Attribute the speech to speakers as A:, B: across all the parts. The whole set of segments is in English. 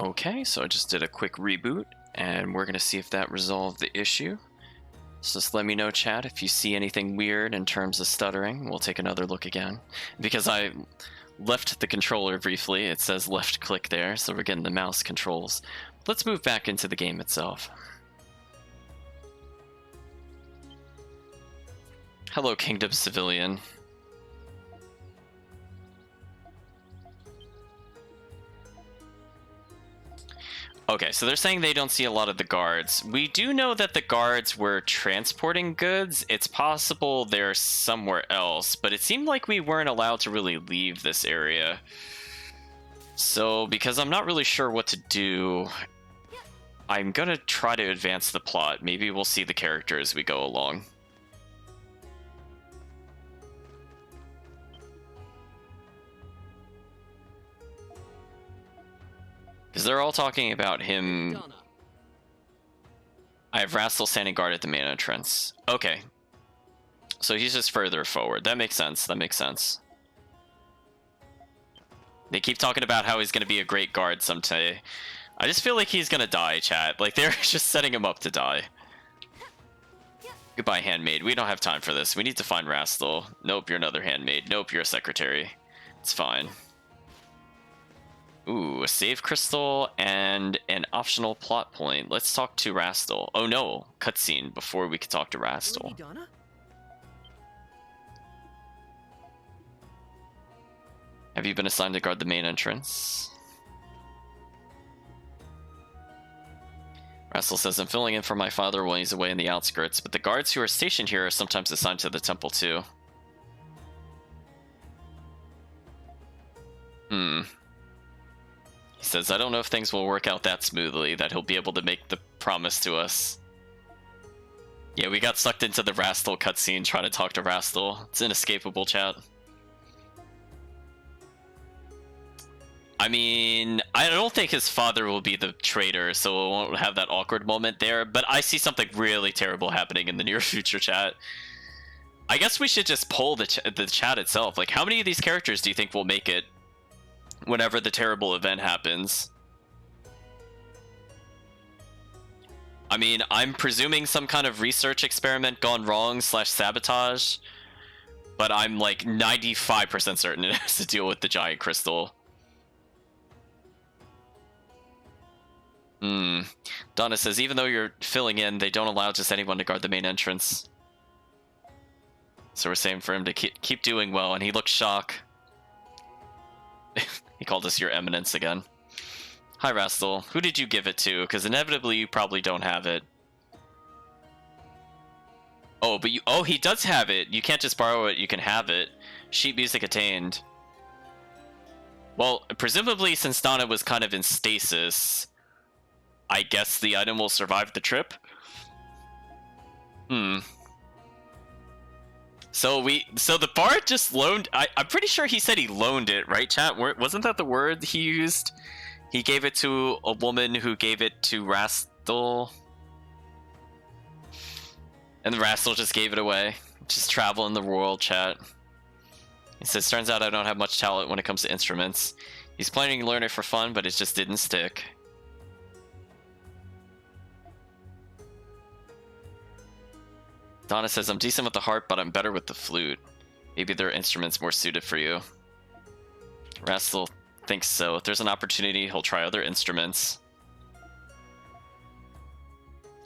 A: Okay, so I just did a quick reboot, and we're going to see if that resolved the issue. So just let me know, chat, if you see anything weird in terms of stuttering. We'll take another look again. Because I left the controller briefly, it says left click there, so we're getting the mouse controls. Let's move back into the game itself. Hello, Kingdom Civilian. Okay, so they're saying they don't see a lot of the guards. We do know that the guards were transporting goods. It's possible they're somewhere else, but it seemed like we weren't allowed to really leave this area. So, because I'm not really sure what to do, I'm gonna try to advance the plot. Maybe we'll see the character as we go along. Because they're all talking about him. I have Rastal standing guard at the main entrance. Okay. So he's just further forward. That makes sense. That makes sense. They keep talking about how he's going to be a great guard someday. I just feel like he's going to die, chat. Like, they're just setting him up to die. Goodbye, handmaid. We don't have time for this. We need to find Rastal. Nope, you're another handmaid. Nope, you're a secretary. It's fine. Ooh, a save crystal and an optional plot point. Let's talk to Rastal. Oh no, cutscene before we could talk to Rastal. Have you been assigned to guard the main entrance? Rastal says, I'm filling in for my father while he's away in the outskirts, but the guards who are stationed here are sometimes assigned to the temple too. He says, I don't know if things will work out that smoothly, that he'll be able to make the promise to us. Yeah, we got sucked into the Rastal cutscene trying to talk to Rastal. It's inescapable, chat. I mean, I don't think his father will be the traitor, so we won't have that awkward moment there, but I see something really terrible happening in the near future, chat. I guess we should just poll the chat itself. Like, how many of these characters do you think will make it whenever the terrible event happens? I mean, I'm presuming some kind of research experiment gone wrong / sabotage, but I'm like 95% certain it has to deal with the giant crystal. Donna says, even though you're filling in, they don't allow just anyone to guard the main entrance. So we're saying for him to keep doing well, and he looks shocked. He called us your eminence again. Hi, Rastal. Who did you give it to? Because inevitably you probably don't have it. Oh, but oh, he does have it. You can't just borrow it. You can have it. Sheet music attained. Well, presumably since Donna was kind of in stasis, I guess the item will survive the trip. So the bard just loaned. I'm pretty sure he said he loaned it, right, chat? Wasn't that the word he used? He gave it to a woman who gave it to Rastal, and the Rastal just gave it away. Just traveling the world, chat. He says, turns out I don't have much talent when it comes to instruments. He's planning to learn it for fun, but it just didn't stick. Donna says, I'm decent with the harp, but I'm better with the flute. Maybe there are instruments more suited for you. Rastal thinks so. If there's an opportunity, he'll try other instruments.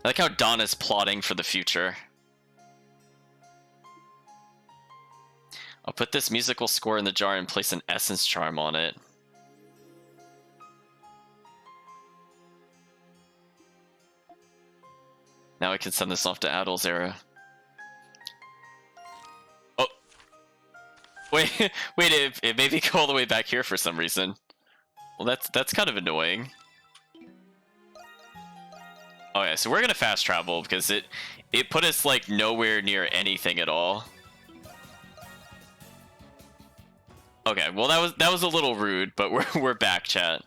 A: I like how Donna's plotting for the future. I'll put this musical score in the jar and place an essence charm on it. Now I can send this off to Adel's era. Wait, it made me go all the way back here for some reason. Well, that's kind of annoying. Oh yeah, so we're gonna fast travel because it put us like nowhere near anything at all. Okay, well that was a little rude, but we're back, chat.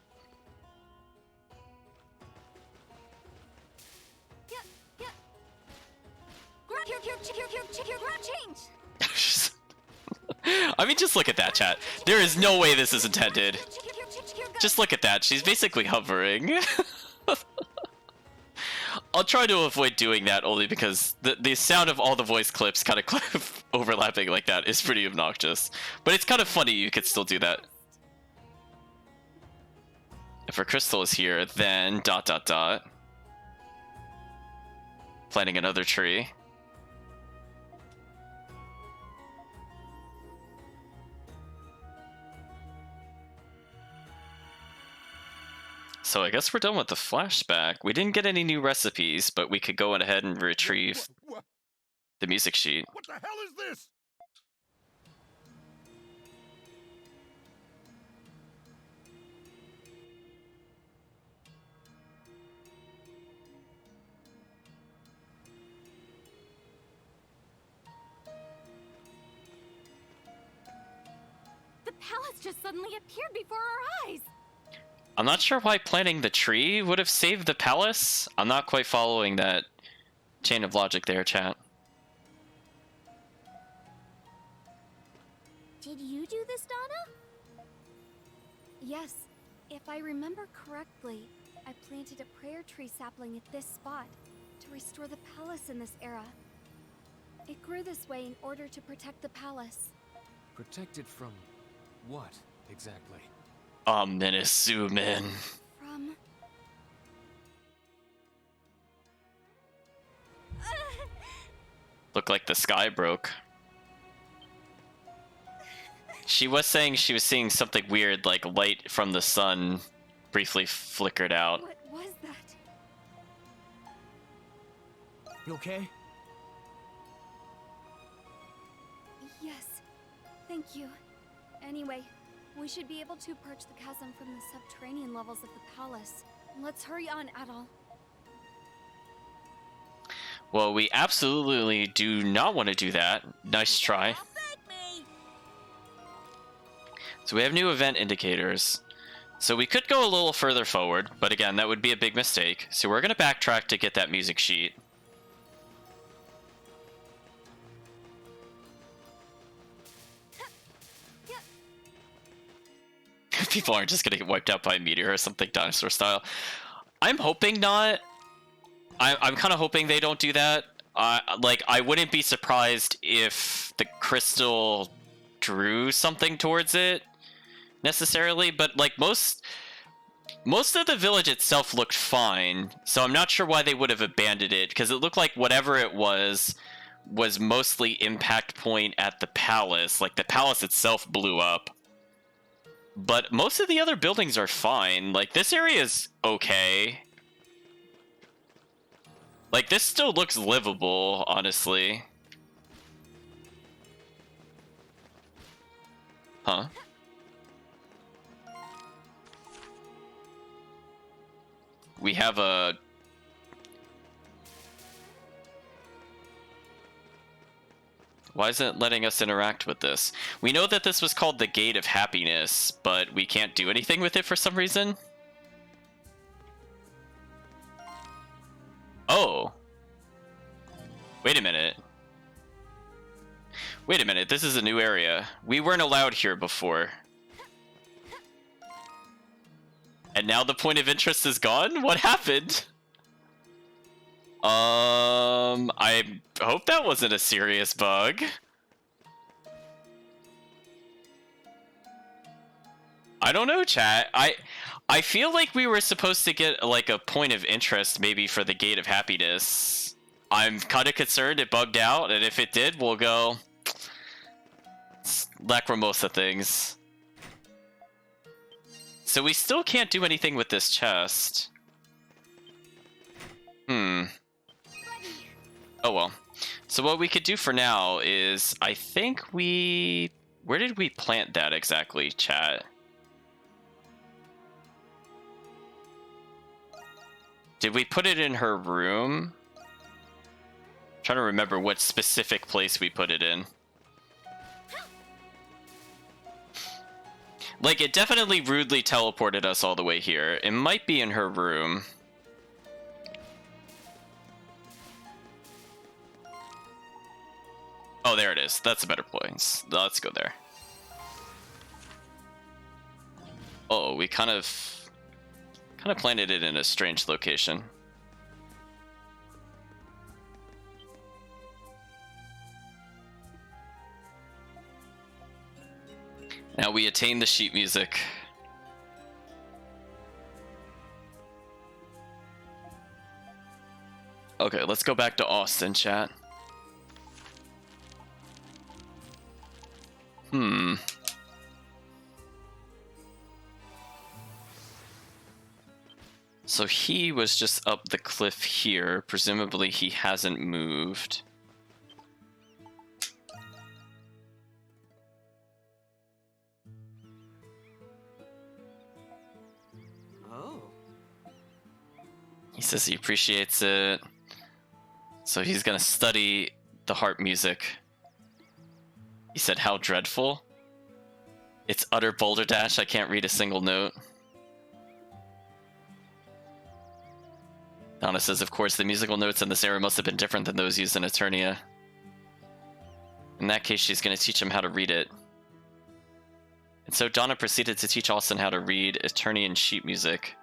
A: I mean, just look at that, chat. There is no way this is intended. Just look at that. She's basically hovering. I'll try to avoid doing that only because the sound of all the voice clips kind of overlapping like that is pretty obnoxious. But it's kind of funny you could still do that. If our crystal is here, then ... Planting another tree. So I guess we're done with the flashback. We didn't get any new recipes, but we could go ahead and retrieve the music sheet.
B: What the hell is this?
C: The palace just suddenly appeared before our eyes.
A: I'm not sure why planting the tree would have saved the palace. I'm not quite following that chain of logic there, chat.
C: Did you do this, Donna? Yes. If I remember correctly, I planted a prayer tree sapling at this spot to restore the palace in this era. It grew this way in order to protect the palace.
D: Protected from what, exactly?
A: Ominous zoom in.
C: From...
A: Looked like the sky broke. She was saying she was seeing something weird, like light from the sun briefly flickered out.
C: What was that?
D: You okay?
C: Yes. Thank you. Anyway, we should be able to approach the chasm from the subterranean levels of the palace. Let's hurry on, Adol.
A: Well, we absolutely do not want to do that. Nice try. So we have new event indicators. So we could go a little further forward, but again, that would be a big mistake. So we're going to backtrack to get that music sheet. People aren't just going to get wiped out by a meteor or something dinosaur style. I'm hoping not. I'm kind of hoping they don't do that. Like, I wouldn't be surprised if the crystal drew something towards it, necessarily. But, like, most of the village itself looked fine. So I'm not sure why they would have abandoned it, because it looked like whatever it was mostly impact point at the palace. Like, the palace itself blew up. But most of the other buildings are fine. Like, this area is okay. Like, this still looks livable, honestly. Huh? We have a... Why isn't it letting us interact with this? We know that this was called the Gate of Happiness, but we can't do anything with it for some reason. Oh. Wait a minute. Wait a minute, this is a new area. We weren't allowed here before. And now the point of interest is gone? What happened? I hope that wasn't a serious bug. I don't know, chat. I feel like we were supposed to get, like, a point of interest maybe for the Gate of Happiness. I'm kind of concerned it bugged out, and if it did, we'll go... Lacrimosa things. So we still can't do anything with this chest. Oh well. So what we could do for now is, I think we... Where did we plant that exactly, chat? Did we put it in her room? I'm trying to remember what specific place we put it in. Like, it definitely rudely teleported us all the way here. It might be in her room. Oh, there it is. That's a better place. Let's go there. Oh, we kind of planted it in a strange location. Now we attain the sheet music. Okay, let's go back to Austin, chat. So he was just up the cliff here. Presumably he hasn't moved.
B: Oh.
A: He says he appreciates it. So he's gonna study the harp music. He said, how dreadful. It's utter balderdash. I can't read a single note. Donna says, of course, the musical notes in this era must have been different than those used in Eternia. In that case, she's going to teach him how to read it. And so Donna proceeded to teach Austin how to read Eternian sheet music.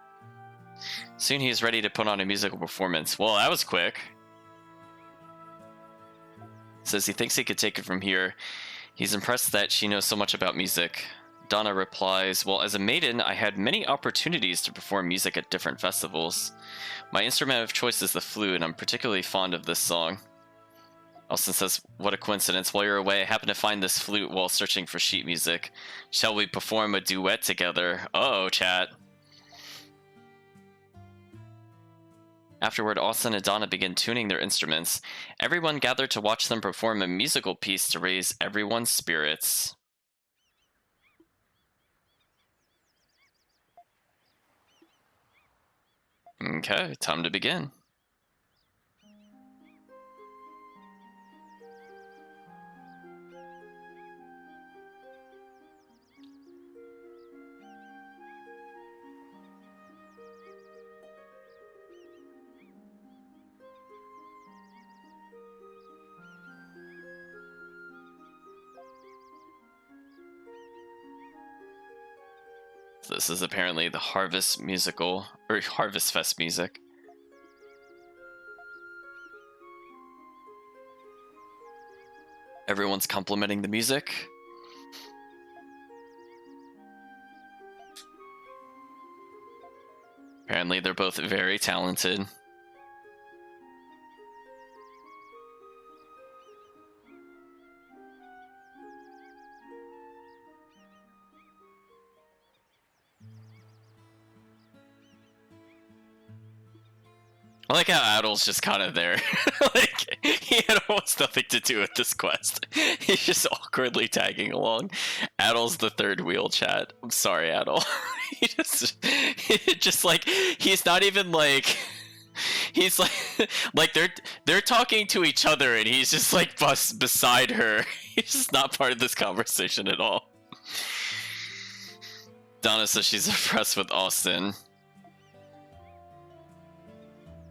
A: Soon he is ready to put on a musical performance. Well, that was quick. Says he thinks he could take it from here. He's impressed that she knows so much about music. Donna replies, well, as a maiden, I had many opportunities to perform music at different festivals. My instrument of choice is the flute, and I'm particularly fond of this song. Austin says, what a coincidence. While you're away, I happened to find this flute while searching for sheet music. Shall we perform a duet together? Uh-oh, chat. Afterward, Austin and Donna begin tuning their instruments. Everyone gathered to watch them perform a musical piece to raise everyone's spirits. Okay, time to begin. This is apparently the Harvest musical, or Harvest Fest music. Everyone's complimenting the music. Apparently they're both very talented. I like how Adel's just kind of there. Like, he had almost nothing to do with this quest. He's just awkwardly tagging along. Adel's the third wheel, chat. I'm sorry, Adel. He just like, he's not even like, he's like they're talking to each other and he's just like beside her. He's just not part of this conversation at all. Donna says she's impressed with Austin.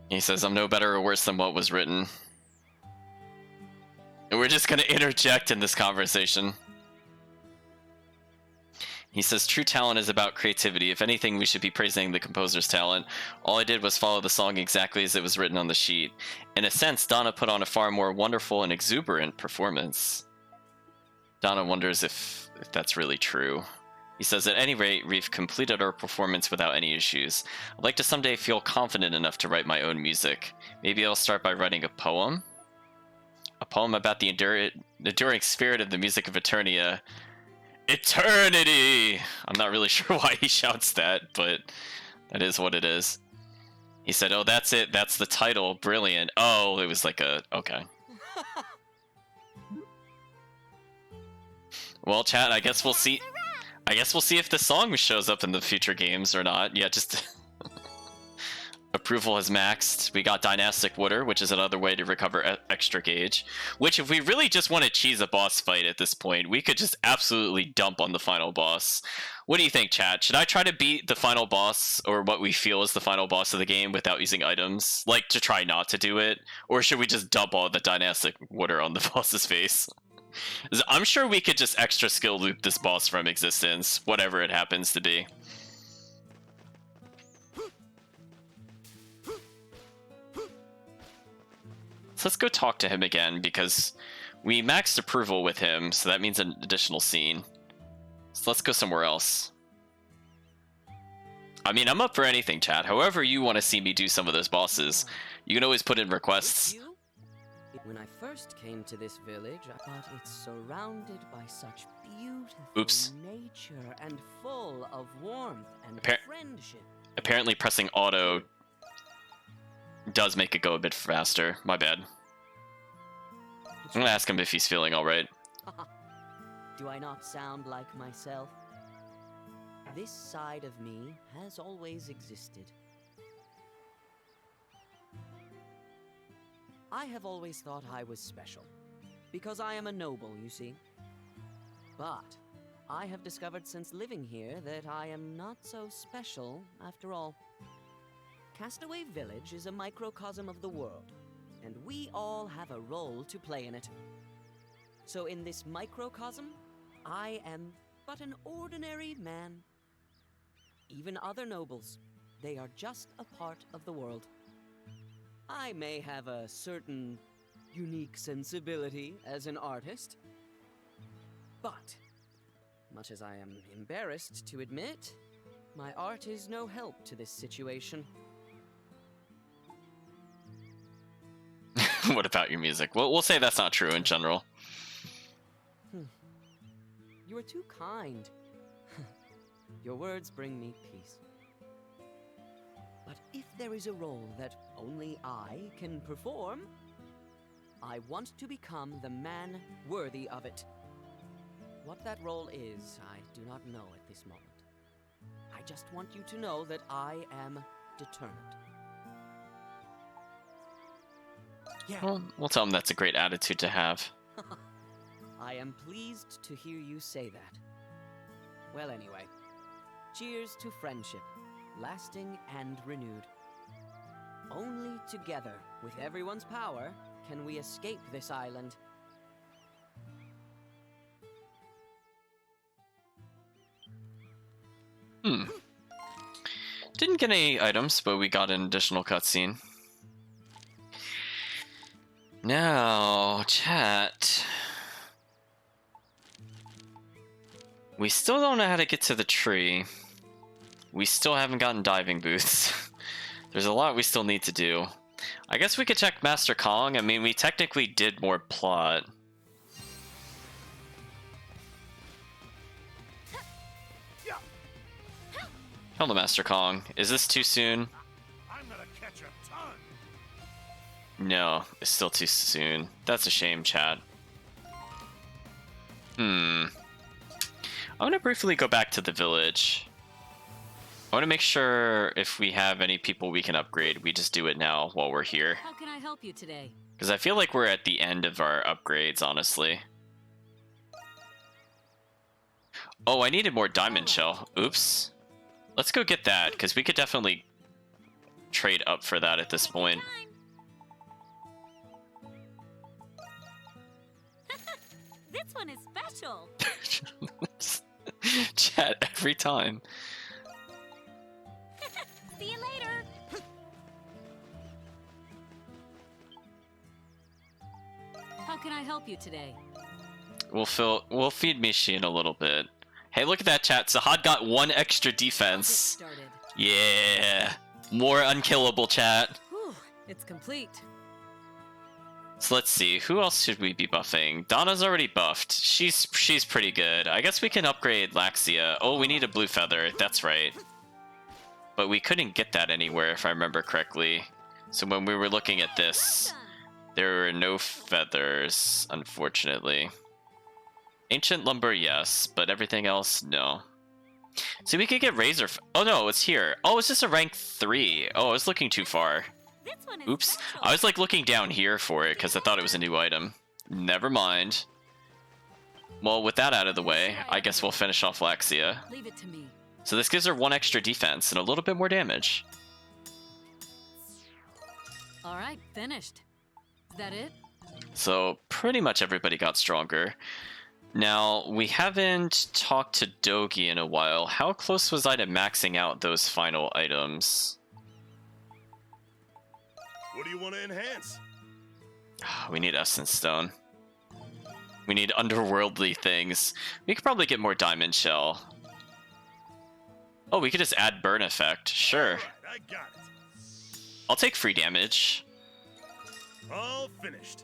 A: He says, I'm no better or worse than what was written. And we're just going to interject in this conversation. He says, true talent is about creativity. If anything, we should be praising the composer's talent. All I did was follow the song exactly as it was written on the sheet. In a sense, Donna put on a far more wonderful and exuberant performance. Donna wonders if that's really true. He says, at any rate, we've completed our performance without any issues. I'd like to someday feel confident enough to write my own music. Maybe I'll start by writing a poem? A poem about the enduring spirit of the music of Eternia. Eternity! I'm not really sure why he shouts that, but that is what it is. He said, oh, that's it. That's the title. Brilliant. Oh, it was like a... Okay. Well, chat, I guess we'll see... I guess we'll see if the song shows up in the future games or not. Yeah, just... Approval has maxed. We got Dynastic Water, which is another way to recover extra gauge. Which, if we really just want to cheese a boss fight at this point, we could just absolutely dump on the final boss. What do you think, chat? Should I try to beat the final boss, or what we feel is the final boss of the game, without using items? Like, to try not to do it? Or should we just dump all the Dynastic Water on the boss's face? I'm sure we could just extra skill loop this boss from existence, whatever it happens to be. let's go talk to him again, because we maxed approval with him, so that means an additional scene. So let's go somewhere else. I mean, I'm up for anything, chat. However you want to see me do some of those bosses, you can always put in requests.
B: When I first came to this village, I thought it's surrounded by such beautiful nature and full of warmth and friendship.
A: Apparently pressing auto does make it go a bit faster. My bad. I'm gonna ask him if he's feeling alright.
B: Do I not sound like myself? This side of me has always existed. I have always thought I was special, because I am a noble, you see. But I have discovered since living here that I am not so special after all. Castaway Village is a microcosm of the world, and we all have a role to play in it. So in this microcosm, I am but an ordinary man. Even other nobles, they are just a part of the world. I may have a certain unique sensibility as an artist, but, much as I am embarrassed to admit, my art is no help to this situation.
A: What about your music? Well, we'll say that's not true in general.
B: You are too kind. Your words bring me peace. But if there is a role that only I can perform, I want to become the man worthy of it. What that role is, I do not know at this moment. I just want you to know that I am determined.
D: Yeah.
A: Well, we'll tell him that's a great attitude to have.
B: I am pleased to hear you say that. Well, anyway, cheers to friendship, lasting and renewed. Only together, with everyone's power, can we escape this island.
A: Didn't get any items, but we got an additional cutscene. Now, chat. We still don't know how to get to the tree. We still haven't gotten diving boots. There's a lot we still need to do. I guess we could check Master Kong. I mean, we technically did more plot. Hello, Master Kong. Is this too soon?
E: I'm gonna catch a ton.
A: No, it's still too soon. That's a shame, chat. I'm gonna briefly go back to the village. I want to make sure if we have any people we can upgrade, we just do it now while we're here.
F: How can I help you today?
A: Because I feel like we're at the end of our upgrades, honestly. Oh, I needed more diamond shell. Oops. Let's go get that, because we could definitely trade up for that at this point.
F: This one is special.
A: Chat every time.
F: See you later. How can I help you today?
A: We'll feed Mishi in a little bit. Hey, look at that, chat. Sahad got 1 extra defense.
F: Started.
A: Yeah. More unkillable, chat.
F: Whew, it's complete.
A: So let's see, who else should we be buffing? Donna's already buffed. She's pretty good. I guess we can upgrade Laxia. Oh, we need a blue feather. That's right. But we couldn't get that anywhere, if I remember correctly. So when we were looking at this, there were no feathers, unfortunately. Ancient lumber, yes, but everything else, no. So we could get razor. Oh no, it's here. Oh, it's just a rank 3. Oh, I was looking too far.
F: This one is
A: Oops.
F: special.
A: I was like looking down here for it because I thought it was a new item. Never mind. Well, with that out of the way, I guess we'll finish off Laxia.
F: Leave it to me.
A: So this gives her 1 extra defense and a little bit more damage.
F: All right, finished. Is that it?
A: So pretty much everybody got stronger. Now, we haven't talked to Dogi in a while. How close was I to maxing out those final items?
E: What do you want to enhance?
A: We need Essence Stone. We need underworldly things. We could probably get more Diamond Shell. Oh, we could just add Burn Effect. Sure.
E: Alright, I got it.
A: I'll take free damage.
E: All finished.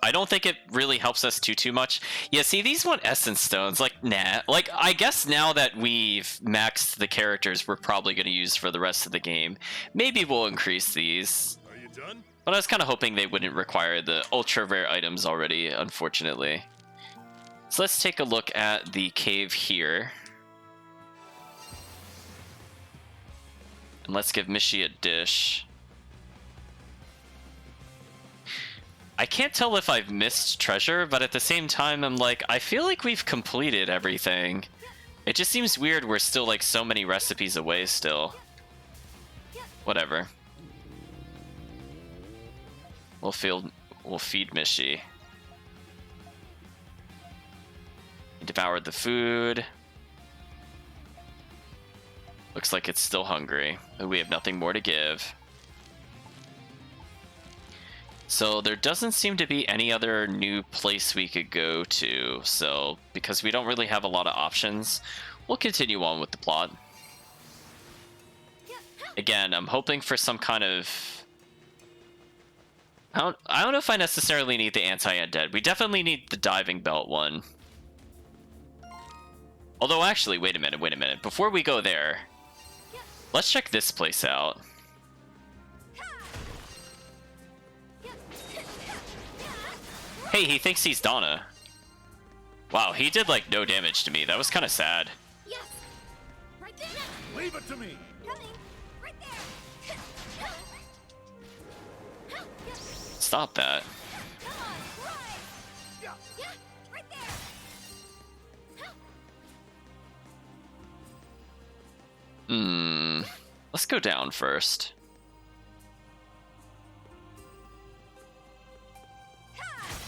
A: I don't think it really helps us too much. Yeah, see, these want Essence Stones. Like, nah. Like, I guess now that we've maxed the characters we're probably going to use for the rest of the game, maybe we'll increase these.
E: Are you done?
A: But I was kind of hoping they wouldn't require the ultra rare items already, unfortunately. So let's take a look at the cave here. And let's give Mishi a dish. I can't tell if I've missed treasure, but at the same time, I'm like, I feel like we've completed everything. It just seems weird we're still like so many recipes away still. Whatever. We'll feed Mishi. He devoured the food. Looks like it's still hungry, but we have nothing more to give. So there doesn't seem to be any other new place we could go to, so because we don't really have a lot of options, we'll continue on with the plot. Again, I'm hoping for some kind of... I don't know if I necessarily need the anti-undead. We definitely need the diving belt one. Although actually, wait a minute. Before we go there, let's check this place out. Hey, he thinks he's Donna. Wow, he did like no damage to me. That was kind of sad.
C: Yes! Right there!
E: Leave it to me.
C: Coming! Right there!
A: Stop that.
C: Come on, right! Yeah, right there!
A: Let's go down first.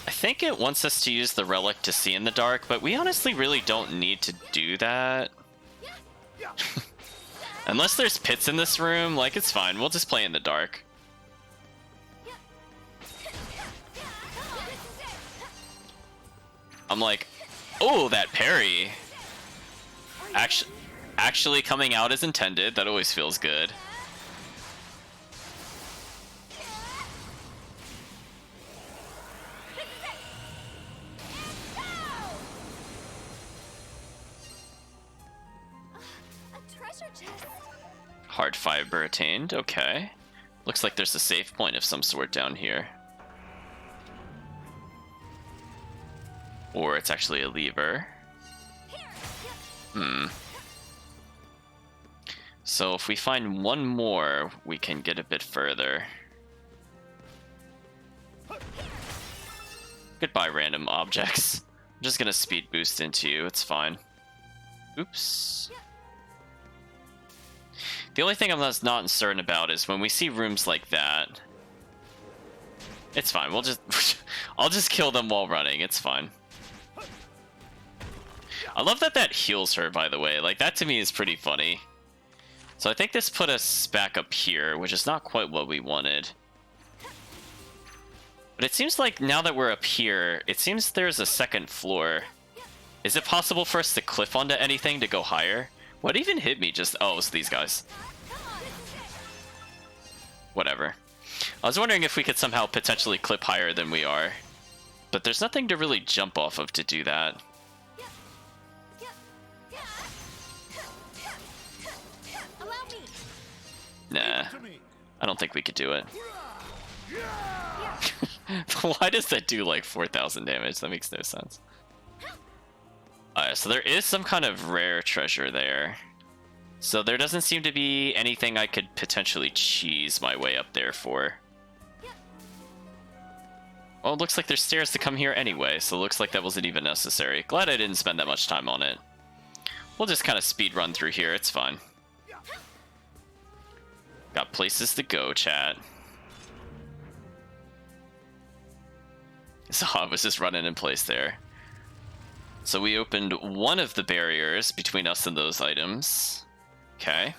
A: I think it wants us to use the relic to see in the dark, but we honestly really don't need to do that. Unless there's pits in this room, like, it's fine. We'll just play in the dark. I'm like, oh, that parry. Actually coming out as intended. That always feels good.
C: A treasure chest!
A: Hard fiber attained. Okay. Looks like there's a save point of some sort down here. Or it's actually a lever. So if we find one more, we can get a bit further. Goodbye, random objects. I'm just gonna speed boost into you, it's fine. Oops. The only thing I'm not certain about is when we see rooms like that. It's fine, we'll just... I'll just kill them while running, it's fine. I love that that heals her, by the way. Like, that to me is pretty funny. So I think this put us back up here, which is not quite what we wanted. But it seems like now that we're up here, it seems there's a second floor. Is it possible for us to cliff onto anything to go higher? What even hit me just... Oh, it's these guys. Whatever. I was wondering if we could somehow potentially clip higher than we are. But there's nothing to really jump off of to do that. Nah, I don't think we could do it. Why does that do like 4,000 damage? That makes no sense. Alright, so there is some kind of rare treasure there. So there doesn't seem to be anything I could potentially cheese my way up there for. Well, it looks like there's stairs to come here anyway, so it looks like that wasn't even necessary. Glad I didn't spend that much time on it. We'll just kind of speed run through here, it's fine. Got places to go, chat. So I was just running in place there. So we opened one of the barriers between us and those items. Okay.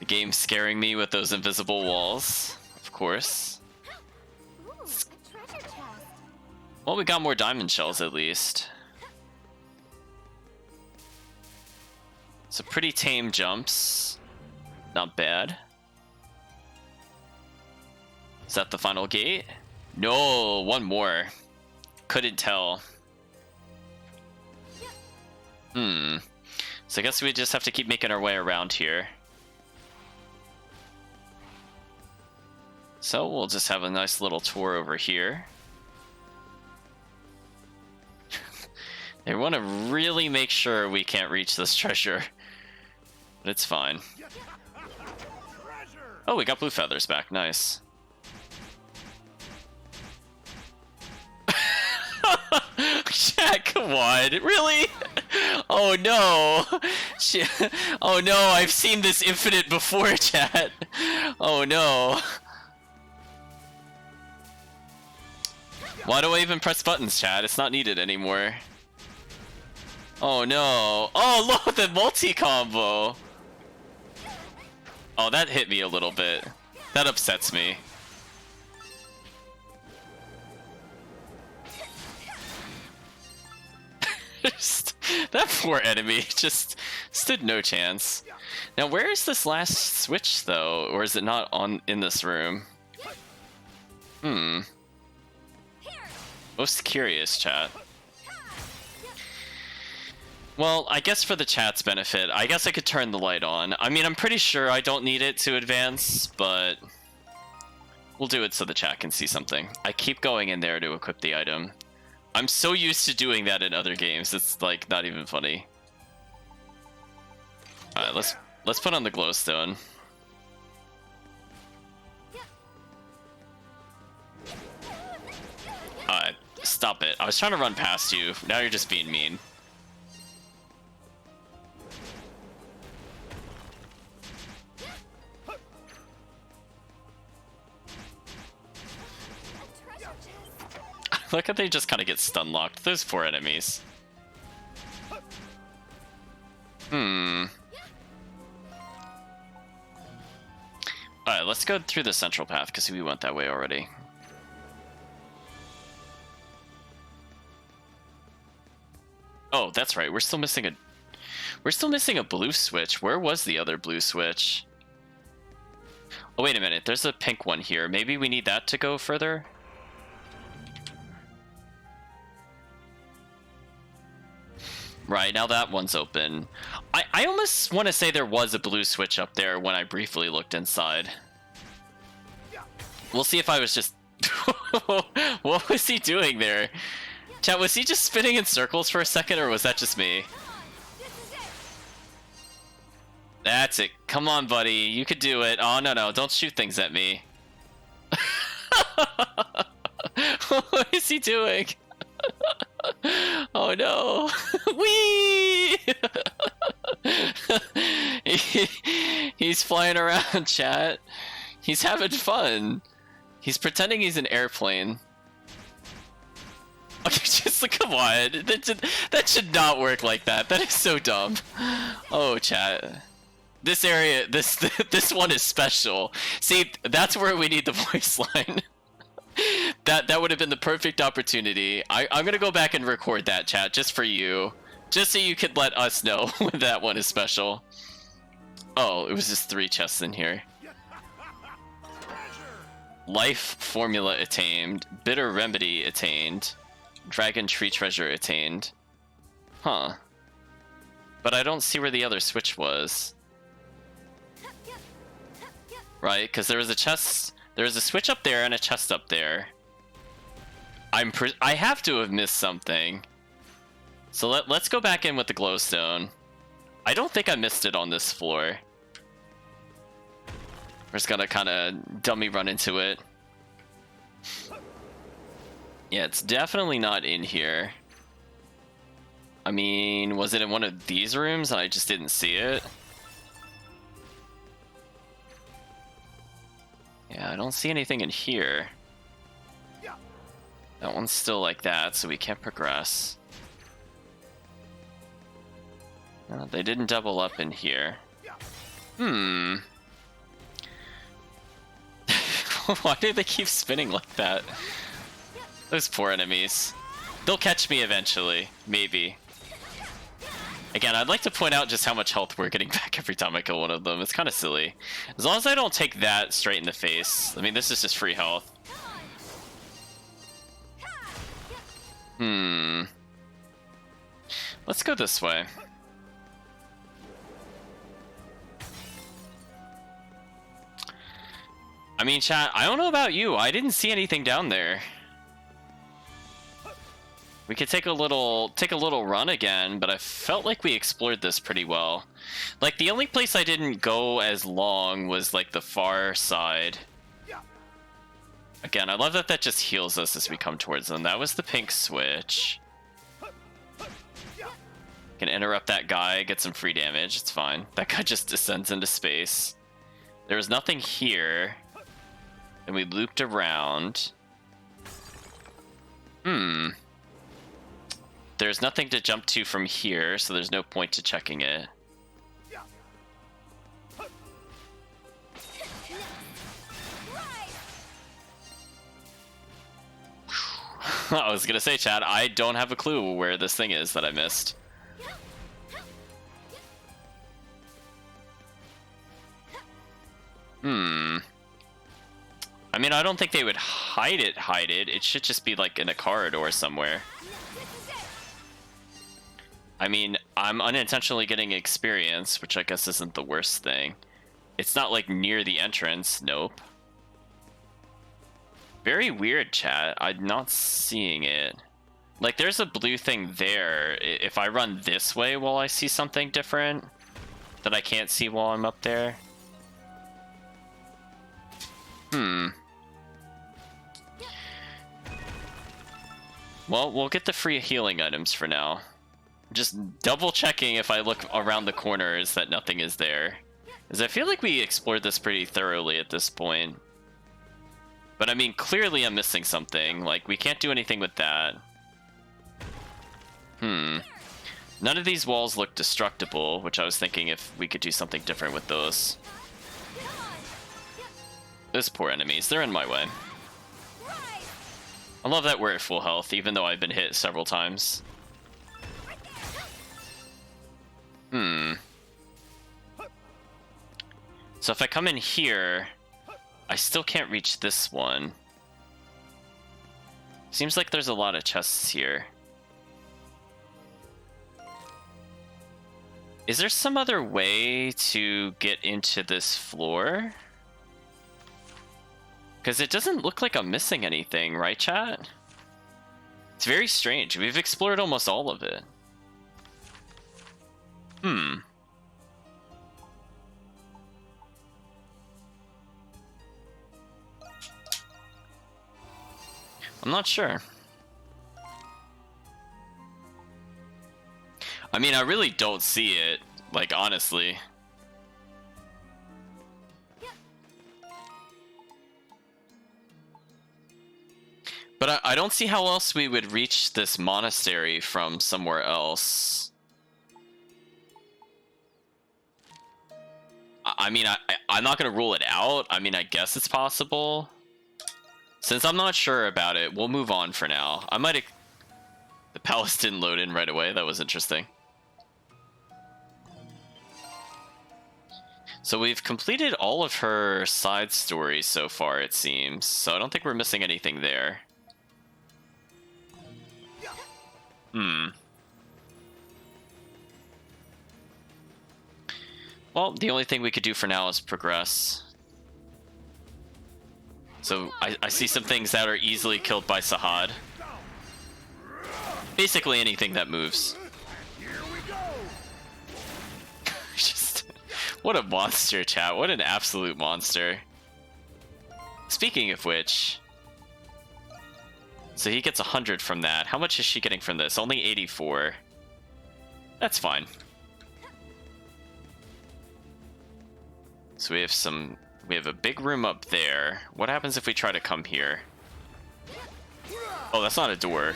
A: The game's scaring me with those invisible walls, of course.
C: Ooh, a treasure chest.
A: Well, we got more diamond shells at least. So pretty tame jumps. Not bad. Is that the final gate? No, one more. Couldn't tell. So I guess we just have to keep making our way around here. So we'll just have a nice little tour over here. They want to really make sure we can't reach this treasure. But it's fine. Oh, we got blue feathers back. Nice. Chat, come on. Really? Oh no. Shit. Oh no, I've seen this infinite before, chat. Oh no. Why do I even press buttons, chat? It's not needed anymore. Oh no. Oh, look, the multi-combo. Oh, that hit me a little bit. That upsets me. That poor enemy just stood no chance. Now, where is this last switch, though? Or is it not in this room? Most curious, chat. Well, I guess for the chat's benefit, I guess I could turn the light on. I mean, I'm pretty sure I don't need it to advance, but we'll do it so the chat can see something. I keep going in there to equip the item. I'm so used to doing that in other games, it's like not even funny. Alright, let's put on the glowstone. Alright, stop it. I was trying to run past you. Now you're just being mean. Look how they just kind of get stun locked. Those poor enemies. Alright, let's go through the central path because we went that way already. Oh, that's right. We're still missing a blue switch. Where was the other blue switch? Oh, wait a minute. There's a pink one here. Maybe we need that to go further? Right, now that one's open. I almost want to say there was a blue switch up there when I briefly looked inside. We'll see if I was just... What was he doing there? Chat, was he just spinning in circles for a second, or was that just me? That's it. Come on, buddy. You could do it. Oh, no, don't shoot things at me. What is he doing? Oh no! Whee! He's flying around, chat. He's having fun. He's pretending he's an airplane. Okay, just come on. That should not work like that. That is so dumb. Oh, chat. This area, this one is special. See, that's where we need the voice line. That would have been the perfect opportunity. I'm gonna go back and record that, chat, just for you. Just so you could let us know when that one is special. Oh, it was just 3 chests in here. Life formula attained. Bitter remedy attained. Dragon tree treasure attained. Huh. But I don't see where the other switch was. Right, because there was a chest... There was a switch up there and a chest up there. I have to have missed something. So let's go back in with the glowstone. I don't think I missed it on this floor. We're just gonna kind of dummy run into it. Yeah, it's definitely not in here. I mean, was it in one of these rooms and I just didn't see it? Yeah, I don't see anything in here. That one's still like that, so we can't progress. No, they didn't double up in here. Why do they keep spinning like that? Those poor enemies. They'll catch me eventually, maybe. Again, I'd like to point out just how much health we're getting back every time I kill one of them. It's kind of silly. As long as I don't take that straight in the face. I mean, this is just free health. Let's go this way. I mean, chat, I don't know about you. I didn't see anything down there. We could take a little run again, but I felt like we explored this pretty well. Like, the only place I didn't go as long was, like, the far side. Again, I love that that just heals us as we come towards them. That was the pink switch. Can interrupt that guy, get some free damage, it's fine. That guy just descends into space. There was nothing here. And we looped around. There's nothing to jump to from here, so there's no point to checking it. I was gonna say, Chad, I don't have a clue where this thing is that I missed. I mean, I don't think they would hide it. It should just be like in a corridor somewhere. I mean, I'm unintentionally getting experience, which I guess isn't the worst thing. It's not like near the entrance. Nope. Very weird, chat. I'm not seeing it. Like, there's a blue thing there. If I run this way, will I see something different that I can't see while I'm up there? Well, we'll get the free healing items for now. Just double checking if I look around the corners that nothing is there. Because I feel like we explored this pretty thoroughly at this point. But I mean, clearly I'm missing something. Like, we can't do anything with that. None of these walls look destructible, which I was thinking if we could do something different with those. Those poor enemies, they're in my way. I love that we're at full health, even though I've been hit several times. So if I come in here, I still can't reach this one. Seems like there's a lot of chests here. Is there some other way to get into this floor? Because it doesn't look like I'm missing anything, right, chat? It's very strange. We've explored almost all of it. I'm not sure. I mean, I really don't see it, like, honestly. But I don't see how else we would reach this monastery from somewhere else. I mean, I'm not going to rule it out. I mean, I guess it's possible. Since I'm not sure about it, we'll move on for now. I might have... The palace didn't load in right away. That was interesting. So we've completed all of her side stories so far, it seems. So I don't think we're missing anything there. Well, the only thing we could do for now is progress. So I see some things that are easily killed by Sahad. Basically anything that moves. Just, what a monster, chat. What an absolute monster. Speaking of which... So he gets 100 from that. How much is she getting from this? Only 84. That's fine. So we have a big room up there. What happens if we try to come here? Oh, that's not a door.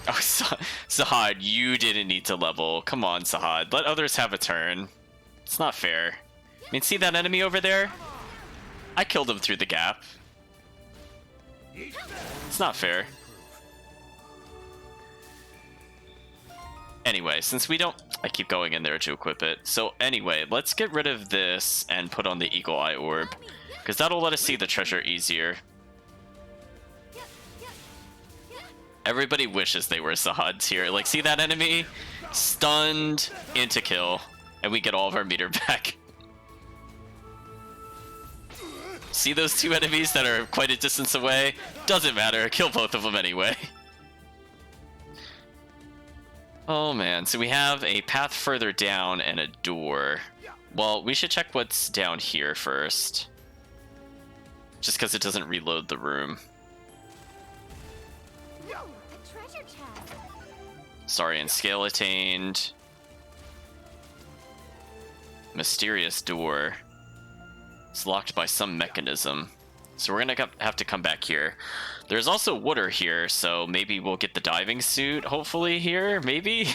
A: Oh, Sahad, you didn't need to level. Come on, Sahad. Let others have a turn. It's not fair. I mean, see that enemy over there? I killed him through the gap. It's not fair. Anyway, since we don't... I keep going in there to equip it. So anyway, let's get rid of this and put on the Eagle Eye Orb. Because that'll let us see the treasure easier. Everybody wishes they were Zahads here. Like, see that enemy? Stunned, into kill. And we get all of our meter back. See those two enemies that are quite a distance away? Doesn't matter, kill both of them anyway. Oh man, so we have a path further down and a door. Well, we should check what's down here first. Just because it doesn't reload the room.
C: A treasure chest.
A: Saurian scale attained. Mysterious door. It's locked by some mechanism. So we're gonna have to come back here. There's also water here, so maybe we'll get the diving suit, hopefully, here, maybe?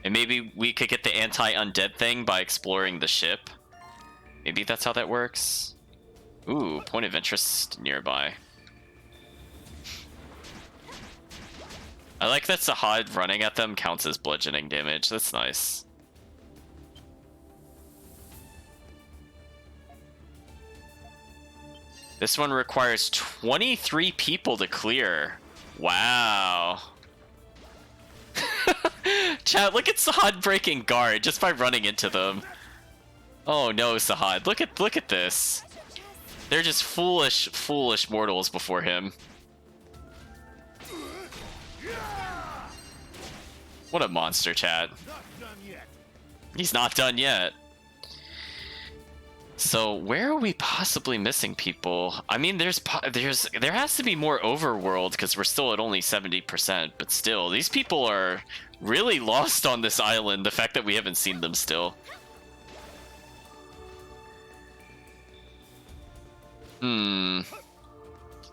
A: And maybe we could get the anti-undead thing by exploring the ship. Maybe that's how that works? Ooh, point of interest nearby. I like that Sahad running at them counts as bludgeoning damage, that's nice. This one requires 23 people to clear. Wow. Chat, look at Sahad breaking guard just by running into them. Oh no, Sahad, look at this. They're just foolish mortals before him. What a monster, chat. He's not done yet. So where are we possibly missing people? I mean, there has to be more overworld because we're still at only 70%, but still, these people are really lost on this island. The fact that we haven't seen them still.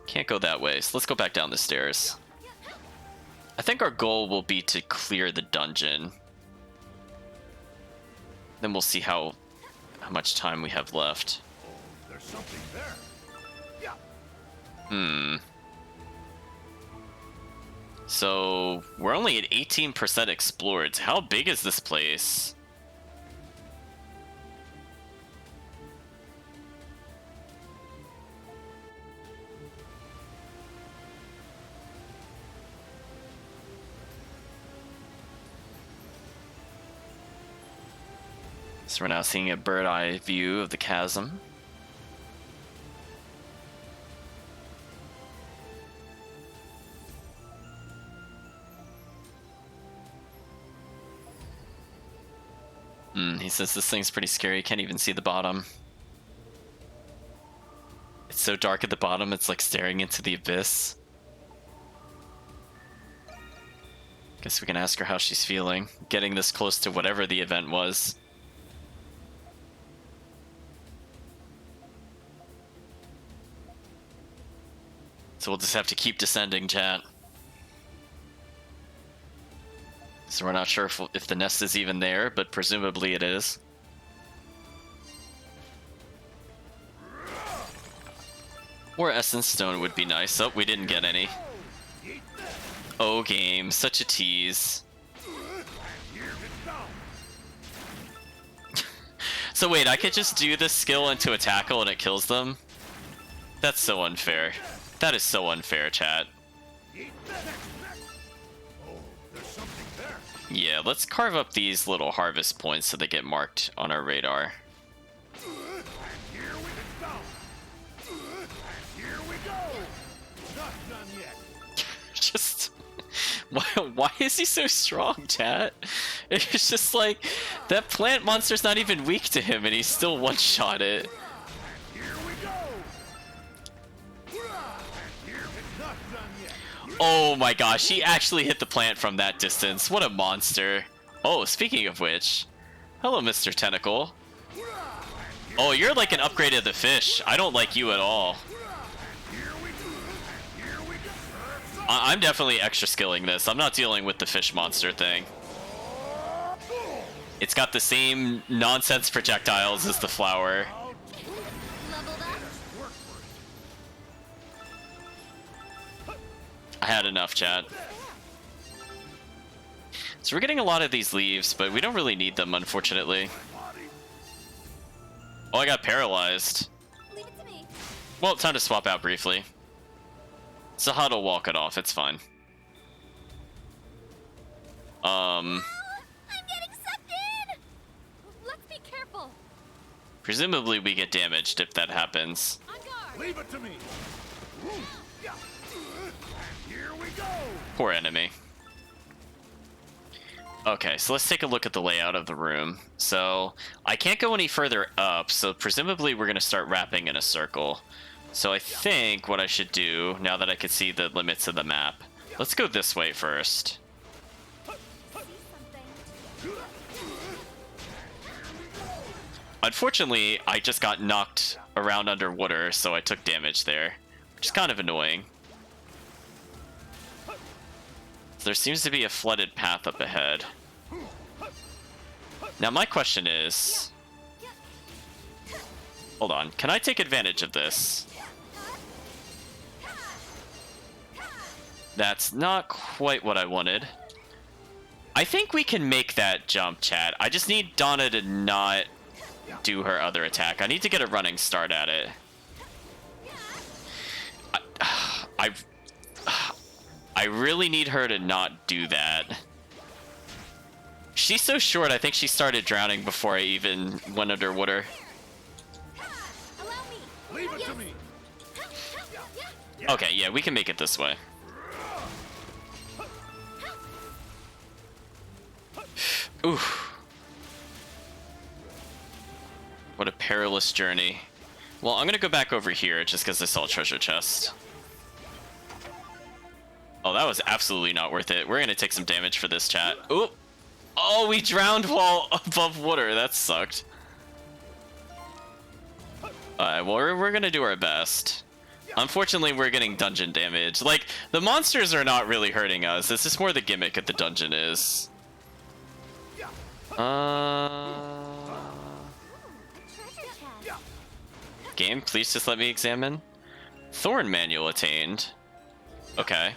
A: Can't go that way, so let's go back down the stairs. I think our goal will be to clear the dungeon. Then we'll see how much time we have left.
E: There's something there.
A: So we're only at 18% explored. How big is this place? So we're now seeing a bird eye view of the chasm. He says this thing's pretty scary, you can't even see the bottom. It's so dark at the bottom, it's like staring into the abyss. Guess we can ask her how she's feeling, getting this close to whatever the event was. So we'll just have to keep descending, chat. So we're not sure if the nest is even there, but presumably it is. Or Essence Stone would be nice. Oh, we didn't get any. Oh, game. Such a tease. So wait, I could just do this skill into a tackle and it kills them? That's so unfair. That is so unfair, chat. Yeah, let's carve up these little harvest points so they get marked on our radar. Just... Why is he so strong, chat? It's just like, that plant monster's not even weak to him and he's still one-shot it. Oh my gosh, he actually hit the plant from that distance. What a monster. Oh, speaking of which, hello, Mr. Tentacle. Oh, you're like an upgrade of the fish. I don't like you at all. I'm definitely extra skilling this. I'm not dealing with the fish monster thing. It's got the same nonsense projectiles as the flower.
C: Level
A: had enough, chat. So we're getting a lot of these leaves, but we don't really need them, unfortunately. Oh, I got paralyzed.
C: Leave it to me.
A: Well, time to swap out briefly. Sahad will walk it off, it's fine.
C: I'm getting sucked in. Let's be careful.
A: Presumably we get damaged if that happens.
C: On guard.
E: Leave it to me. Yeah. And here we go.
A: Poor enemy. Okay, so let's take a look at the layout of the room. So, I can't go any further up, so presumably we're going to start wrapping in a circle. So I think what I should do, now that I can see the limits of the map, let's go this way first.
C: See something.
A: Unfortunately, I just got knocked around underwater, so I took damage there, which is kind of annoying. There seems to be a flooded path up ahead. Now my question is... Hold on, can I take advantage of this? That's not quite what I wanted. I think we can make that jump, chat. I just need Donna to not do her other attack. I need to get a running start at it. I really need her to not do that. She's so short, I think she started drowning before I even went underwater.
C: Allow me.
E: Leave it to me.
A: Okay, yeah, we can make it this way. Oof. What a perilous journey. Well, I'm gonna go back over here just because I saw a treasure chest. Oh, that was absolutely not worth it. We're gonna take some damage for this, chat. Ooh! Oh, we drowned while above water. That sucked. Alright, well, we're gonna do our best. Unfortunately, we're getting dungeon damage. Like, the monsters are not really hurting us. It's just more the gimmick that the dungeon is.
C: Treasure chest.
A: Game, please just let me examine. Thorn manual attained. Okay.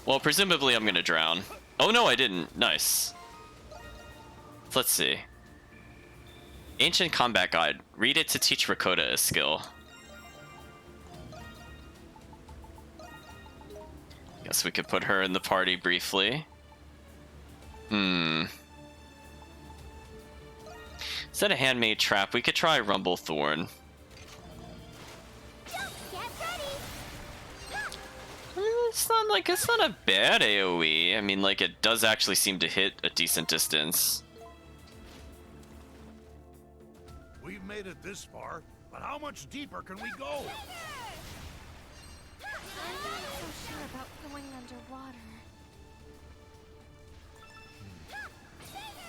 A: Well, presumably I'm gonna drown. Oh no, I didn't. Nice. Let's see. Ancient Combat Guide. Read it to teach Rakota a skill. Guess we could put her in the party briefly. Instead of handmade trap, we could try Rumble Thorn.
C: Get ready.
A: It's not a bad AoE. I mean, like, it does actually seem to hit a decent distance.
E: We've made it this far, but how much deeper can we go?
C: I'm not so sure about going underwater.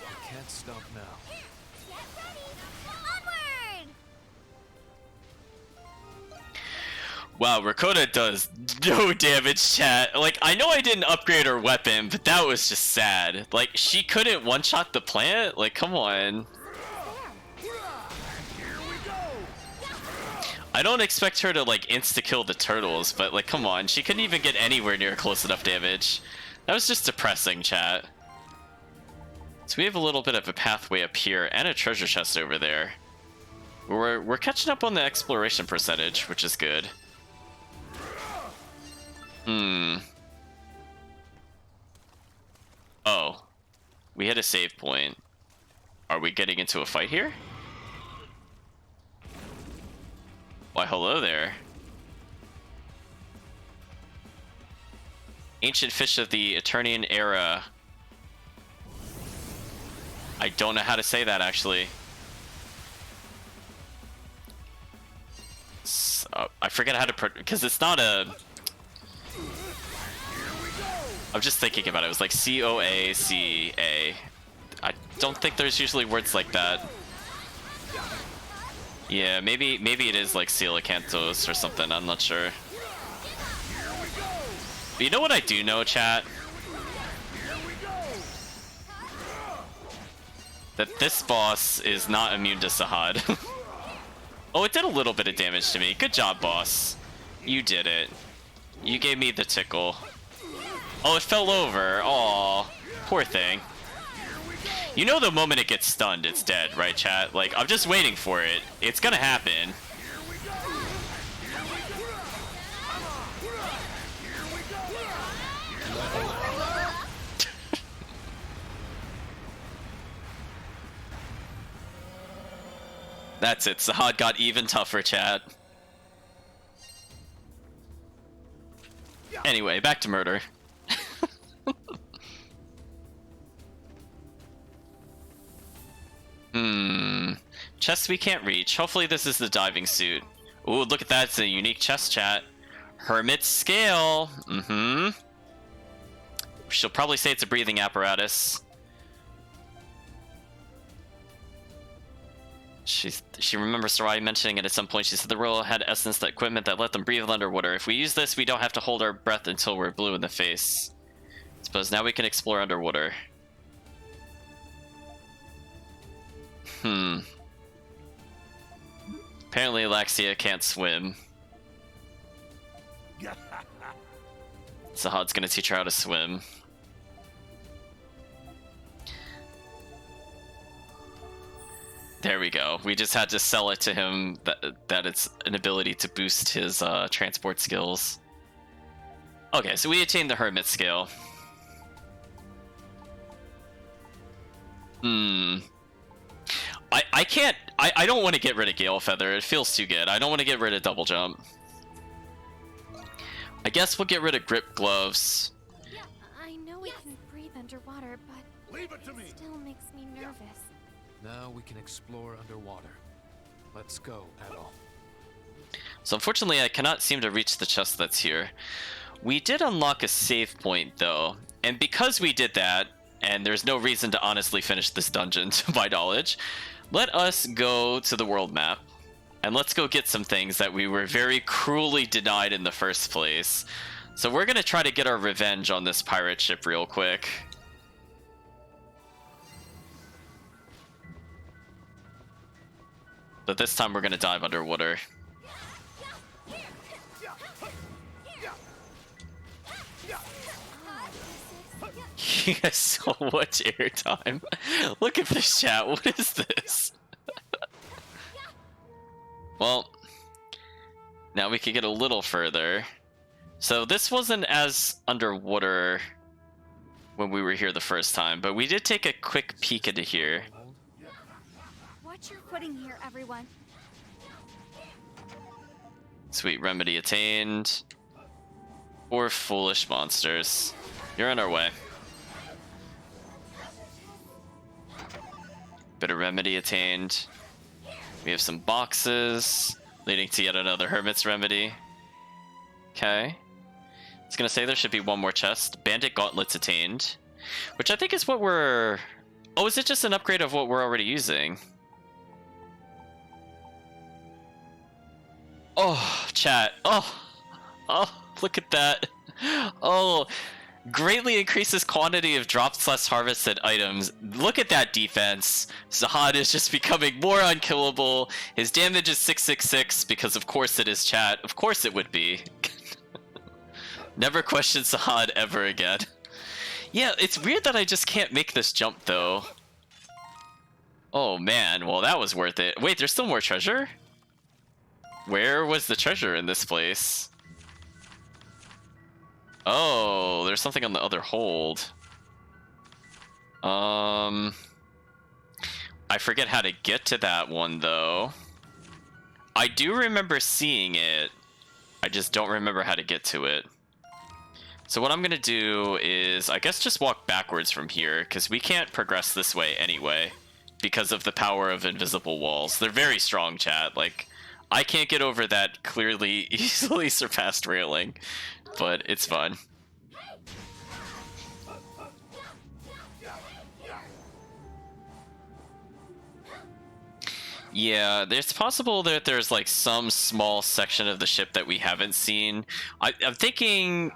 D: I can't stop now.
C: Get ready. Onward.
A: Wow, Rakota does no damage, chat. Like, I know I didn't upgrade her weapon, but that was just sad. Like, she couldn't one-shot the plant? Like, come on. I don't expect her to, like, insta-kill the turtles, but, like, come on. She couldn't even get anywhere near close enough damage. That was just depressing, chat. So we have a little bit of a pathway up here and a treasure chest over there. We're catching up on the exploration percentage, which is good. Oh. We hit a save point. Are we getting into a fight here? Why, hello there. Ancient fish of the Eternian era. I don't know how to say that, actually. I forget how to because it's not a... I'm just thinking about it. It was like C-O-A-C-A. I don't think there's usually words like that. Yeah, maybe it is like Coelacanthos or something. I'm not sure. But you know what I do know, chat? That this boss is not immune to Sahad. Oh, it did a little bit of damage to me. Good job, boss. You did it. You gave me the tickle. Oh, it fell over. Aw, poor thing. You know the moment it gets stunned, it's dead, right, chat? Like, I'm just waiting for it. It's gonna happen. That's it. Sahad got even tougher, chat. Anyway, back to murder. Chest we can't reach. Hopefully this is the diving suit. Ooh, look at that. It's a unique chest, chat. Hermit scale. She'll probably say it's a breathing apparatus. She remembers Sarai mentioning it at some point. She said the royal had essence, that equipment that let them breathe underwater. If we use this, we don't have to hold our breath until we're blue in the face. I suppose now we can explore underwater. Apparently Alexia can't swim. Sahad's gonna teach her how to swim. There we go. We just had to sell it to him that it's an ability to boost his transport skills. Okay, so we attained the Hermit scale. I can't... I don't want to get rid of Gale Feather. It feels too good. I don't want to get rid of Double Jump. I guess we'll get rid of Grip Gloves.
C: Yeah, I know we can breathe underwater, but
E: Leave it to me.
C: it still makes me nervous.
D: Now we can explore underwater. Let's go, Adol.
A: So unfortunately, I cannot seem to reach the chest that's here. We did unlock a save point, though. And because we did that, and there's no reason to honestly finish this dungeon, to my knowledge, let us go to the world map. And let's go get some things that we were very cruelly denied in the first place. So we're going to try to get our revenge on this pirate ship real quick. But this time we're going to dive underwater. He has so much airtime. Look at this, chat. What is this? Well, now we can get a little further. So this wasn't as underwater when we were here the first time, but we did take a quick peek into here.
C: Watch your footing here, everyone.
A: Sweet remedy attained. Or foolish monsters. You're on our way. Bit of remedy attained. We have some boxes leading to yet another Hermit's remedy. Okay. It's gonna say there should be one more chest. Bandit gauntlets attained. Which I think is what we're... Oh, is it just an upgrade of what we're already using? Oh, chat. Oh, look at that. Oh, greatly increases quantity of dropped/harvested items. Look at that defense. Sahad is just becoming more unkillable. His damage is 666 because of course it is, chat. Of course it would be. Never question Sahad ever again. Yeah, it's weird that I just can't make this jump though. Oh man, well that was worth it. Wait, there's still more treasure? Where was the treasure in this place? Oh, there's something on the other hold. I forget how to get to that one, though. I do remember seeing it. I just don't remember how to get to it. So what I'm going to do is, I guess, just walk backwards from here, because we can't progress this way anyway, because of the power of invisible walls. They're very strong, chat. Like, I can't get over that clearly easily surpassed railing. But it's fun. Yeah, it's possible that there's like some small section of the ship that we haven't seen. I'm thinking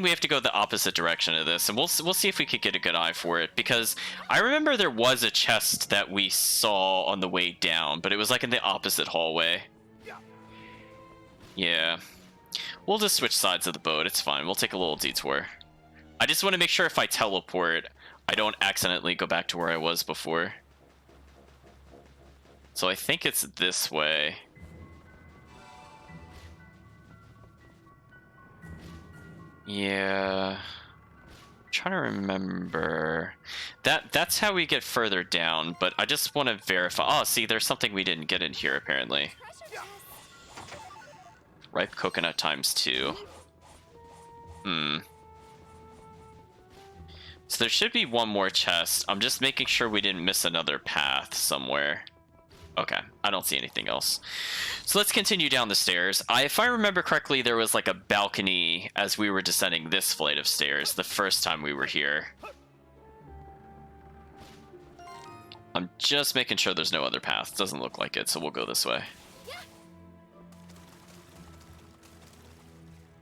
A: we have to go the opposite direction of this, and we'll see if we could get a good eye for it, because I remember there was a chest that we saw on the way down, but it was like in the opposite hallway. Yeah. We'll just switch sides of the boat. It's fine. We'll take a little detour. I just want to make sure if I teleport, I don't accidentally go back to where I was before. So I think it's this way. Yeah. I'm trying to remember. That's how we get further down, but I just want to verify. Oh, see, there's something we didn't get in here, apparently. Ripe coconut ×2. So there should be one more chest. I'm just making sure we didn't miss another path somewhere. Okay, I don't see anything else. So let's continue down the stairs. If I remember correctly, there was like a balcony as we were descending this flight of stairs the first time we were here. I'm just making sure there's no other path. Doesn't look like it, so we'll go this way.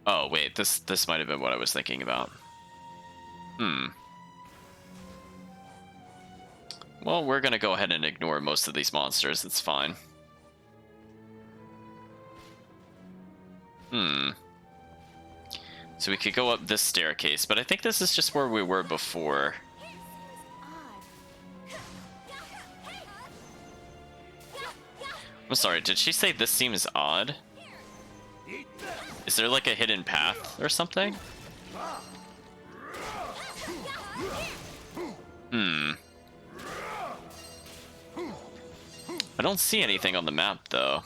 A: Oh, wait, this might have been what I was thinking about. Well, we're gonna go ahead and ignore most of these monsters. It's fine. So we could go up this staircase, but I think this is just where we were before. I'm sorry, did she say this seems odd? Is there like a hidden path or something? I don't see anything on the map, though.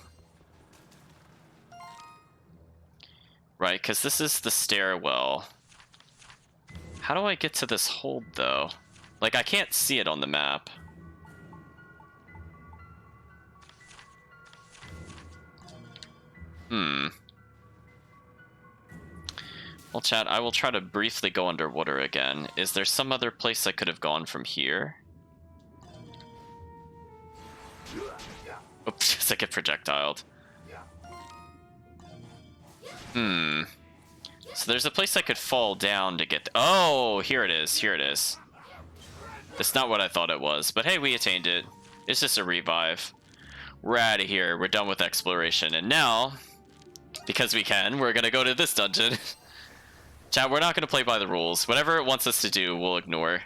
A: Right, because this is the stairwell. How do I get to this hold, though? Like, I can't see it on the map. Well, chat, I will try to briefly go underwater again. Is there some other place I could have gone from here? Oops, I get projectiled. So there's a place I could fall down to get... Oh, here it is. Here it is. That's not what I thought it was, but hey, we attained it. It's just a revive. We're out of here. We're done with exploration. And now, because we can, we're going to go to this dungeon. Chat, we're not going to play by the rules. Whatever it wants us to do, we'll ignore.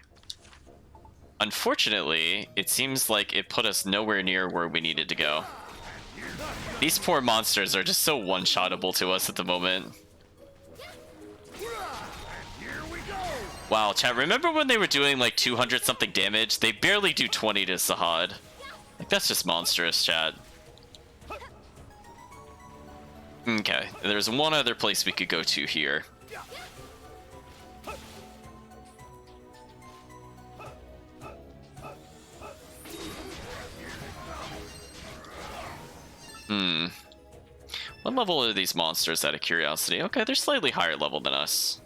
A: Unfortunately, it seems like it put us nowhere near where we needed to go. These poor monsters are just so one-shottable to us at the moment. Wow, chat, remember when they were doing like 200-something damage? They barely do 20 to Sahad. Like, that's just monstrous, chat. Okay, there's one other place we could go to here. What level are these monsters, out of curiosity? Okay, they're slightly higher level than us.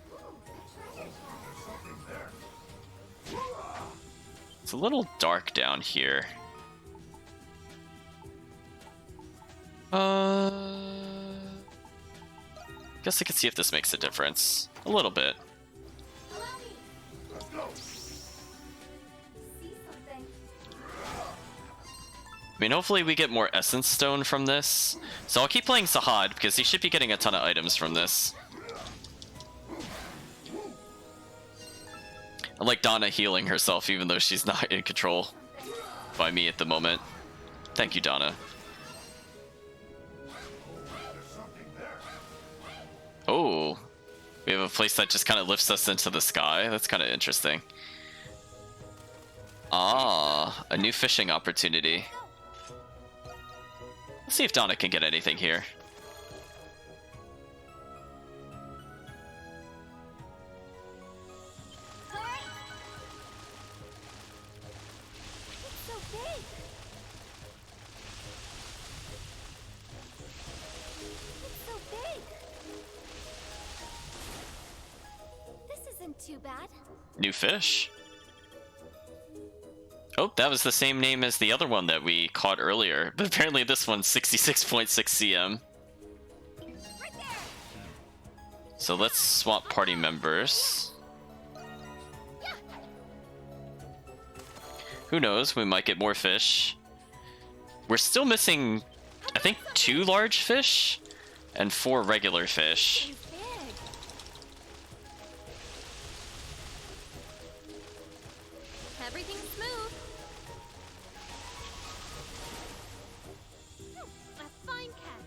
A: It's a little dark down here. Guess I could see if this makes a difference. A little bit. I mean, hopefully we get more Essence Stone from this. So I'll keep playing Sahad, because he should be getting a ton of items from this. I like Donna healing herself, even though she's not in control by me at the moment. Thank you, Donna. Oh, we have a place that just kind of lifts us into the sky. That's kind of interesting. Ah, a new fishing opportunity. Let's see if Donna can get anything here.
C: It's so big. It's so big. This isn't too bad.
A: New fish. Oh, that was the same name as the other one that we caught earlier, but apparently this one's 66.6 cm.
C: Right there.
A: So let's swap party members. Who knows, we might get more fish. We're still missing, I think, 2 large fish. and 4 regular fish.
C: He's big. Everything's smooth. A fine catch.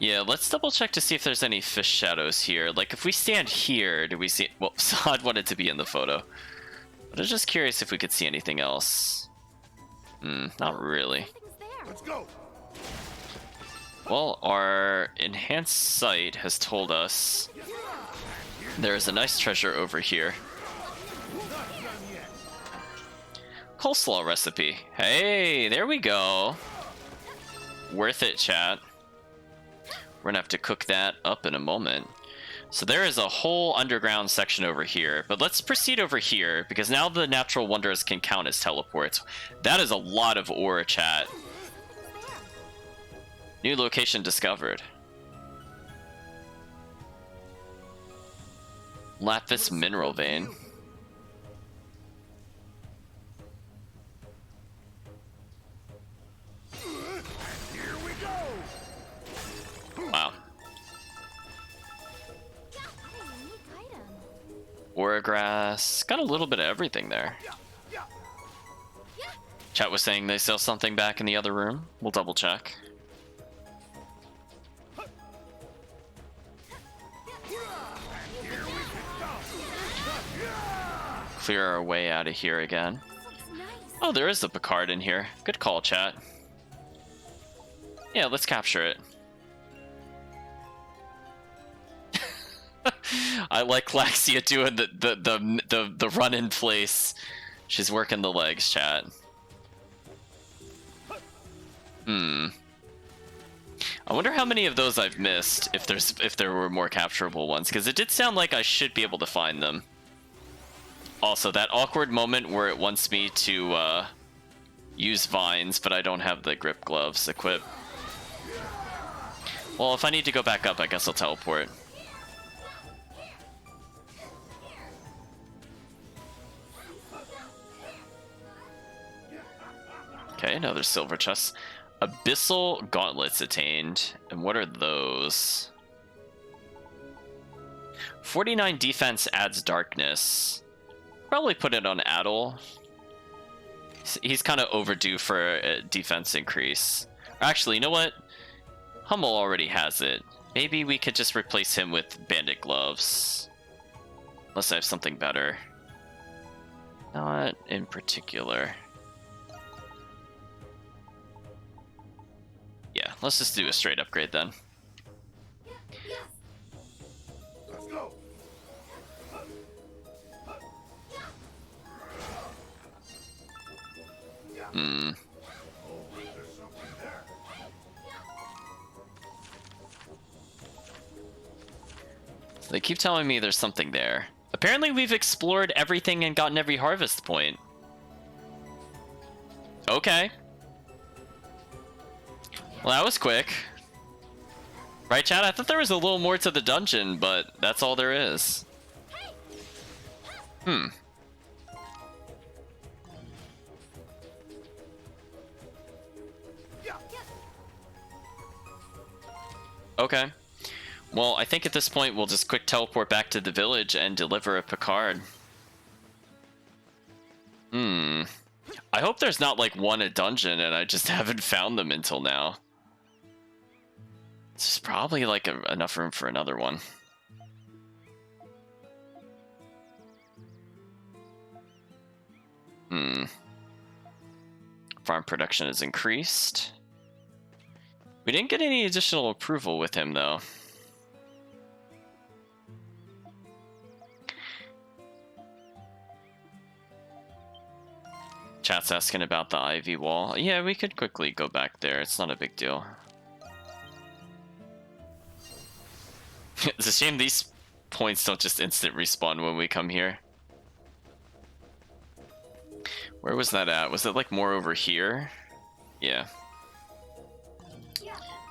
A: Yeah, let's double check to see if there's any fish shadows here. Like, if we stand here, do we see... Well, Saad wanted to be in the photo. But I was just curious if we could see anything else. Not really.
C: Everything's there.
E: Let's go.
A: Well, our enhanced sight has told us there's a nice treasure over here. Coleslaw recipe. Hey, there we go. Worth it, chat. We're gonna have to cook that up in a moment. So there is a whole underground section over here, but let's proceed over here because now the natural wonders can count as teleports. That is a lot of ore, chat. New location discovered. Lapis mineral vein.
E: Here we go.
A: Wow.
C: What a unique item.
A: Oragrass. Got a little bit of everything there. Chat was saying they sell something back in the other room. We'll double check. Clear our way out of here again.
C: Looks nice.
A: Oh, there is a Picard in here. Good call, chat. Yeah, let's capture it. I like Laxia doing the run in place. She's working the legs, chat. I wonder how many of those I've missed if there were more capturable ones, because it did sound like I should be able to find them. Also, that awkward moment where it wants me to use vines, but I don't have the grip gloves equipped. Well, if I need to go back up, I guess I'll teleport. Okay, another silver chest. Abyssal gauntlets attained. And what are those? 49 defense adds darkness. Probably put it on Adel. He's kind of overdue for a defense increase. Actually, you know what? Hummel already has it. Maybe we could just replace him with bandit gloves. Unless I have something better. Not in particular. Yeah, let's just do a straight upgrade then.
E: Let's go.
A: They keep telling me there's something there. Apparently we've explored everything and gotten every harvest point. Okay. Well, that was quick. Right, chat? I thought there was a little more to the dungeon, but that's all there is. Okay. Well, I think at this point we'll just quick teleport back to the village and deliver a Picard. I hope there's not like one a dungeon and I just haven't found them until now. There's probably like enough room for another one. Farm production is increased. We didn't get any additional approval with him though. Chat's asking about the ivy wall. Yeah, we could quickly go back there. It's not a big deal. It's a shame these points don't just instant respawn when we come here. Where was that at? Was it like more over here? Yeah.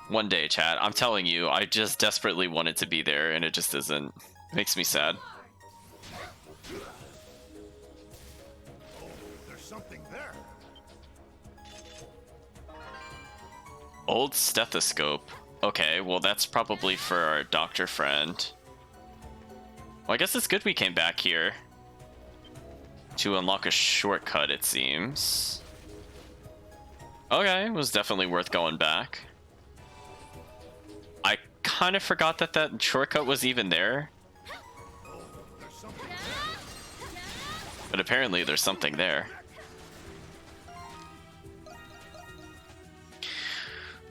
A: One day, chat. I'm telling you, I just desperately want it to be there and it just isn't. It makes me sad. Old stethoscope. Okay, well that's probably for our doctor friend. Well, I guess it's good we came back here. To unlock a shortcut, it seems. Okay, it was definitely worth going back. I kind of forgot that that shortcut was even there. But apparently there's something there.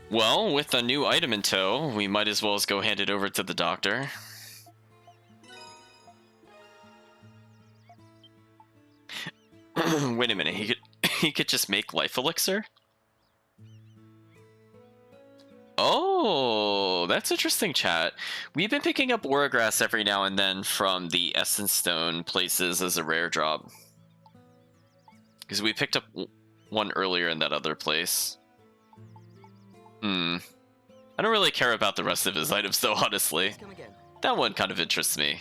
A: Well, with a new item in tow, we might as well go hand it over to the doctor. Wait a minute, he could just make life elixir? Oh, that's interesting, chat. We've been picking up Oragrass every now and then from the Essence Stone places as a rare drop. Because we picked up one earlier in that other place. I don't really care about the rest of his items though, honestly.
B: Come again.
A: That one kind of interests me.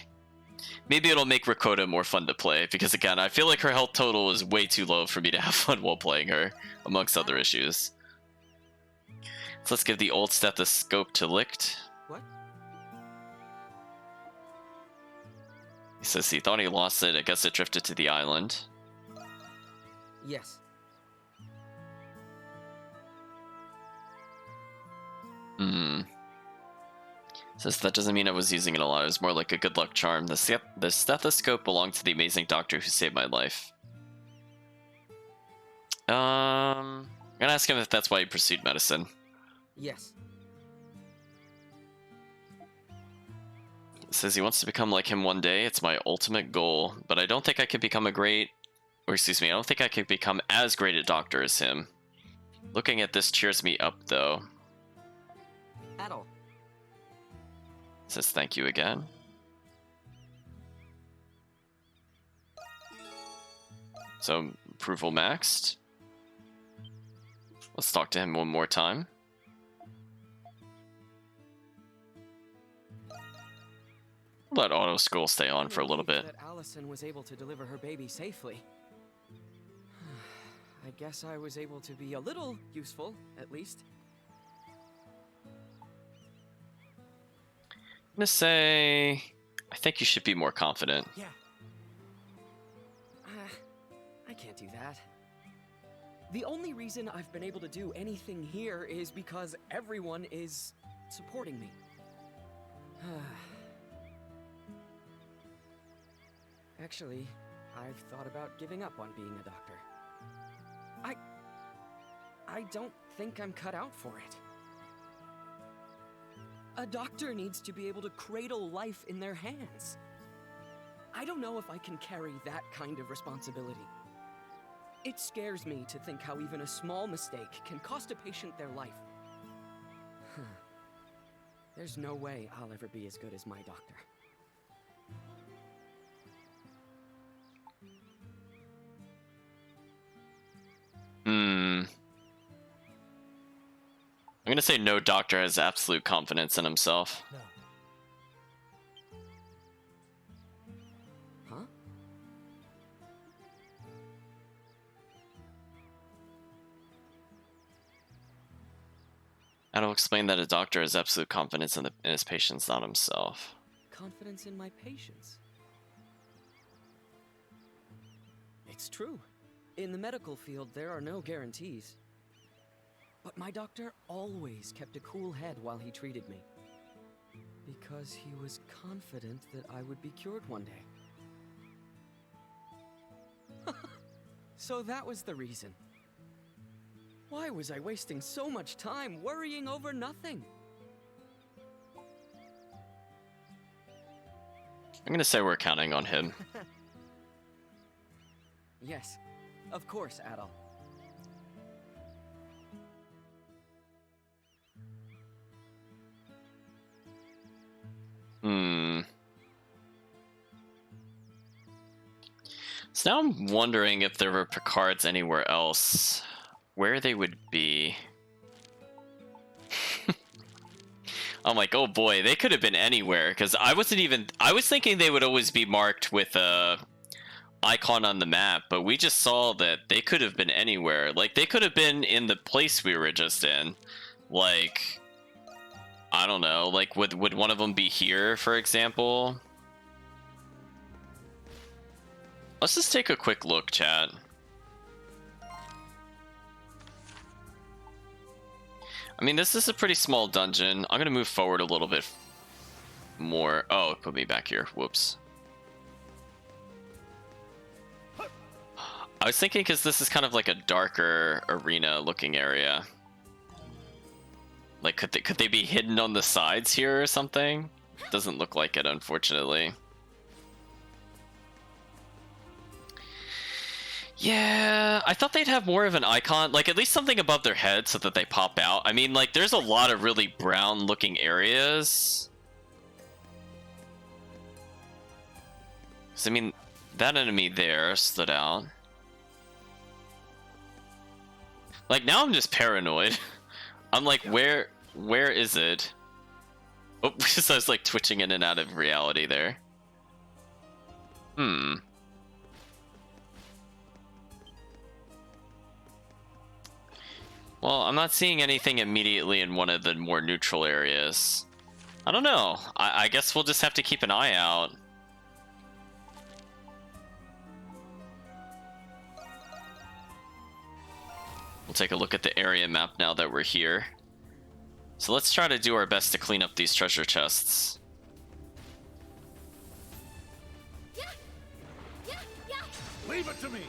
A: Maybe it'll make Rakota more fun to play, because again, I feel like her health total is way too low for me to have fun while playing her, amongst other issues. So let's give the old stethoscope to Licht.
B: What?
A: He says he thought he lost it, I guess it drifted to the island.
B: Yes.
A: Says that doesn't mean I was using it a lot, it was more like a good luck charm. The stethoscope belonged to the amazing doctor who saved my life. I'm gonna ask him if that's why he pursued medicine.
B: Yes.
A: Says he wants to become like him one day. It's my ultimate goal, but I don't think I could become I don't think I could become as great a doctor as him. Looking at this cheers me up, though.
B: Adol.
A: Says thank you again. So, approval maxed. Let's talk to him one more time. Let auto scroll stay on for a little bit.
B: That Allison was able to deliver her baby safely. I guess I was able to be a little useful, at least.
A: I'm gonna say, I think you should be more confident.
B: Yeah. I can't do that. The only reason I've been able to do anything here is because everyone is supporting me. Actually, I've thought about giving up on being a doctor. I don't think I'm cut out for it. A doctor needs to be able to cradle life in their hands. I don't know if I can carry that kind of responsibility. It scares me to think how even a small mistake can cost a patient their life. There's no way I'll ever be as good as my doctor.
A: I'm gonna say no doctor has absolute confidence in himself.
B: No. Huh?
A: I'll explain that a doctor has absolute confidence in his patients, not himself.
B: Confidence in my patients. It's true. In the medical field, there are no guarantees. But my doctor always kept a cool head while he treated me. Because he was confident that I would be cured one day. So that was the reason. Why was I wasting so much time worrying over nothing?
A: I'm gonna say we're counting on him.
B: Yes, of course, Adol.
A: So now I'm wondering if there were Picards anywhere else, where they would be. I'm like, oh boy, they could have been anywhere, because I was thinking they would always be marked with a icon on the map, but we just saw that they could have been anywhere. Like, they could have been in the place we were just in, Like, I don't know. Like, would one of them be here, for example? Let's just take a quick look, chat. I mean, this is a pretty small dungeon. I'm gonna move forward a little bit more. Oh, it put me back here. Whoops. I was thinking because this is kind of like a darker arena looking area. Like, could they be hidden on the sides here or something? Doesn't look like it, unfortunately. Yeah, I thought they'd have more of an icon, like at least something above their head so that they pop out. I mean, like, there's a lot of really brown looking areas. So, I mean, that enemy there stood out. Like, now I'm just paranoid. I'm like, where is it? Oh, because I was like twitching in and out of reality there. Well, I'm not seeing anything immediately in one of the more neutral areas. I don't know. I guess we'll just have to keep an eye out. We'll take a look at the area map now that we're here. So let's try to do our best to clean up these treasure chests.
E: Leave it to me.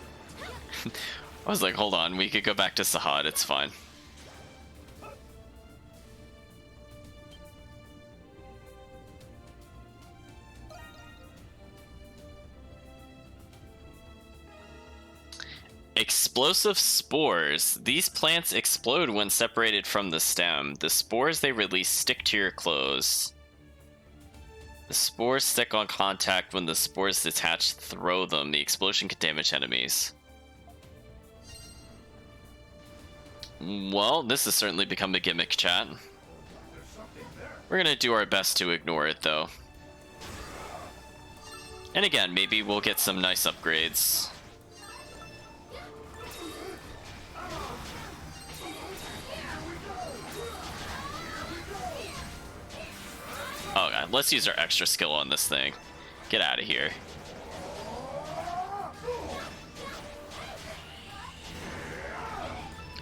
A: I was like, hold on, we could go back to Sahad, it's fine. Explosive spores. These plants explode when separated from the stem. The spores they release stick to your clothes. The spores stick on contact when the spores detach. Throw them. The explosion can damage enemies. Well, this has certainly become a gimmick, chat. We're gonna do our best to ignore it, though. And again, maybe we'll get some nice upgrades. Oh god, let's use our extra skill on this thing. Get out of here.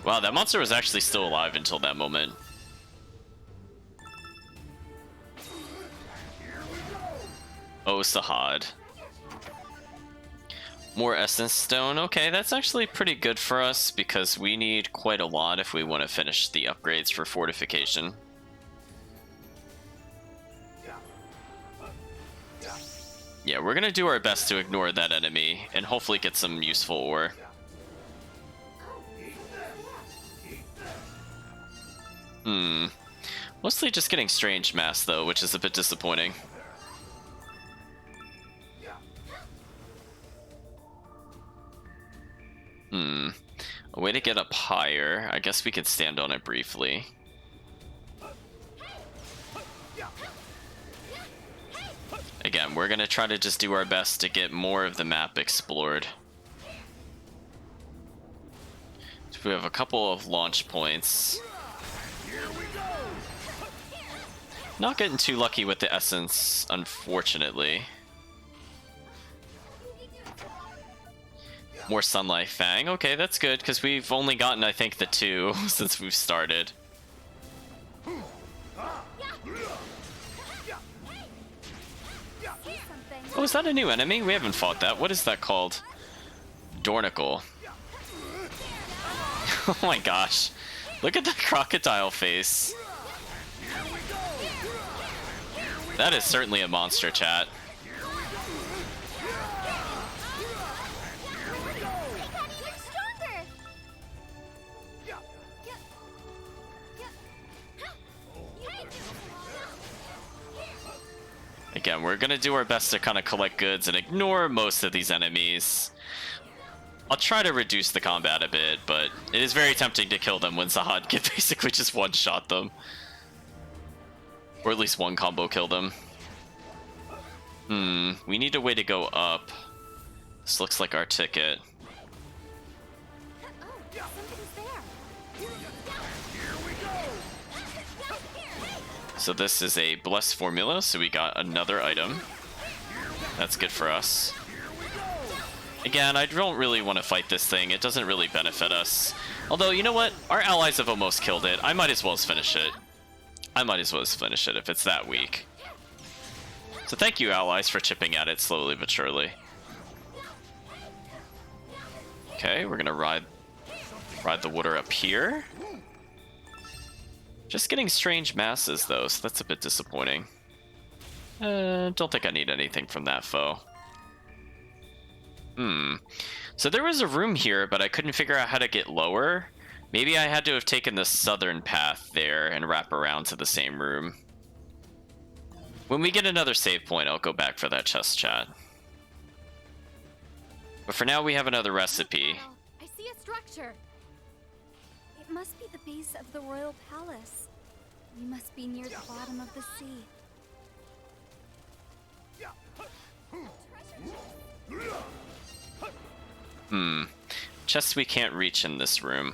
A: Wow, that monster was actually still alive until that moment. Oh, Sahad. More essence stone. Okay, that's actually pretty good for us because we need quite a lot if we want to finish the upgrades for fortification. Yeah, we're gonna do our best to ignore that enemy and hopefully get some useful ore. Mostly just getting strange mass though, which is a bit disappointing. A way to get up higher. I guess we could stand on it briefly. Again, we're gonna try to just do our best to get more of the map explored. So we have a couple of launch points. Not getting too lucky with the essence, unfortunately. More Sunlight Fang. Okay, that's good, because we've only gotten, I think, the 2 since we've started. Oh, is that a new enemy? We haven't fought that. What is that called? Dornicle. Oh my gosh. Look at the crocodile face. That is certainly a monster, chat. Again, we're gonna do our best to kind of collect goods and ignore most of these enemies. I'll try to reduce the combat a bit, but it is very tempting to kill them when Sahad can basically just one-shot them. Or at least one combo kill them. We need a way to go up. This looks like our ticket. So this is a blessed formula, so we got another item. That's good for us. Again, I don't really want to fight this thing. It doesn't really benefit us. Although, you know what? Our allies have almost killed it. I might as well finish it. I might as well finish it if it's that weak. So thank you, allies, for chipping at it slowly but surely. Okay, we're gonna ride the water up here. Just getting strange masses, though, so that's a bit disappointing. Don't think I need anything from that foe. So there was a room here, but I couldn't figure out how to get lower. Maybe I had to have taken the southern path there and wrap around to the same room. When we get another save point, I'll go back for that chest, chat. But for now, we have another recipe.
C: I see a structure. It must be the base of the royal palace. We must be near the bottom of the sea.
A: Chests we can't reach in this room.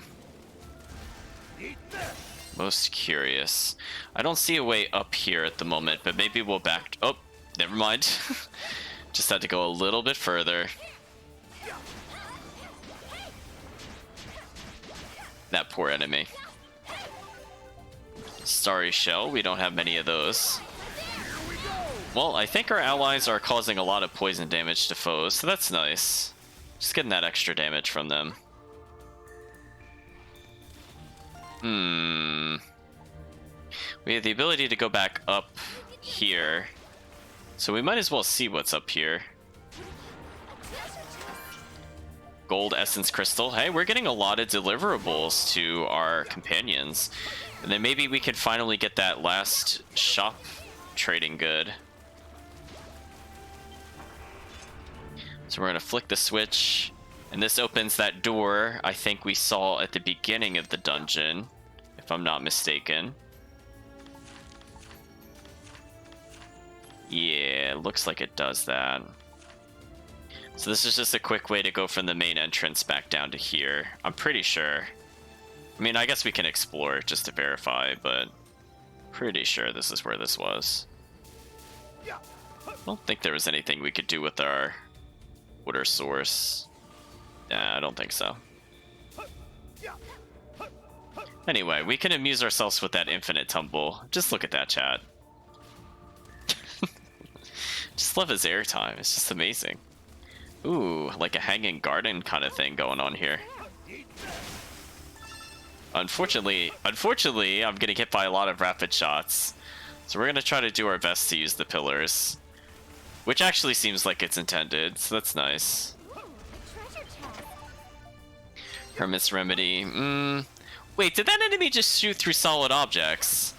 A: Most curious. I don't see a way up here at the moment, but maybe we'll back... Oh, never mind. Just had to go a little bit further. That poor enemy. Starry Shell, we don't have many of those. Well, I think our allies are causing a lot of poison damage to foes, so that's nice. Just getting that extra damage from them. We have the ability to go back up here, so we might as well see what's up here. Gold Essence Crystal. Hey, we're getting a lot of deliverables to our companions. And then maybe we could finally get that last shop trading good. So we're going to flick the switch, and this opens that door I think we saw at the beginning of the dungeon, if I'm not mistaken. Yeah, looks like it does that. So this is just a quick way to go from the main entrance back down to here. I'm pretty sure. I mean, I guess we can explore just to verify, but pretty sure this is where this was. I don't think there was anything we could do with our water source. Nah, I don't think so. Anyway, we can amuse ourselves with that infinite tumble. Just look at that, chat. Just love his airtime. It's just amazing. Ooh, like a hanging garden kind of thing going on here. Unfortunately, I'm getting hit by a lot of rapid shots. So we're gonna try to do our best to use the pillars. Which actually seems like it's intended, so that's nice. Hermit's Remedy. Wait, did that enemy just shoot through solid objects?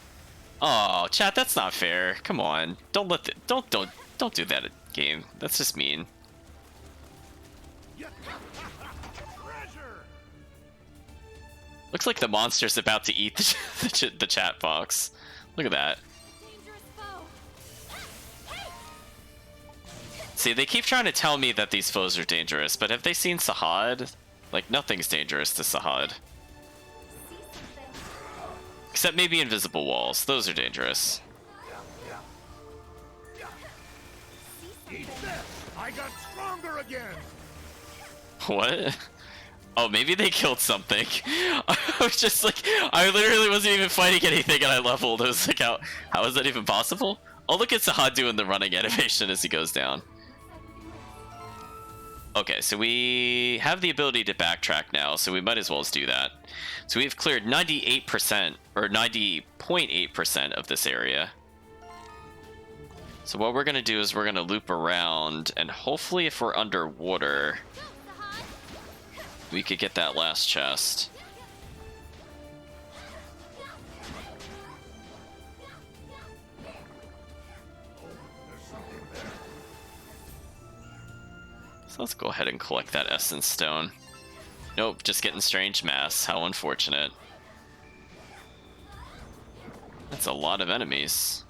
A: Oh, chat, that's not fair. Come on. Don't do that, game. That's just mean. Looks like the monster's about to eat the chat box. Look at that. See, they keep trying to tell me that these foes are dangerous, but have they seen Sahad? Like, nothing's dangerous to Sahad. Except maybe invisible walls. Those are dangerous.
E: I got stronger again.
A: What? Oh, maybe they killed something. I was just like, I literally wasn't even fighting anything and I leveled. I was like, how is that even possible? Oh, look at Sahad doing the running animation as he goes down. Okay, so we have the ability to backtrack now, so we might as well do that. So we've cleared 98%, or 90.8% of this area. So what we're going to do is we're going to loop around, and hopefully if we're underwater, we could get that last chest. So let's go ahead and collect that essence stone. Nope, just getting strange mass. How unfortunate. That's a lot of enemies.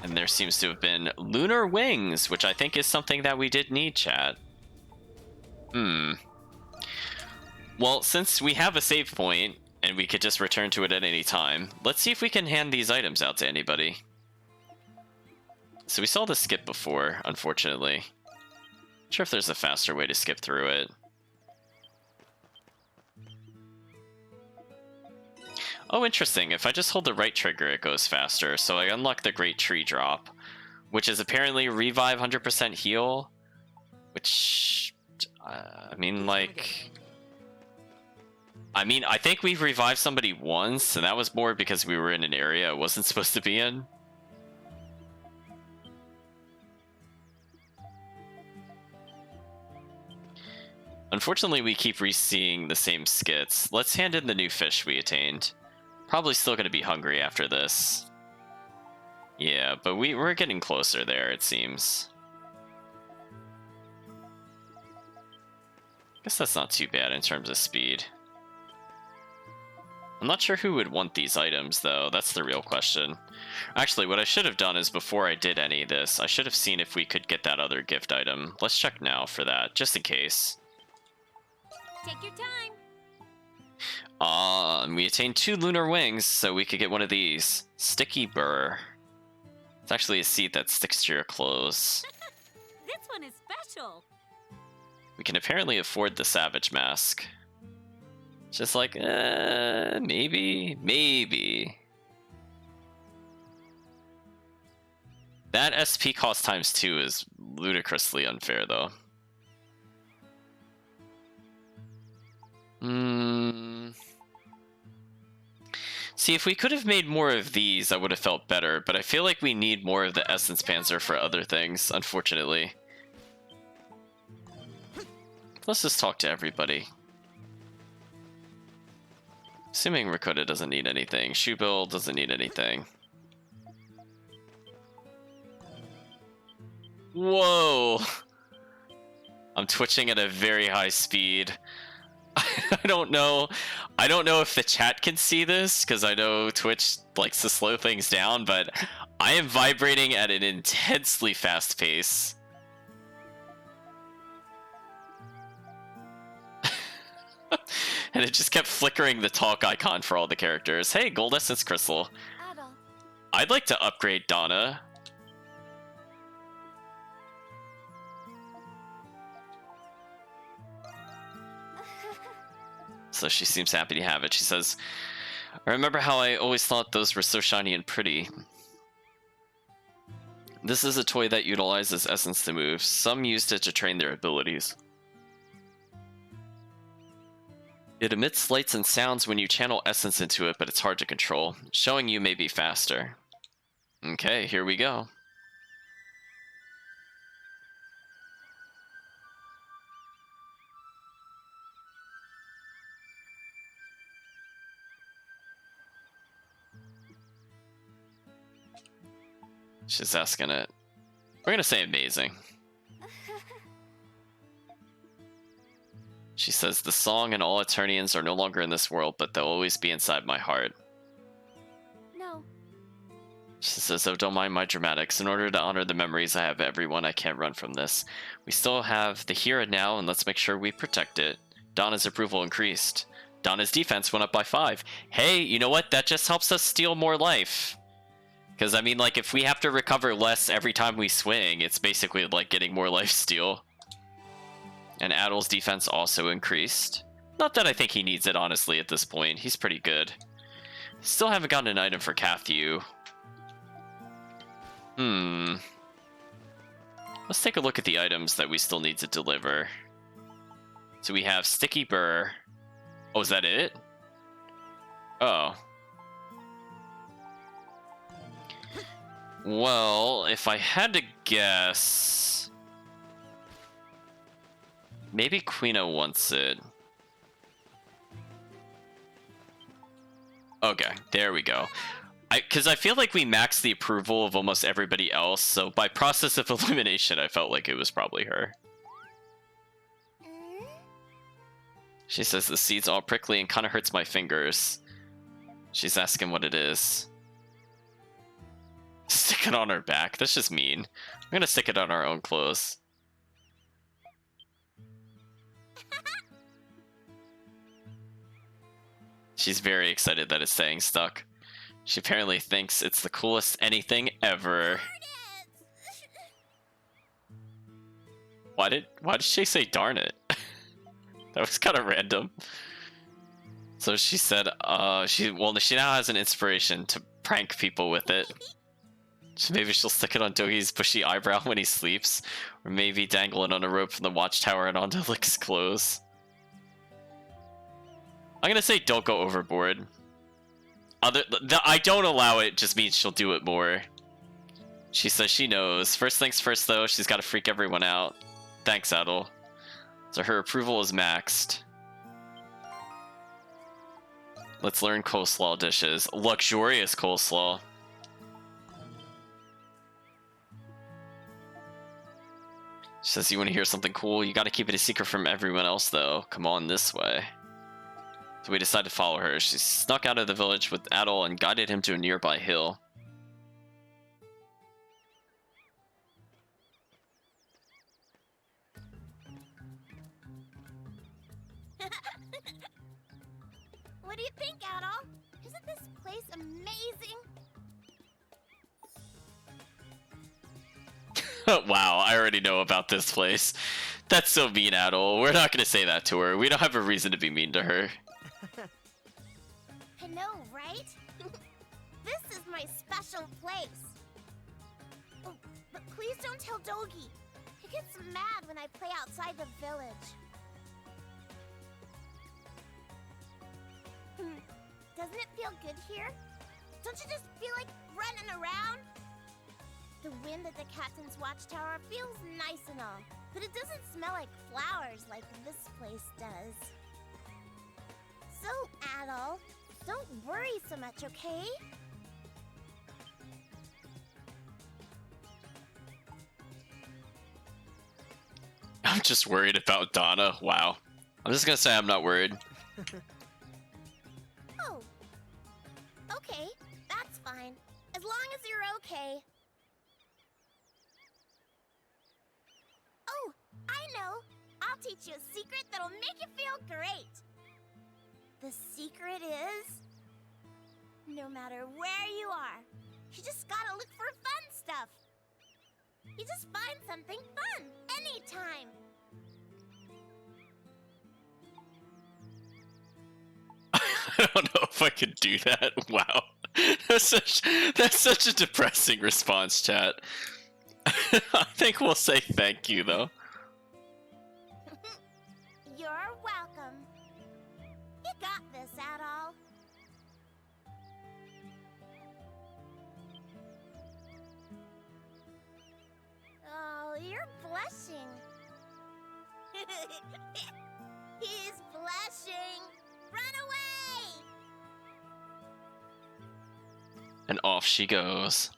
A: And there seems to have been lunar wings, which I think is something that we did need, chat. Well, since we have a save point, and we could just return to it at any time. Let's see if we can hand these items out to anybody. So we saw the skip before, unfortunately. Not sure if there's a faster way to skip through it. Oh, interesting. If I just hold the right trigger, it goes faster. So I unlock the Great Tree Drop, which is apparently revive 100% heal, which, I mean, like... I think we've revived somebody once, and that was more because we were in an area it wasn't supposed to be in. Unfortunately, we keep re-seeing the same skits. Let's hand in the new fish we attained. Probably still going to be hungry after this. Yeah, but we're getting closer there, it seems. Guess that's not too bad in terms of speed. I'm not sure who would want these items, though. That's the real question. Actually, what I should have done is before I did any of this, I should have seen if we could get that other gift item. Let's check now for that, just in case.
C: Take your time.
A: We attained 2 lunar wings, so we could get one of these. Sticky Burr. It's actually a seed that sticks to your clothes.
C: This one is special.
A: We can apparently afford the Savage Mask. Just like, maybe. That SP cost times 2 is ludicrously unfair, though. See, if we could have made more of these, I would have felt better, but I feel like we need more of the Essence Panzer for other things, unfortunately. Let's just talk to everybody. Assuming Rakota doesn't need anything. Shubil doesn't need anything. Whoa! I'm twitching at a very high speed. I don't know if the chat can see this, because I know Twitch likes to slow things down, but I am vibrating at an intensely fast pace. And it just kept flickering the talk icon for all the characters. Hey, Gold Essence Crystal.
C: Adult.
A: I'd like to upgrade Donna. So she seems happy to have it. She says, I remember how I always thought those were so shiny and pretty. This is a toy that utilizes essence to move. Some used it to train their abilities. It emits lights and sounds when you channel essence into it, but it's hard to control. Showing you may be faster. Okay, here we go. She's asking it. We're gonna say amazing. She says, the song and all Eternians are no longer in this world, but they'll always be inside my heart.
C: No.
A: She says, oh, don't mind my dramatics. In order to honor the memories I have of everyone, I can't run from this. We still have the here and now, and let's make sure we protect it. Donna's approval increased. Donna's defense went up by 5. Hey, you know what? That just helps us steal more life. Because, I mean, like, if we have to recover less every time we swing, it's basically like getting more life steal. And Adel's defense also increased. Not that I think he needs it, honestly, at this point. He's pretty good. Still haven't gotten an item for Cathu. Let's take a look at the items that we still need to deliver. So we have Sticky Burr. Oh, is that it? Oh. Well, if I had to guess... maybe Quina wants it. Okay, there we go. Because I feel like we maxed the approval of almost everybody else, so by process of elimination, I felt like it was probably her. She says the seed's all prickly and kind of hurts my fingers. She's asking what it is. Stick it on her back. That's just mean. I'm gonna stick it on our own clothes. She's very excited that it's staying stuck. She apparently thinks it's the coolest anything ever. Why did she say darn it? That was kind of random. So she said, she now has an inspiration to prank people with it. So maybe she'll stick it on Dogi's bushy eyebrow when he sleeps, or maybe dangle it on a rope from the watchtower and onto Lick's clothes. I'm gonna say don't go overboard. I don't allow it just means she'll do it more. She says she knows. First things first, though, she's got to freak everyone out. Thanks, Adol. So her approval is maxed. Let's learn coleslaw dishes. Luxurious coleslaw. She says you want to hear something cool? You got to keep it a secret from everyone else, though. Come on this way. So we decide to follow her. She snuck out of the village with Adol and guided him to a nearby hill.
G: What do you think, Adol? Isn't this place amazing?
A: Wow, I already know about this place. That's so mean, Adol. We're not going to say that to her. We don't have a reason to be mean to her.
G: I know, right? This is my special place. Oh, but please don't tell Dogi. He gets mad when I play outside the village. Doesn't it feel good here? Don't you just feel like running around? The wind at the captain's watchtower feels nice and all, but it doesn't smell like flowers like this place does. So, Adol, don't worry so much, okay?
A: I'm just worried about Donna. Wow. I'm just gonna say I'm not worried.
G: Oh. Okay, that's fine. As long as you're okay. Oh, I know. I'll teach you a secret that'll make you feel great. The secret is, no matter where you are, you just gotta look for fun stuff. You just find something fun anytime.
A: I don't know if I could do that. Wow. That's such a depressing response, chat. I think we'll say thank you, though.
G: You're welcome. You got this, Adol. Oh, you're blushing. He's blushing. Run away!
A: And off she goes.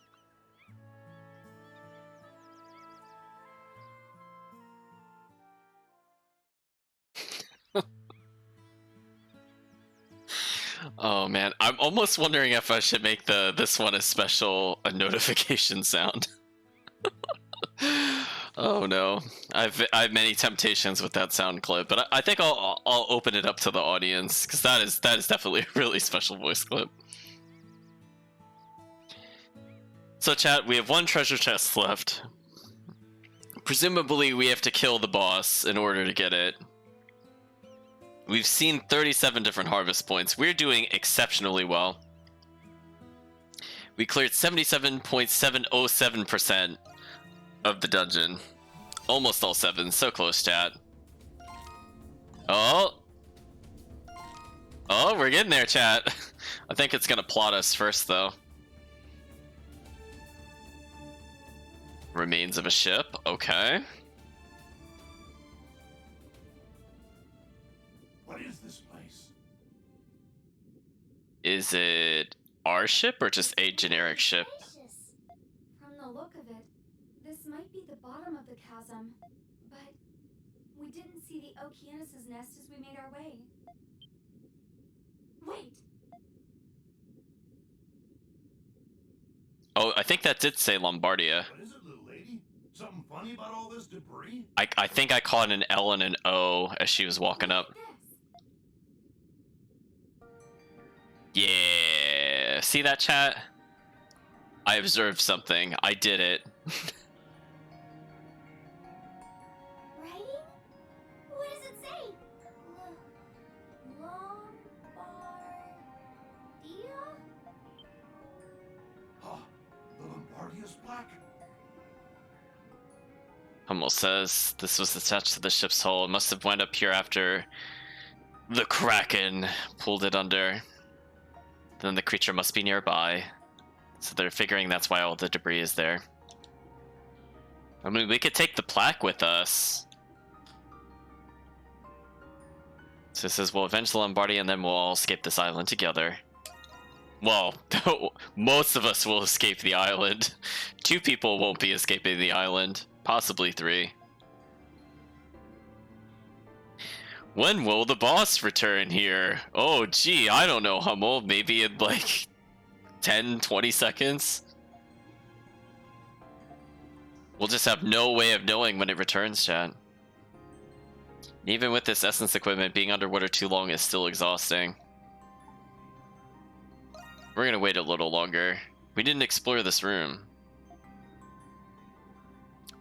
A: Oh man, I'm almost wondering if I should make this one a notification sound. Oh no, I have many temptations with that sound clip, but I think I'll open it up to the audience because that is definitely a really special voice clip. So chat, we have one treasure chest left. Presumably we have to kill the boss in order to get it. We've seen 37 different harvest points. We're doing exceptionally well. We cleared 77.707% of the dungeon. Almost all 7. So close, chat. Oh, we're getting there, chat. I think it's gonna plot us first, though. Remains of a ship. Okay.
E: What is this place?
A: Is it our ship or just a generic ship?
C: Delicious. From the look of it, this might be the bottom of the chasm, but we didn't see the Okeanos' nest as we made our way. Wait!
A: Oh, I think that did say Lombardia.
E: What is it, little lady? Something funny about all this debris?
A: I think I caught an L and an O as she was walking up.
C: This.
A: Yeah. See that, chat? I observed something. I did it.
G: Writing? What does it say? Lombardia?
E: Huh. The Lombardia's plaque?
A: Hummel says this was attached to the ship's hull. It must have went up here after the Kraken pulled it under. Then the creature must be nearby. So they're figuring that's why all the debris is there. I mean, we could take the plaque with us. So it says, we'll avenge the Lombardia and then we'll all escape this island together. Well, most of us will escape the island. 2 people won't be escaping the island. Possibly 3. When will the boss return here? Oh, gee, I don't know, Hummel. Maybe in like 10, 20 seconds? We'll just have no way of knowing when it returns, chat. Even with this essence equipment, being underwater too long is still exhausting. We're gonna wait a little longer. We didn't explore this room.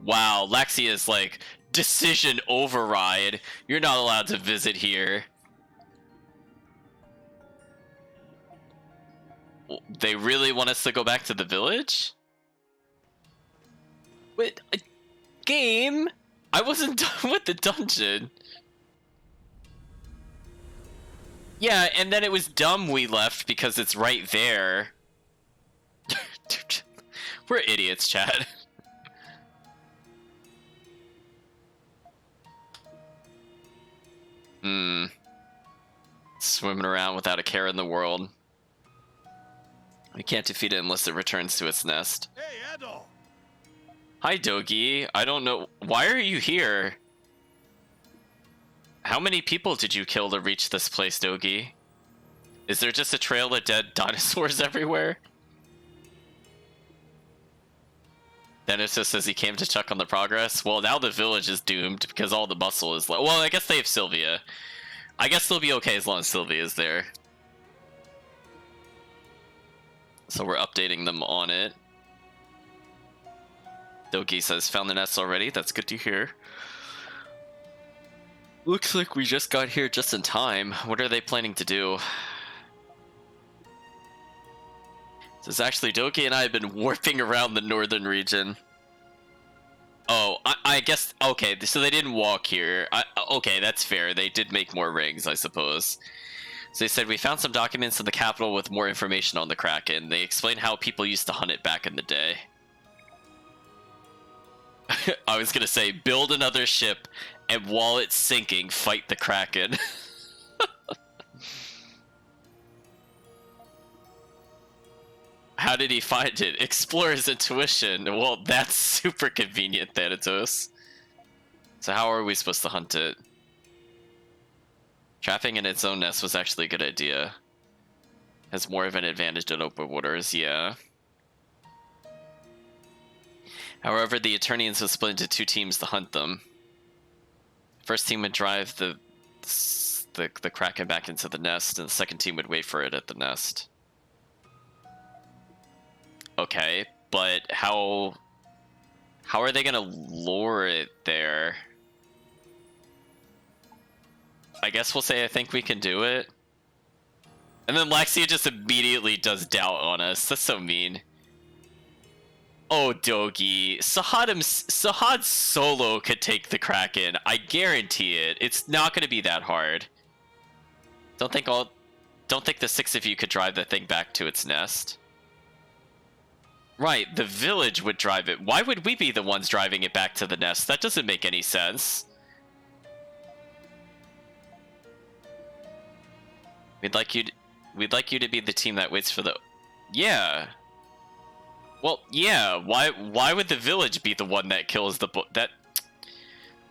A: Wow, Laxia's like, decision override. You're not allowed to visit here. They really want us to go back to the village? Wait, game? I wasn't done with the dungeon. Yeah, and then it was dumb we left because it's right there. Dude, we're idiots, chat. Swimming around without a care in the world. We can't defeat it unless it returns to its nest.
E: Hey, Adol!
A: Hi, Dogi. I don't know. Why are you here? How many people did you kill to reach this place, Dogi? Is there just a trail of dead dinosaurs everywhere? Dennis just says he came to check on the progress. Well, now the village is doomed because all the muscle is left. Well, I guess they have Sylvia. I guess they'll be okay as long as Sylvia is there. So we're updating them on it. Dogi says, found the nest already. That's good to hear. Looks like we just got here just in time. What are they planning to do? Says, actually, Dogi and I have been warping around the northern region. Oh, I guess, okay, so they didn't walk here. Okay, that's fair. They did make more rings, I suppose. So they said, we found some documents in the capital with more information on the Kraken. They explain how people used to hunt it back in the day. I was gonna say, build another ship, and while it's sinking, fight the Kraken. How did he find it? Explore his intuition. Well, that's super convenient, Thanatos. So how are we supposed to hunt it? Trapping in its own nest was actually a good idea. Has more of an advantage in open waters, yeah. However, the Eternians would split into 2 teams to hunt them. First team would drive the Kraken back into the nest, and the second team would wait for it at the nest. Okay, but how are they gonna lure it there? I guess we'll say I think we can do it. And then Laxia just immediately does doubt on us. That's so mean. Oh, Dogi. Sahad solo could take the Kraken. I guarantee it. It's not gonna be that hard. Don't think the 6 of you could drive the thing back to its nest. Right, the village would drive it. Why would we be the ones driving it back to the nest? That doesn't make any sense. We'd like you to be the team that waits for the... Yeah. Well, yeah, why would the village be the one that kills the... I'm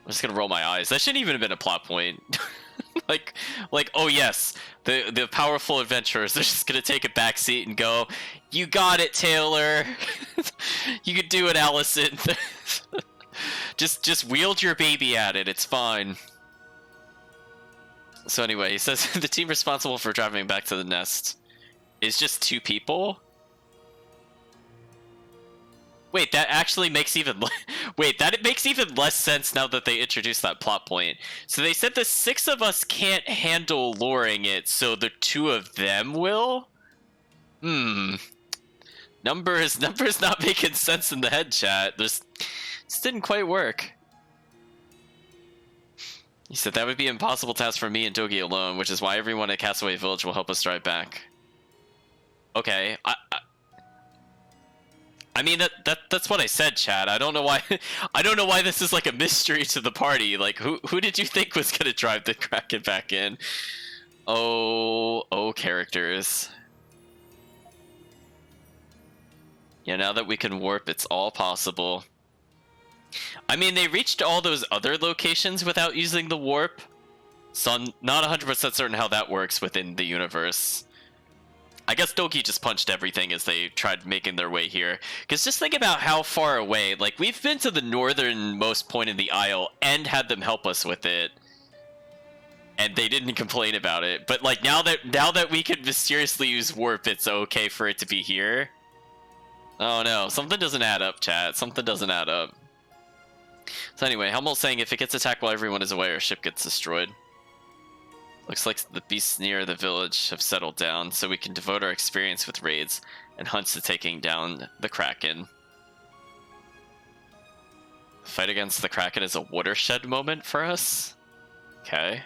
A: just gonna roll my eyes. That shouldn't even have been a plot point. like, oh yes, the powerful adventurers, they're just gonna take a back seat and go, you got it, Taylor. You could do it, Allison. just wield your baby at it, it's fine. So anyway, he says, the team responsible for driving back to the nest is just 2 people? Wait, that actually makes even wait, that it makes even less sense now that they introduced that plot point. So they said the 6 of us can't handle luring it, so the 2 of them will? Numbers not making sense in the head, chat. This didn't quite work. He said that would be an impossible task for me and Dogi alone, which is why everyone at Castaway Village will help us drive back. Okay, I mean that's what I said, chat. I don't know why I don't know why this is like a mystery to the party. Like who did you think was gonna drive the Kraken back in? Oh characters. Yeah, now that we can warp, it's all possible. I mean, they reached all those other locations without using the warp, so I'm not 100% certain how that works within the universe. I guess Doki just punched everything as they tried making their way here. Because just think about how far away, like, we've been to the northernmost point in the Isle and had them help us with it. And they didn't complain about it. But, like, now that we can mysteriously use warp, it's okay for it to be here. Oh no, something doesn't add up, chat. Something doesn't add up. So anyway, Helmholt's saying if it gets attacked while everyone is away, our ship gets destroyed. Looks like the beasts near the village have settled down, so we can devote our experience with raids and hunts to taking down the Kraken. Fight against the Kraken is a watershed moment for us? Okay.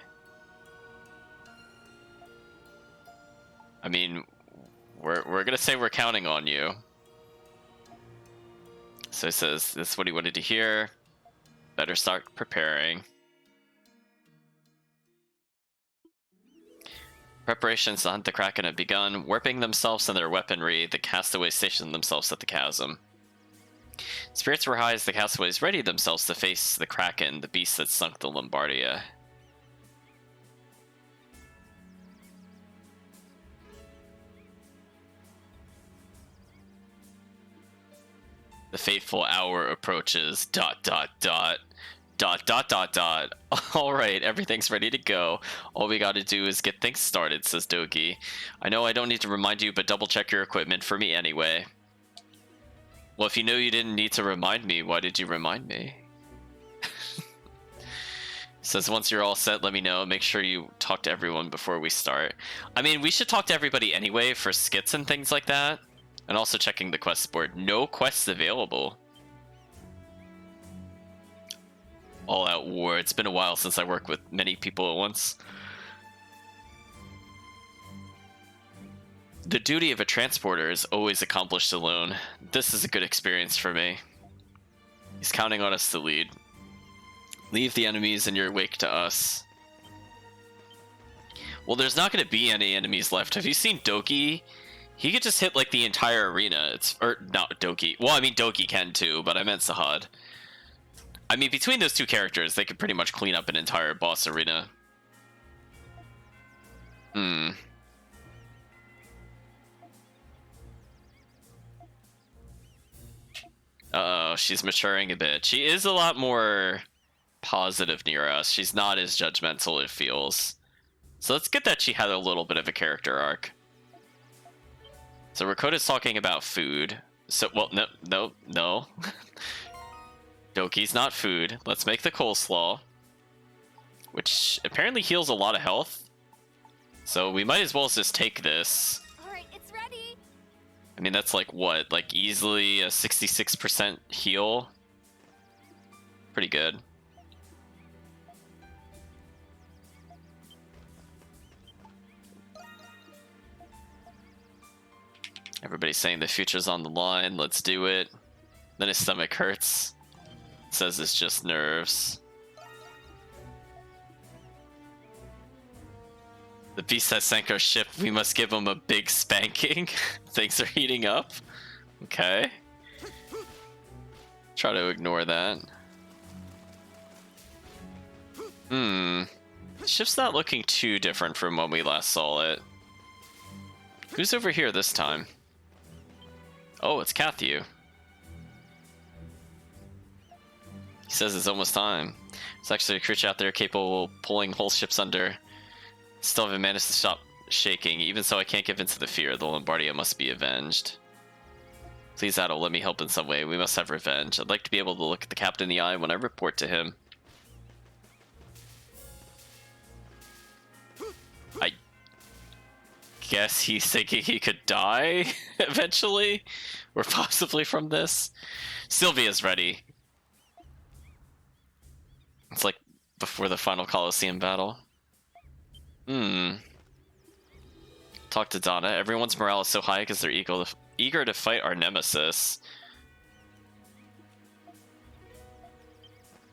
A: I mean, we're gonna say we're counting on you. So he says this is what he wanted to hear. Better start preparing. Preparations to hunt the Kraken have begun. Warping themselves and their weaponry, the castaways stationed themselves at the chasm. Spirits were high as the castaways readied themselves to face the Kraken, the beast that sunk the Lombardia. The fateful hour approaches. ... Alright, everything's ready to go. All we gotta do is get things started, says Dogi. I know I don't need to remind you, but double check your equipment for me anyway. Well, if you know you didn't need to remind me, why did you remind me? Says once you're all set, let me know. Make sure you talk to everyone before we start. I mean, we should talk to everybody anyway for skits and things like that. And also checking the quest board. No quests available. All out war. It's been a while since I worked with many people at once. The duty of a transporter is always accomplished alone. This is a good experience for me. He's counting on us to lead. Leave the enemies in your wake to us. Well, there's not going to be any enemies left. Have you seen Doki? He could just hit like the entire arena. Or not Doki. Well, I mean Doki can too, but I meant Sahad. I mean, between those two characters, they could pretty much clean up an entire boss arena. Uh-oh, she's maturing a bit. She is a lot more positive near us. She's not as judgmental, it feels. So let's get that she had a little bit of a character arc. So Rakota's talking about food. So, well, no. Doki's not food. Let's make the coleslaw. Which apparently heals a lot of health. So we might as well just take this.
C: Alright, it's ready.
A: I mean, that's like what? Like easily a 66% heal? Pretty good. Everybody's saying the future's on the line. Let's do it. Then his stomach hurts. Says it's just nerves. The beast that sank our ship, we must give him a big spanking. Things are heating up. Okay. Try to ignore that. The ship's not looking too different from when we last saw it. Who's over here this time? Oh, it's Cathew. He says it's almost time. There's actually a creature out there capable of pulling whole ships under. Still haven't managed to shaking. Even so, I can't give in to the fear. The Lombardia must be avenged. Please, Adol, let me help in some way. We must have revenge. I'd like to be able to look at the captain in the eye when I report to him. I guess he's thinking he could die eventually, or possibly from this. Sylvia's ready. It's like before the final Colosseum battle. Talk to Donna. Everyone's morale is so high because they're eager to fight our nemesis.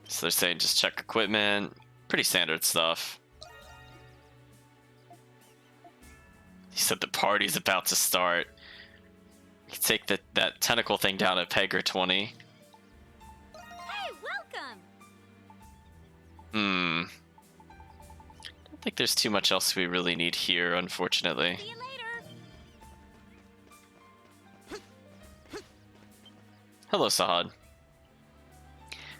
A: So they're saying just check equipment. Pretty standard stuff. He said the party's about to start. You can take that tentacle thing down at peg or 20.
G: Hey, welcome!
A: I don't think there's too much else we really need here, unfortunately.
G: See you later!
A: Hello, Sahad.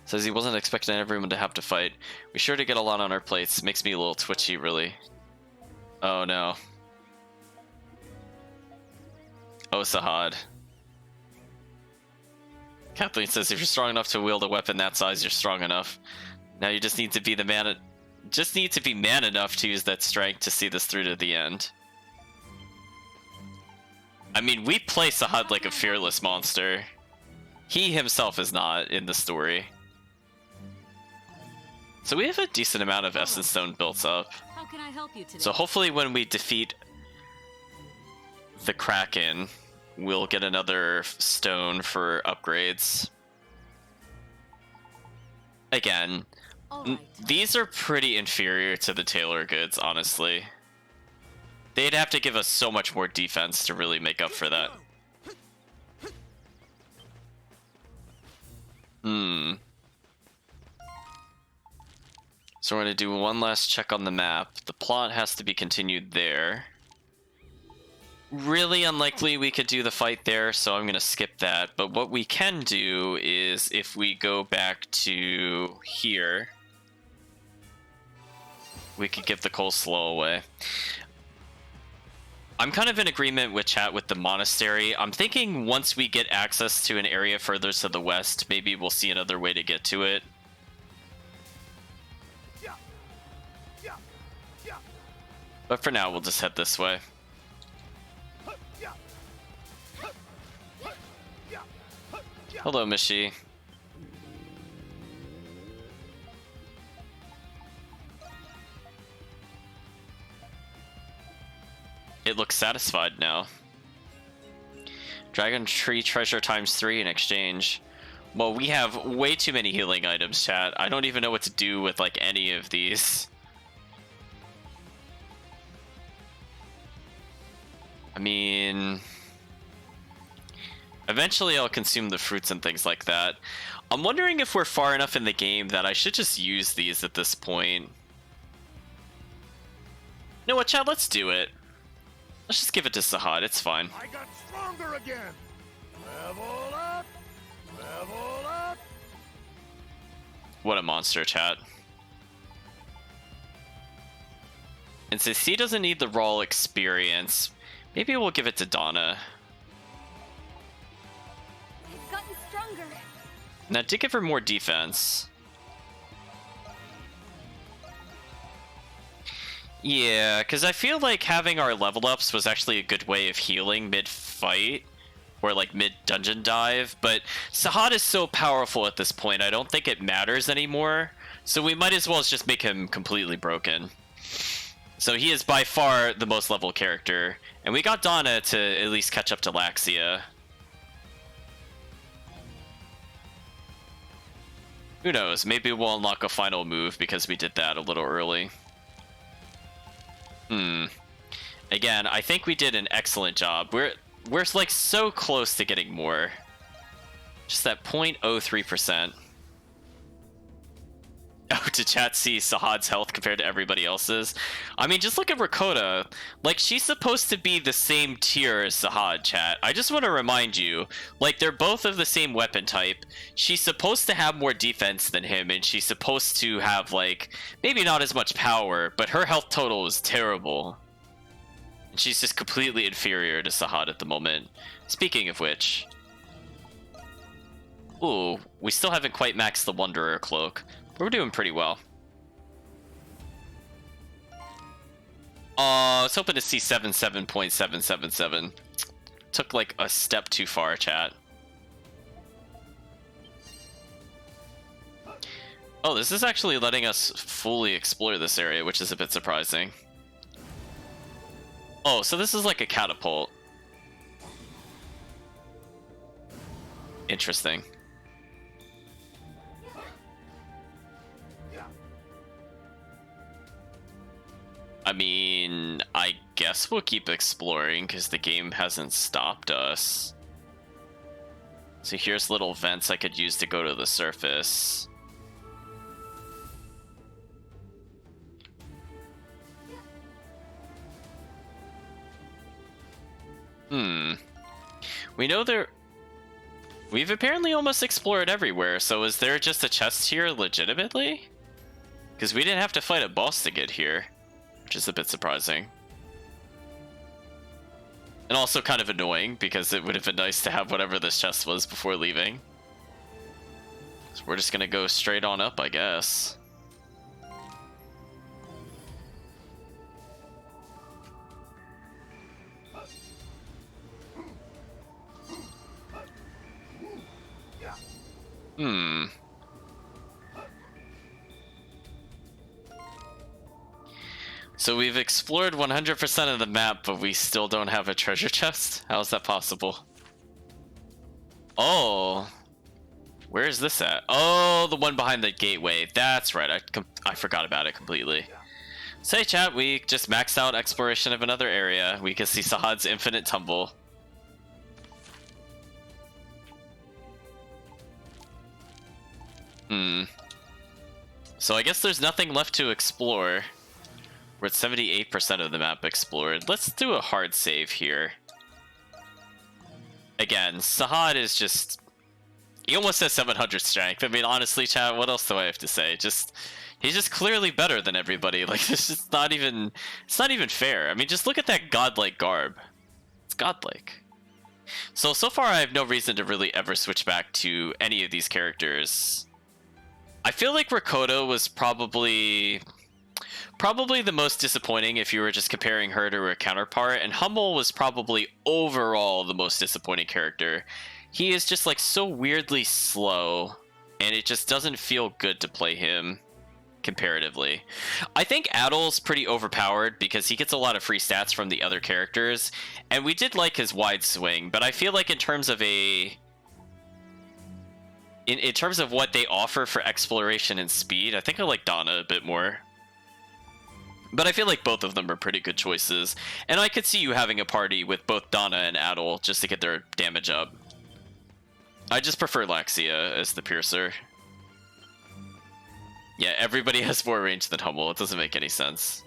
A: Says he wasn't expecting everyone to have to fight. We're sure to get a lot on our plates. Makes me a little twitchy, really. Oh, no. Oh, Sahad. Kathleen says if you're strong enough to wield a weapon that size, you're strong enough. Now you just need to be the man. Just need to be man enough to use that strength to see this through to the end. I mean, we play Sahad like a fearless monster. He himself is not in the story. So we have a decent amount of Essence Stone built up.
F: How can I help you today?
A: So hopefully when we defeat the Kraken, we'll get another stone for upgrades. Again,
F: All right.
A: these are pretty inferior to the Tailor goods, honestly. They'd have to give us so much more defense to really make up for that. So we're going to do one last check on the map. The plot has to be continued there. Really unlikely we could do the fight there, so I'm going to skip that. But what we can do is if we go back to here, we could give the coleslaw away. I'm kind of in agreement with chat with the monastery. I'm thinking once we get access to an area further to the west, maybe we'll see another way to get to it. But for now, we'll just head this way. Hello, Mishi. It looks satisfied now. Dragon Tree Treasure ×3 in exchange. Well, we have way too many healing items, chat. I don't even know what to do with, like, any of these. I mean... eventually I'll consume the fruits and things like that. I'm wondering if we're far enough in the game that I should just use these at this point. You know what, chat? Let's do it. Let's just give it to Sahad. It's fine.
E: I got stronger again. Level up. Level up.
A: What a monster, chat. And since he doesn't need the raw experience, maybe we'll give it to Donna.
C: I've gotten stronger.
A: Now, to give her more defense. Yeah, because I feel like having our level ups was actually a good way of healing mid-fight. Or like mid-dungeon dive. But Sahad is so powerful at this point, I don't think it matters anymore. So we might as well just make him completely broken. So he is by far the most level character. And we got Donna to at least catch up to Laxia. Who knows? Maybe we'll unlock a final move because we did that a little early. Again, I think we did an excellent job. We're like so close to getting more. Just that 0.03%. Oh, to chat see Sahad's health compared to everybody else's. I mean, just look at Rakota. Like, she's supposed to be the same tier as Sahad, chat. I just want to remind you, like, they're both of the same weapon type. She's supposed to have more defense than him, and she's supposed to have, like, maybe not as much power, but her health total is terrible. She's just completely inferior to Sahad at the moment. Speaking of which... Ooh, we still haven't quite maxed the Wanderer Cloak, but we're doing pretty well. I was hoping to see 77.777. Took like a step too far, chat. Oh, this is actually letting us fully explore this area, which is a bit surprising. Oh, so this is like a catapult. Interesting. I mean, I guess we'll keep exploring because the game hasn't stopped us. So here's little vents I could use to go to the surface. We know we've apparently almost explored everywhere, so is there just a chest here legitimately? Because we didn't have to fight a boss to get here, which is a bit surprising. And also kind of annoying, because it would have been nice to have whatever this chest was before leaving. So we're just gonna go straight on up, I guess. So we've explored 100% of the map, but we still don't have a treasure chest? How is that possible? Oh. Where is this at? Oh, the one behind the gateway. That's right. I forgot about it completely. Say, chat, we just maxed out exploration of another area. We can see Sahad's infinite tumble. So I guess there's nothing left to explore. We're at 78% of the map explored. Let's do a hard save here. Again, Sahad is just... He almost has 700 strength. I mean, honestly, chat, what else do I have to say? He's just clearly better than everybody. Like, this is not even... It's not even fair. I mean, just look at that godlike garb. It's godlike. So far I have no reason to really ever switch back to any of these characters. I feel like Rakoto was probably the most disappointing if you were just comparing her to her counterpart, and Hummel was probably overall the most disappointing character. He is just like so weirdly slow, and it just doesn't feel good to play him comparatively. I think Adel's pretty overpowered because he gets a lot of free stats from the other characters, and we did like his wide swing, but I feel like in terms of in terms of what they offer for exploration and speed, I think I like Donna a bit more. But I feel like both of them are pretty good choices, and I could see you having a party with both Donna and Adel just to get their damage up. I just prefer Laxia as the piercer. Yeah, everybody has more range than Hummel. It doesn't make any sense.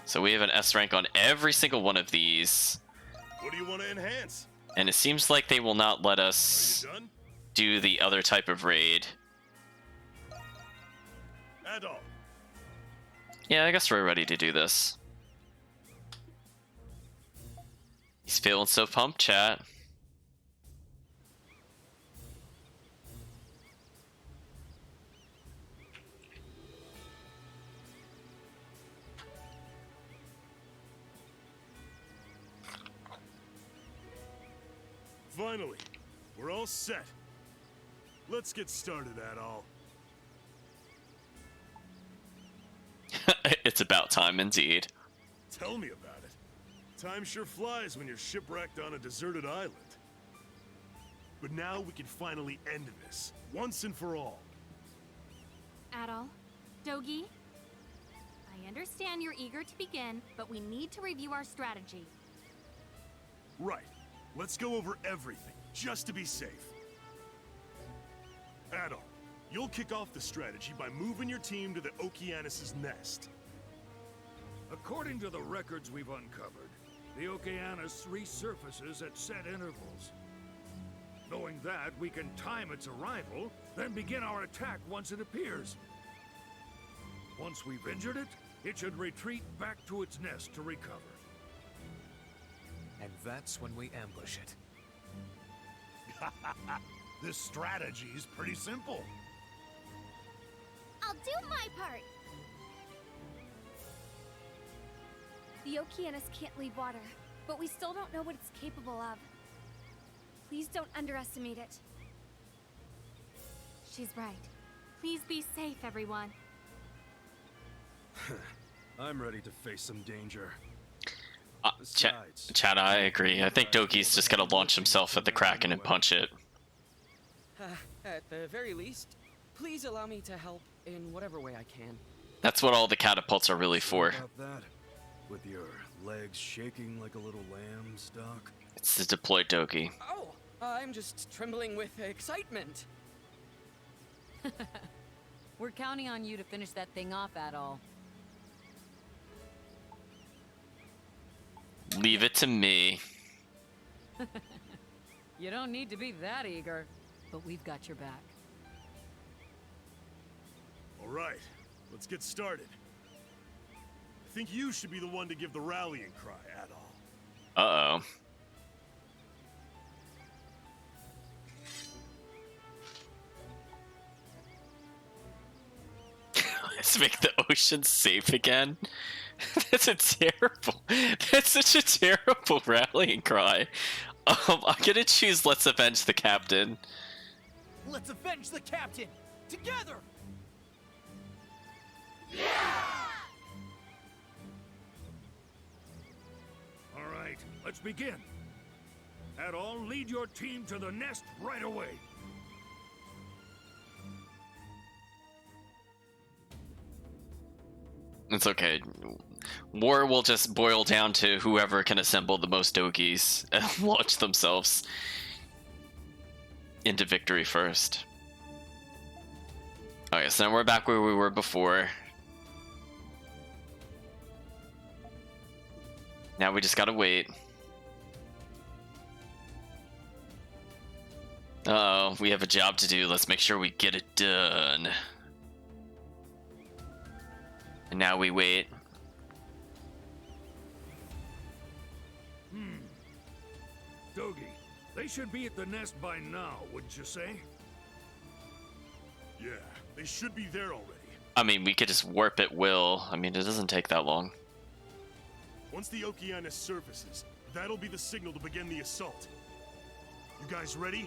A: So we have an S rank on every single one of these.
E: What do you want to enhance?
A: And it seems like they will not let us do the other type of raid.
E: Adol.
A: Yeah, I guess we're ready to do this. He's feeling so pumped, chat.
E: Finally, we're all set. Let's get started, Adol.
A: It's about time indeed.
E: Tell me about it. Time sure flies when you're shipwrecked on a deserted island. But now we can finally end this, once and for all.
H: Adol, Dogi, I understand you're eager to begin, but we need to review our strategy.
E: Right. Let's go over everything, just to be safe. Adol, you'll kick off the strategy by moving your team to the Okeanos' nest.
I: According to the records we've uncovered, the Okeanos resurfaces at set intervals. Knowing that, we can time its arrival, then begin our attack once it appears. Once we've injured it, it should retreat back to its nest to recover.
D: And that's when we ambush it.
E: This strategy is pretty simple.
G: I'll do my part.
C: The Okeanos can't leave water, but we still don't know what it's capable of. Please don't underestimate it.
H: She's right. Please be safe, everyone.
J: I'm ready to face some danger.
A: Chad, I agree. I think Doki's just gonna launch himself at the Kraken and punch it.
B: At the very least, please allow me to help in whatever way I can.
A: That's what all the catapults are really for.
J: About that, with your legs shaking like a little lamb's doc.
A: It's to deploy Doki.
B: Oh, I'm just trembling with excitement.
F: We're counting on you to finish that thing off, at all.
A: Leave it to me.
F: You don't need to be that eager, but we've got your back.
E: All right, let's get started. I think you should be the one to give the rallying cry, Adol.
A: Uh-oh. Let's make the ocean safe again. That's such a terrible rallying cry. I'm gonna choose let's avenge the captain.
K: Let's avenge the captain! Together!
I: All right, let's begin. Adol, lead your team to the nest right away.
A: It's okay. War will just boil down to whoever can assemble the most Dogis and launch themselves into victory first. Okay, so now we're back where we were before. Now we just gotta wait. Uh-oh, we have a job to do. Let's make sure we get it done. And now we wait.
I: Dogi, they should be at the nest by now, wouldn't you say?
E: Yeah, they should be there already.
A: I mean, we could just warp at will. I mean, it doesn't take that long.
E: Once the Okeanos surfaces, that'll be the signal to begin the assault. You guys ready?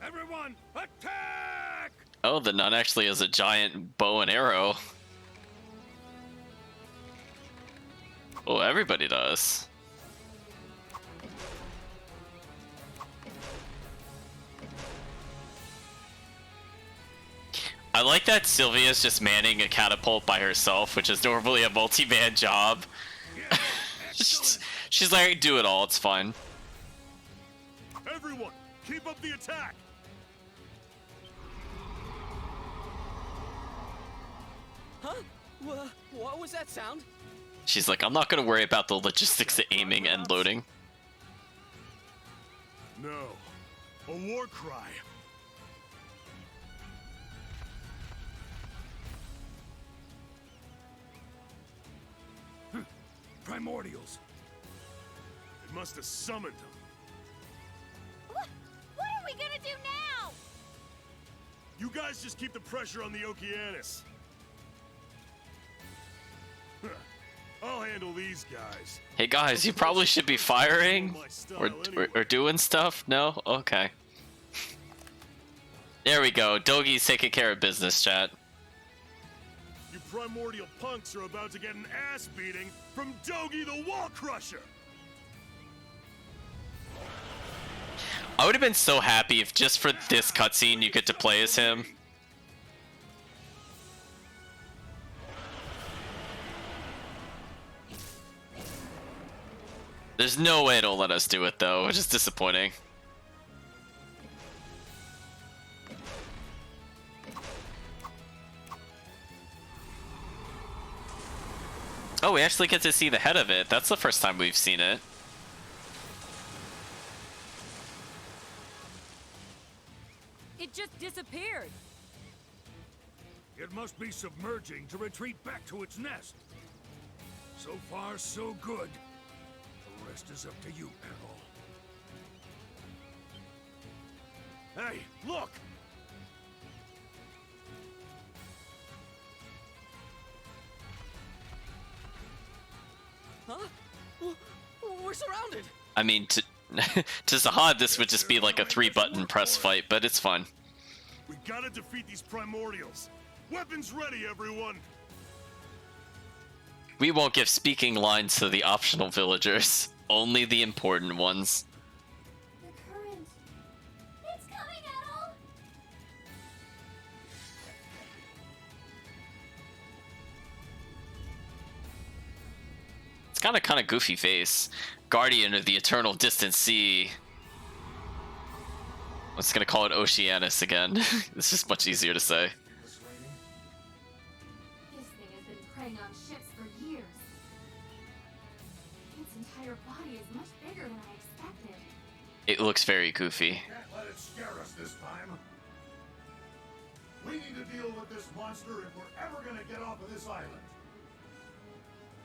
I: Everyone, attack!
A: Oh, the nun actually has a giant bow and arrow. Oh, everybody does. I like that Sylvia's just manning a catapult by herself, which is normally a multi-man job.
I: Yeah, excellent.
A: She's like, do it all, it's fine.
E: Everyone, keep up the attack!
B: Huh? What was that sound?
A: She's like, I'm not gonna worry about the logistics of aiming and loading.
E: No. A war cry.
I: Primordials.
E: It must have summoned them.
G: What are we gonna do now?
E: You guys just keep the pressure on the Okeanos. I'll handle these guys.
A: Hey guys, you probably should be firing or doing stuff. No? Okay. There we go. Dogi's taking care of business, chat.
E: You primordial punks are about to get an ass beating from Dogi the Wall Crusher.
A: I would have been so happy if just for this cutscene you get to play as him. There's no way it'll let us do it though, which is disappointing. Oh, we actually get to see the head of it. That's the first time we've seen it.
F: It just disappeared.
I: It must be submerging to retreat back to its nest. So far, so good. The rest is up to you, Errol. Hey, look!
K: Huh? We're surrounded!
A: I mean, to Zahad, this would just be like a 3-button press fight, but it's fun.
E: We gotta defeat these primordials. Weapons ready, everyone!
A: We won't give speaking lines to the optional villagers, only the important ones.
C: The current. It's coming, Adol!
A: It's got a kind of goofy face. Guardian of the Eternal Distant Sea. I'm just gonna call it Oceanus again. It's just much easier to say.
H: This thing has been preying on ships for years. Its entire body is much bigger than I expected.
A: It looks very goofy.
I: Can't let it scare us this time. We need to deal with this monster if we're ever gonna get off of this island.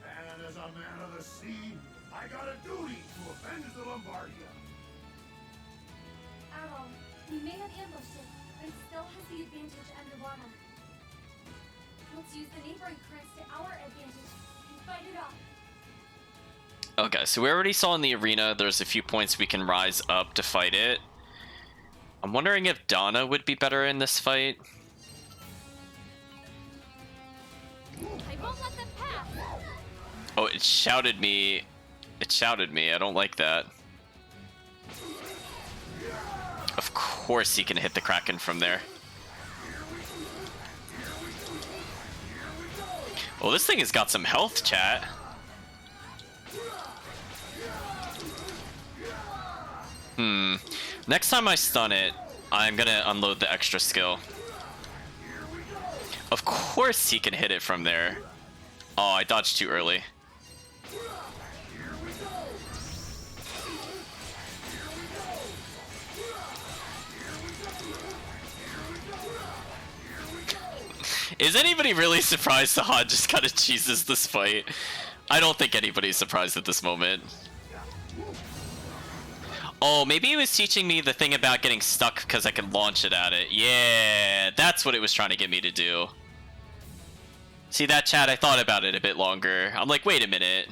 I: And as a man of the sea, I got a duty to avenge the Lombardia.
C: Adol, we may have ambushed it, but it still has the advantage underwater. Let's use the neighboring currents to our advantage and fight it off.
A: Okay, so we already saw in the arena there's a few points we can rise up to fight it. I'm wondering if Donna would be better in this fight.
H: I won't let them pass.
A: Oh, it shouted me. It shouted me. I don't like that. Of course he can hit the Kraken from there. Well, this thing has got some health, chat. Next time I stun it, I'm gonna unload the extra skill. Of course he can hit it from there. Oh, I dodged too early. Is anybody really surprised Sahad just kind of cheeses this fight? I don't think anybody's surprised at this moment. Oh, maybe he was teaching me the thing about getting stuck because I could launch it at it. Yeah, that's what it was trying to get me to do. See that, chat? I thought about it a bit longer. I'm like, wait a minute.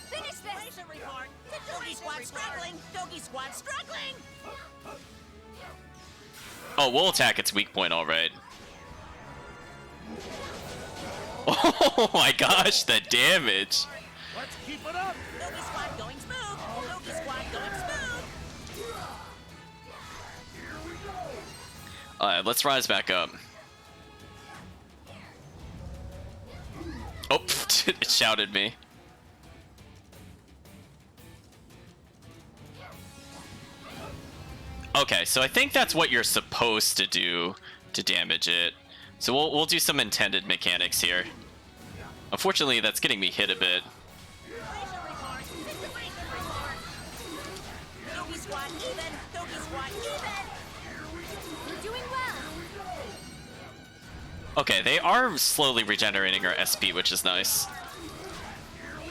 G: Finish this! Report. The Doggy Squad struggling! Doggy Squad struggling!
A: Oh, we'll attack its weak point, alright. Oh my gosh, the damage!
I: Let's keep it up!
G: Doggy Squad going smooth! Doggy Squad going smooth!
A: Alright, let's rise back up. Oh, it shouted me. Okay, so I think that's what you're supposed to do to damage it. So we'll do some intended mechanics here. Unfortunately, that's getting me hit a bit.
G: Situation report! Situation report! Doggy Squad even! Doggy Squad even!
H: We're doing well.
A: Okay, they are slowly regenerating our SP, which is nice.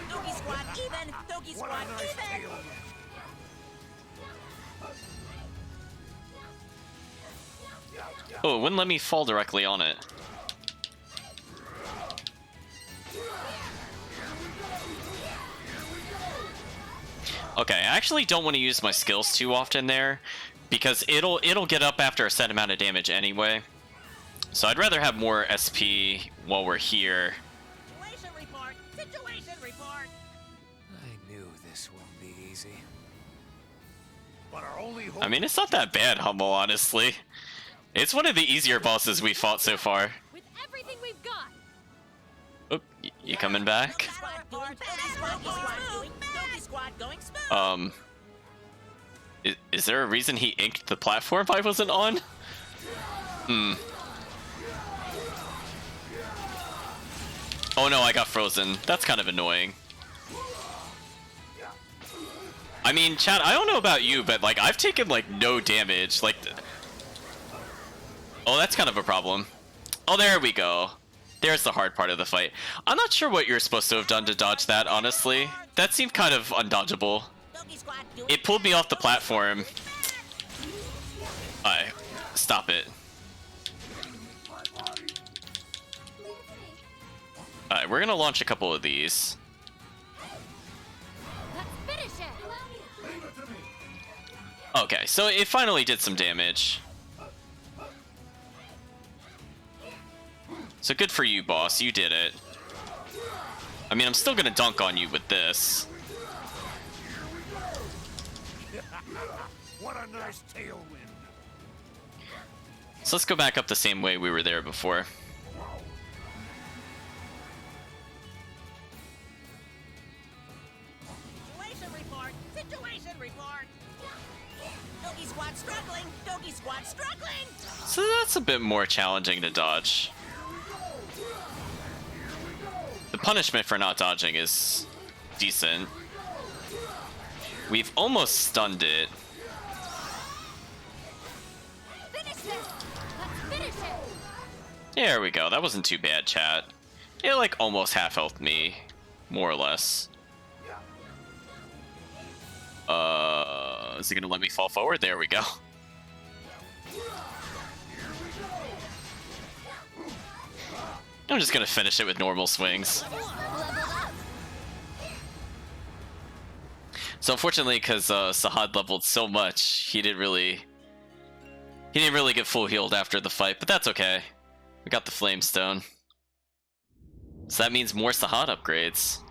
G: Doggy Squad even! Doggy Squad even!
A: Oh, it wouldn't let me fall directly on it. Okay, I actually don't want to use my skills too often there, because it'll get up after a set amount of damage anyway. So I'd rather have more SP while we're here.
G: Situation report! Situation report!
D: I knew this wouldn't be easy.
I: But our only hope
A: I mean, it's not that bad, Hummel, honestly. It's one of the easier bosses we fought so far.
H: With everything we've got.
A: Oh, You coming back? Is there a reason he inked the platform I wasn't on? Oh no, I got frozen. That's kind of annoying. I mean, chat, I don't know about you, but like I've taken like no damage. Like, oh, that's kind of a problem. Oh, there we go. There's the hard part of the fight. I'm not sure what you're supposed to have done to dodge that, honestly. That seemed kind of undodgeable. It pulled me off the platform. Alright, stop it. Alright, we're gonna launch a couple of these. Okay, so it finally did some damage. So good for you, boss. You did it. I mean, I'm still gonna dunk on you with this.
I: What a nice tailwind.
A: So let's go back up the same way we were there before.
L: Situation report! Situation report! Doggy squad struggling! Doggy squad struggling!
A: So that's a bit more challenging to dodge. The punishment for not dodging is decent. We've almost stunned it. There we go. That wasn't too bad, chat. It like almost half healthed me, more or less. Is it gonna let me fall forward? There we go. I'm just gonna finish it with normal swings. So unfortunately, because Sahad leveled so much, he didn't really get full healed after the fight, but that's okay. We got the Flame Stone. So that means more Sahad upgrades.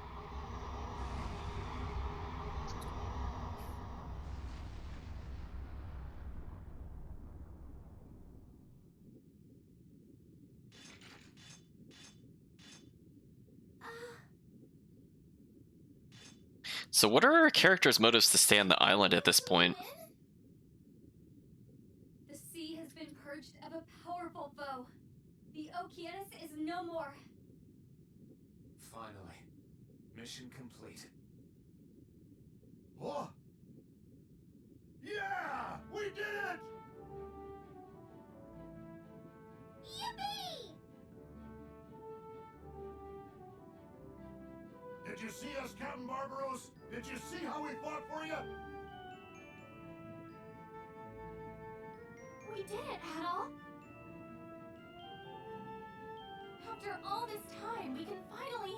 A: So what are our characters' motives to stay on the island at this point?
C: The sea has been purged of a powerful foe. The Okeanos is no more.
D: Finally. Mission complete.
E: Oh! Yeah! We did it!
G: Yippee!
E: Did you see us, Captain Barbaros? Did you see how we fought for you?
C: We did it, Adol. After all this time, we can finally...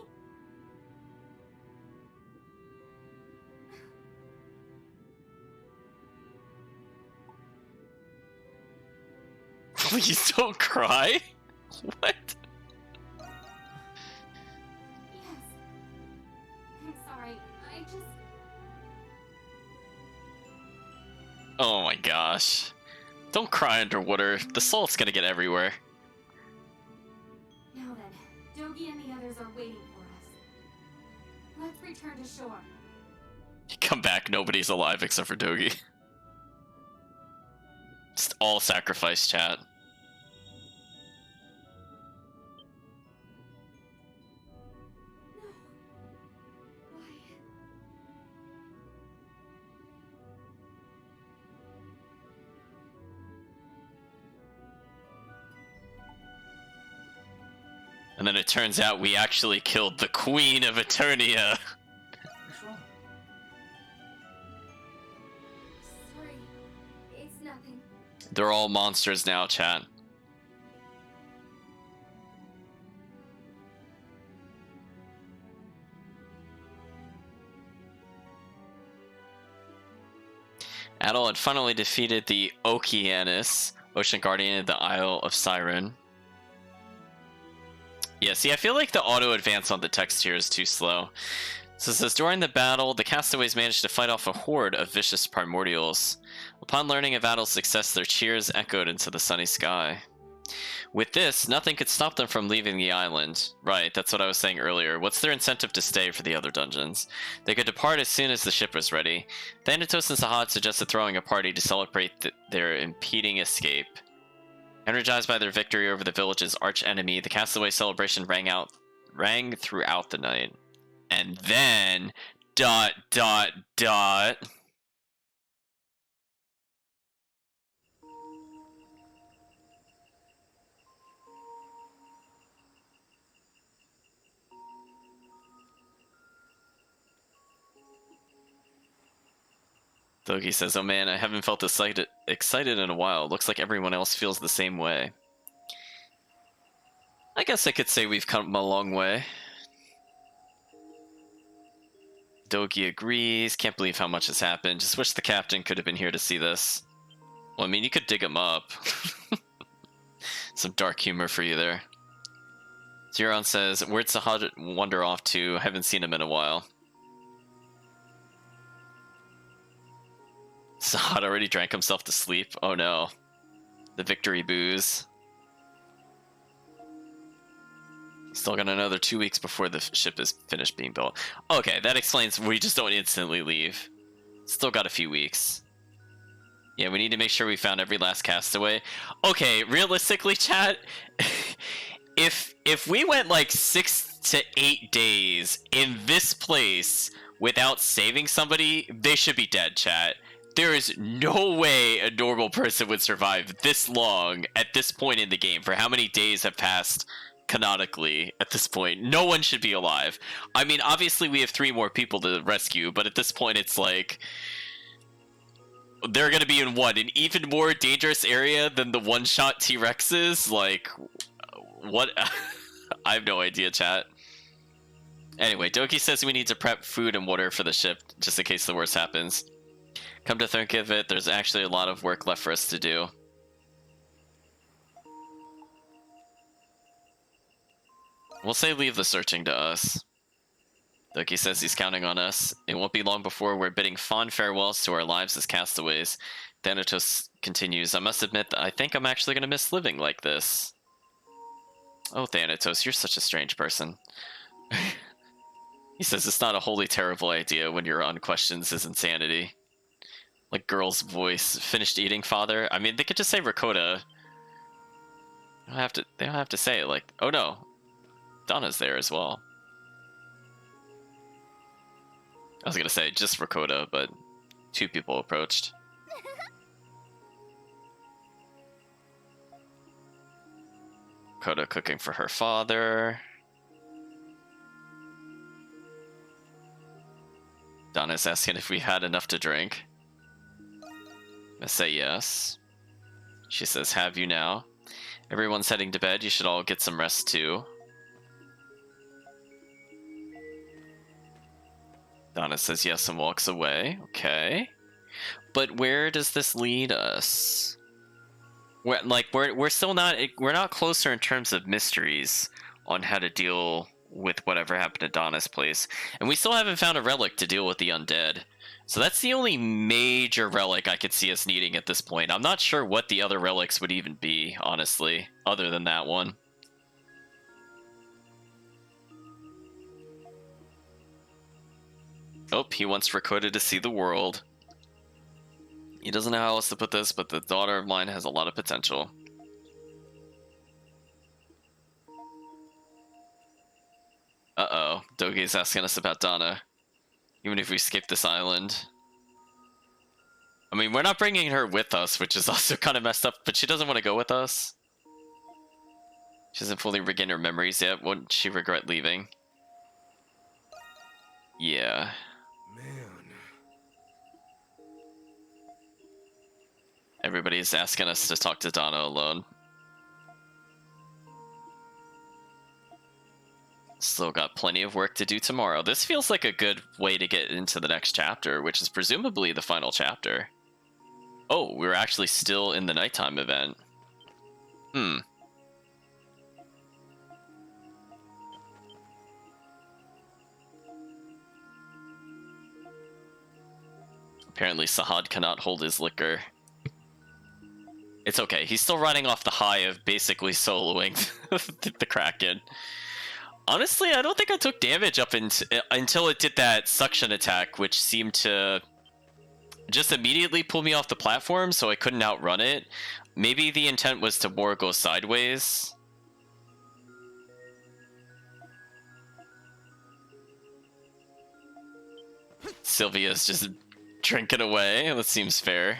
A: Please don't cry. What?
C: Yes. I'm sorry. I just...
A: Oh my gosh. Don't cry underwater. The salt's gonna get everywhere.
C: Now then, Dogi and the others are waiting for us. Let's return to shore.
A: You come back, nobody's alive except for Dogi. Just all sacrifice, chat.
C: No. Why?
A: And then it turns out we actually killed the Queen of Eternia.
K: What's wrong?
C: Sorry. It's nothing.
A: They're all monsters now, chat. Adol had finally defeated the Okeanos, Ocean Guardian of the Isle of Siren. Yeah, see, I feel like the auto advance on the text here is too slow. So it says, during the battle, the castaways managed to fight off a horde of vicious primordials. Upon learning of Adol's success, their cheers echoed into the sunny sky. With this, nothing could stop them from leaving the island. Right, that's what I was saying earlier. What's their incentive to stay for the other dungeons? They could depart as soon as the ship was ready. Thanatos and Sahad suggested throwing a party to celebrate their impeding escape. Energized by their victory over the village's arch-enemy, the castaway celebration rang throughout the night. And then... ... Thogi says, oh man, I haven't felt this excited in a while. Looks like everyone else feels the same way. I guess I could say we've come a long way. Dogi agrees. Can't believe how much has happened. Just wish the captain could have been here to see this. Well, I mean, you could dig him up. Some dark humor for you there. Ziron says, where'd Sahad wander off to? I haven't seen him in a while. Sahad already drank himself to sleep. Oh no. The victory booze. Still got another 2 weeks before the ship is finished being built. Okay, that explains we just don't instantly leave. Still got a few weeks. Yeah, we need to make sure we found every last castaway. Okay, realistically, chat, if we went like 6 to 8 days in this place without saving somebody, they should be dead, chat. There is no way a normal person would survive this long at this point in the game. For how many days have passed canonically at this point? No one should be alive. I mean, obviously we have 3 more people to rescue, but at this point it's like... they're gonna be in what? An even more dangerous area than the one-shot T-Rexes? Like, what? I have no idea, chat. Anyway, Doki says we need to prep food and water for the ship, just in case the worst happens. Come to think of it, there's actually a lot of work left for us to do. We'll say leave the searching to us. Doki says he's counting on us. It won't be long before we're bidding fond farewells to our lives as castaways. Thanatos continues, I must admit that I think I'm actually going to miss living like this. Oh, Thanatos, you're such a strange person. He says it's not a wholly terrible idea when your on questions his insanity. Like girl's voice. Finished eating, father? I mean, they could just say Rakota. They don't have to say it like... oh no. Donna's there as well. I was gonna say just Rakota, but 2 people approached. Rakota cooking for her father. Donna's asking if we had enough to drink. I say yes. She says, have you now? Everyone's heading to bed. You should all get some rest too. Donna says yes and walks away. Okay. But where does this lead us? We're still not... we're not closer in terms of mysteries on how to deal with whatever happened to Donna's place. And we still haven't found a relic to deal with the undead. So that's the only major relic I could see us needing at this point. I'm not sure what the other relics would even be, honestly, other than that one. Oh, he wants Rakota to see the world. He doesn't know how else to put this, but the daughter of mine has a lot of potential. Uh-oh, Dogi's asking us about Donna. Even if we skip this island. I mean, we're not bringing her with us, which is also kind of messed up, but she doesn't want to go with us. She hasn't fully regained her memories yet. Wouldn't she regret leaving? Yeah.
J: Man.
A: Everybody's asking us to talk to Donna alone. Still got plenty of work to do tomorrow. This feels like a good way to get into the next chapter, which is presumably the final chapter. Oh, we're actually still in the nighttime event. Apparently Sahad cannot hold his liquor. It's okay. He's still riding off the high of basically soloing the Kraken. Honestly, I don't think I took damage up until it did that suction attack, which seemed to just immediately pull me off the platform, so I couldn't outrun it. Maybe the intent was to more go sideways. Sylvia's just drinking away. That seems fair.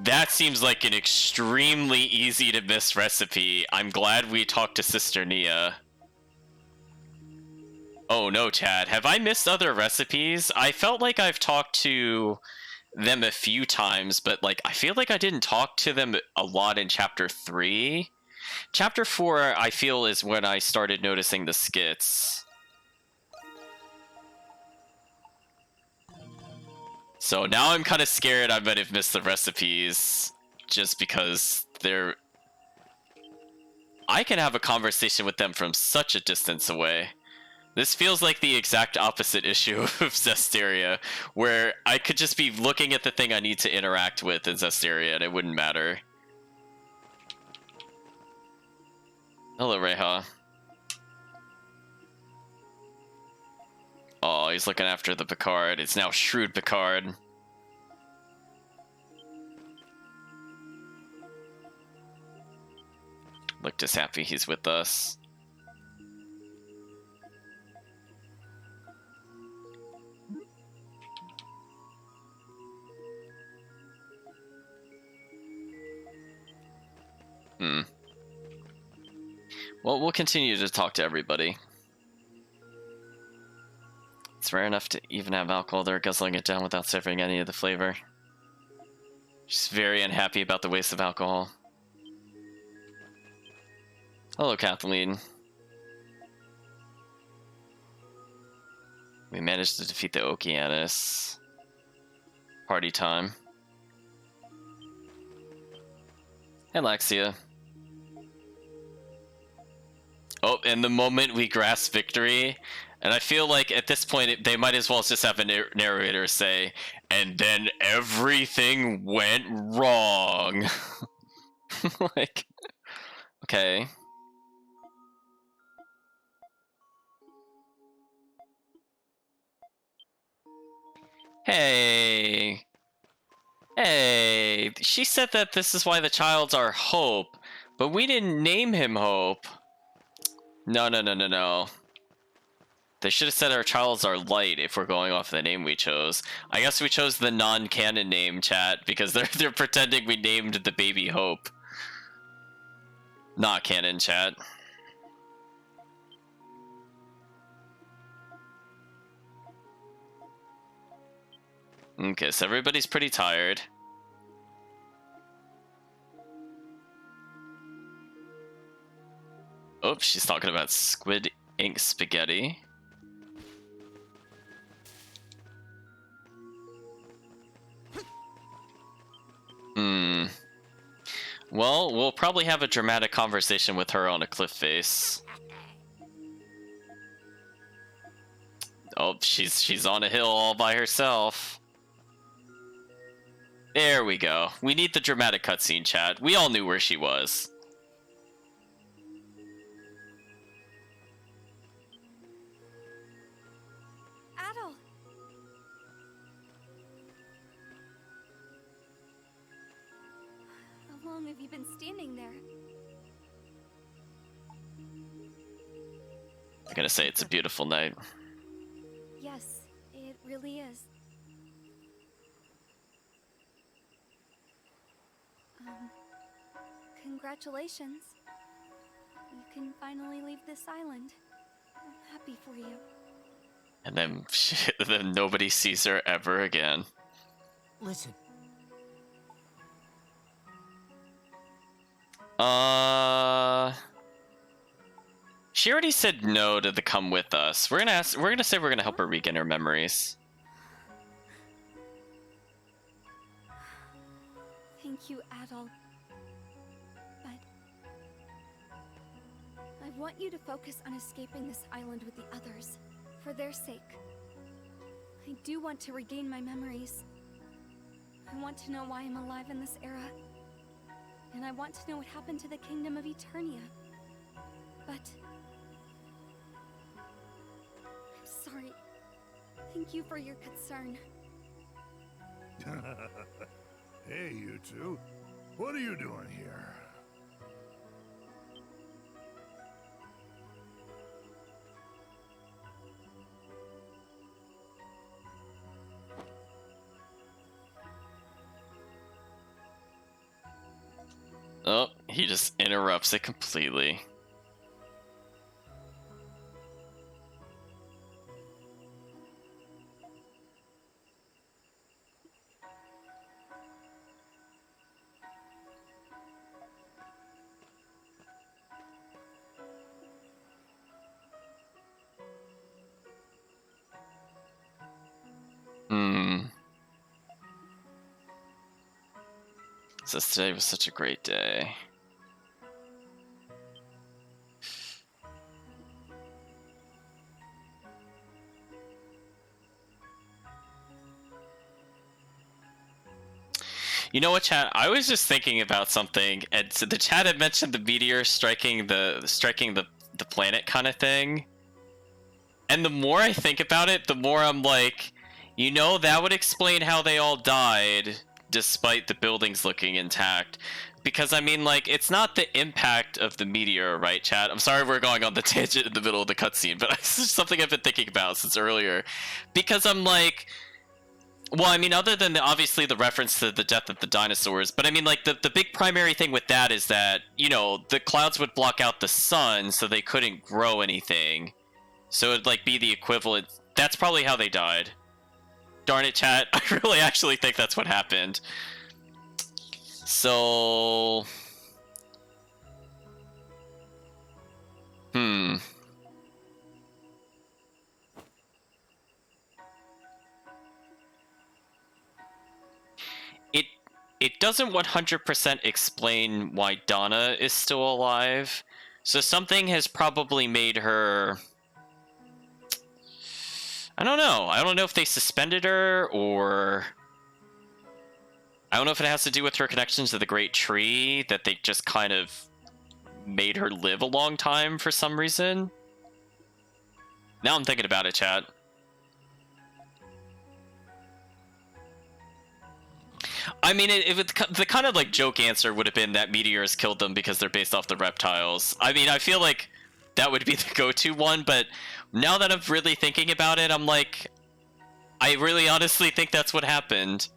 A: That seems like an extremely easy to miss recipe. I'm glad we talked to Sister Nia. Oh no, Chad. Have I missed other recipes? I felt like I've talked to them a few times, but like I feel like I didn't talk to them a lot in Chapter 3. Chapter 4, I feel, is when I started noticing the skits. So now I'm kind of scared I might have missed the recipes, just because they're... I can have a conversation with them from such a distance away. This feels like the exact opposite issue of Zestiria, where I could just be looking at the thing I need to interact with in Zestiria and it wouldn't matter. Hello, Reha. Oh, he's looking after the Picard. It's now Shrewd Picard. Look just happy he's with us. Well, we'll continue to talk to everybody. It's rare enough to even have alcohol. They're guzzling it down without savoring any of the flavor. She's very unhappy about the waste of alcohol. Hello, Kathleen. We managed to defeat the Okeanos. Party time. Hey, Laxia. Oh, and the moment we grasp victory, and I feel like at this point they might as well just have a narrator say, and then everything went wrong. Like, okay. Hey. Hey. She said that this is why the child's our Hope, but we didn't name him Hope. No. They should have said our child's our Light if we're going off the name we chose. I guess we chose the non-canon name, chat, because they're pretending we named the baby Hope. Not canon, chat. Okay, so everybody's pretty tired. Oops, she's talking about squid ink spaghetti. Well, we'll probably have a dramatic conversation with her on a cliff face. Oh, she's on a hill all by herself. There we go. We need the dramatic cutscene, chat. We all knew where she was.
C: Adol. How long have you been standing there?
A: I'm gonna say it's a beautiful night.
C: Yes, it really is. Congratulations. You can finally leave this island. I'm happy for you.
A: And then, then nobody sees her ever again.
K: Listen.
A: She already said no to the come with us. We're gonna say we're gonna help her regain her memories.
C: Thank you, Adol. want you to focus on escaping this island with the others, for their sake. I do want to regain my memories. I want to know why I'm alive in this era. And I want to know what happened to the Kingdom of Eternia. But... I'm sorry. Thank you for your concern.
E: Hey, you two. What are you doing here?
A: Oh, he just interrupts it completely. Says today was such a great day. You know what, chat? I was just thinking about something, and so the chat had mentioned the meteor striking the planet kind of thing. And the more I think about it, the more I'm like, you know, that would explain how they all died despite the buildings looking intact. Because I mean, like, it's not the impact of the meteor, right, chat? I'm sorry we're going on the tangent in the middle of the cutscene, but it's just something I've been thinking about since earlier. Because I'm like, well, I mean, other than obviously the reference to the death of the dinosaurs, but I mean, like, the big primary thing with that is that, you know, the clouds would block out the sun, so they couldn't grow anything. So it'd, like, be the equivalent. That's probably how they died. Darn it, chat. I really actually think that's what happened. So... It doesn't 100% explain why Donna is still alive. So something has probably made her... I don't know. I don't know if they suspended her, or... I don't know if it has to do with her connection to the Great Tree, that they just kind of made her live a long time for some reason. Now I'm thinking about it, chat. I mean, the kind of, like, joke answer would have been that meteors killed them because they're based off the reptiles. I mean, I feel like that would be the go-to one, but now that I'm really thinking about it, I'm like, I really honestly think that's what happened.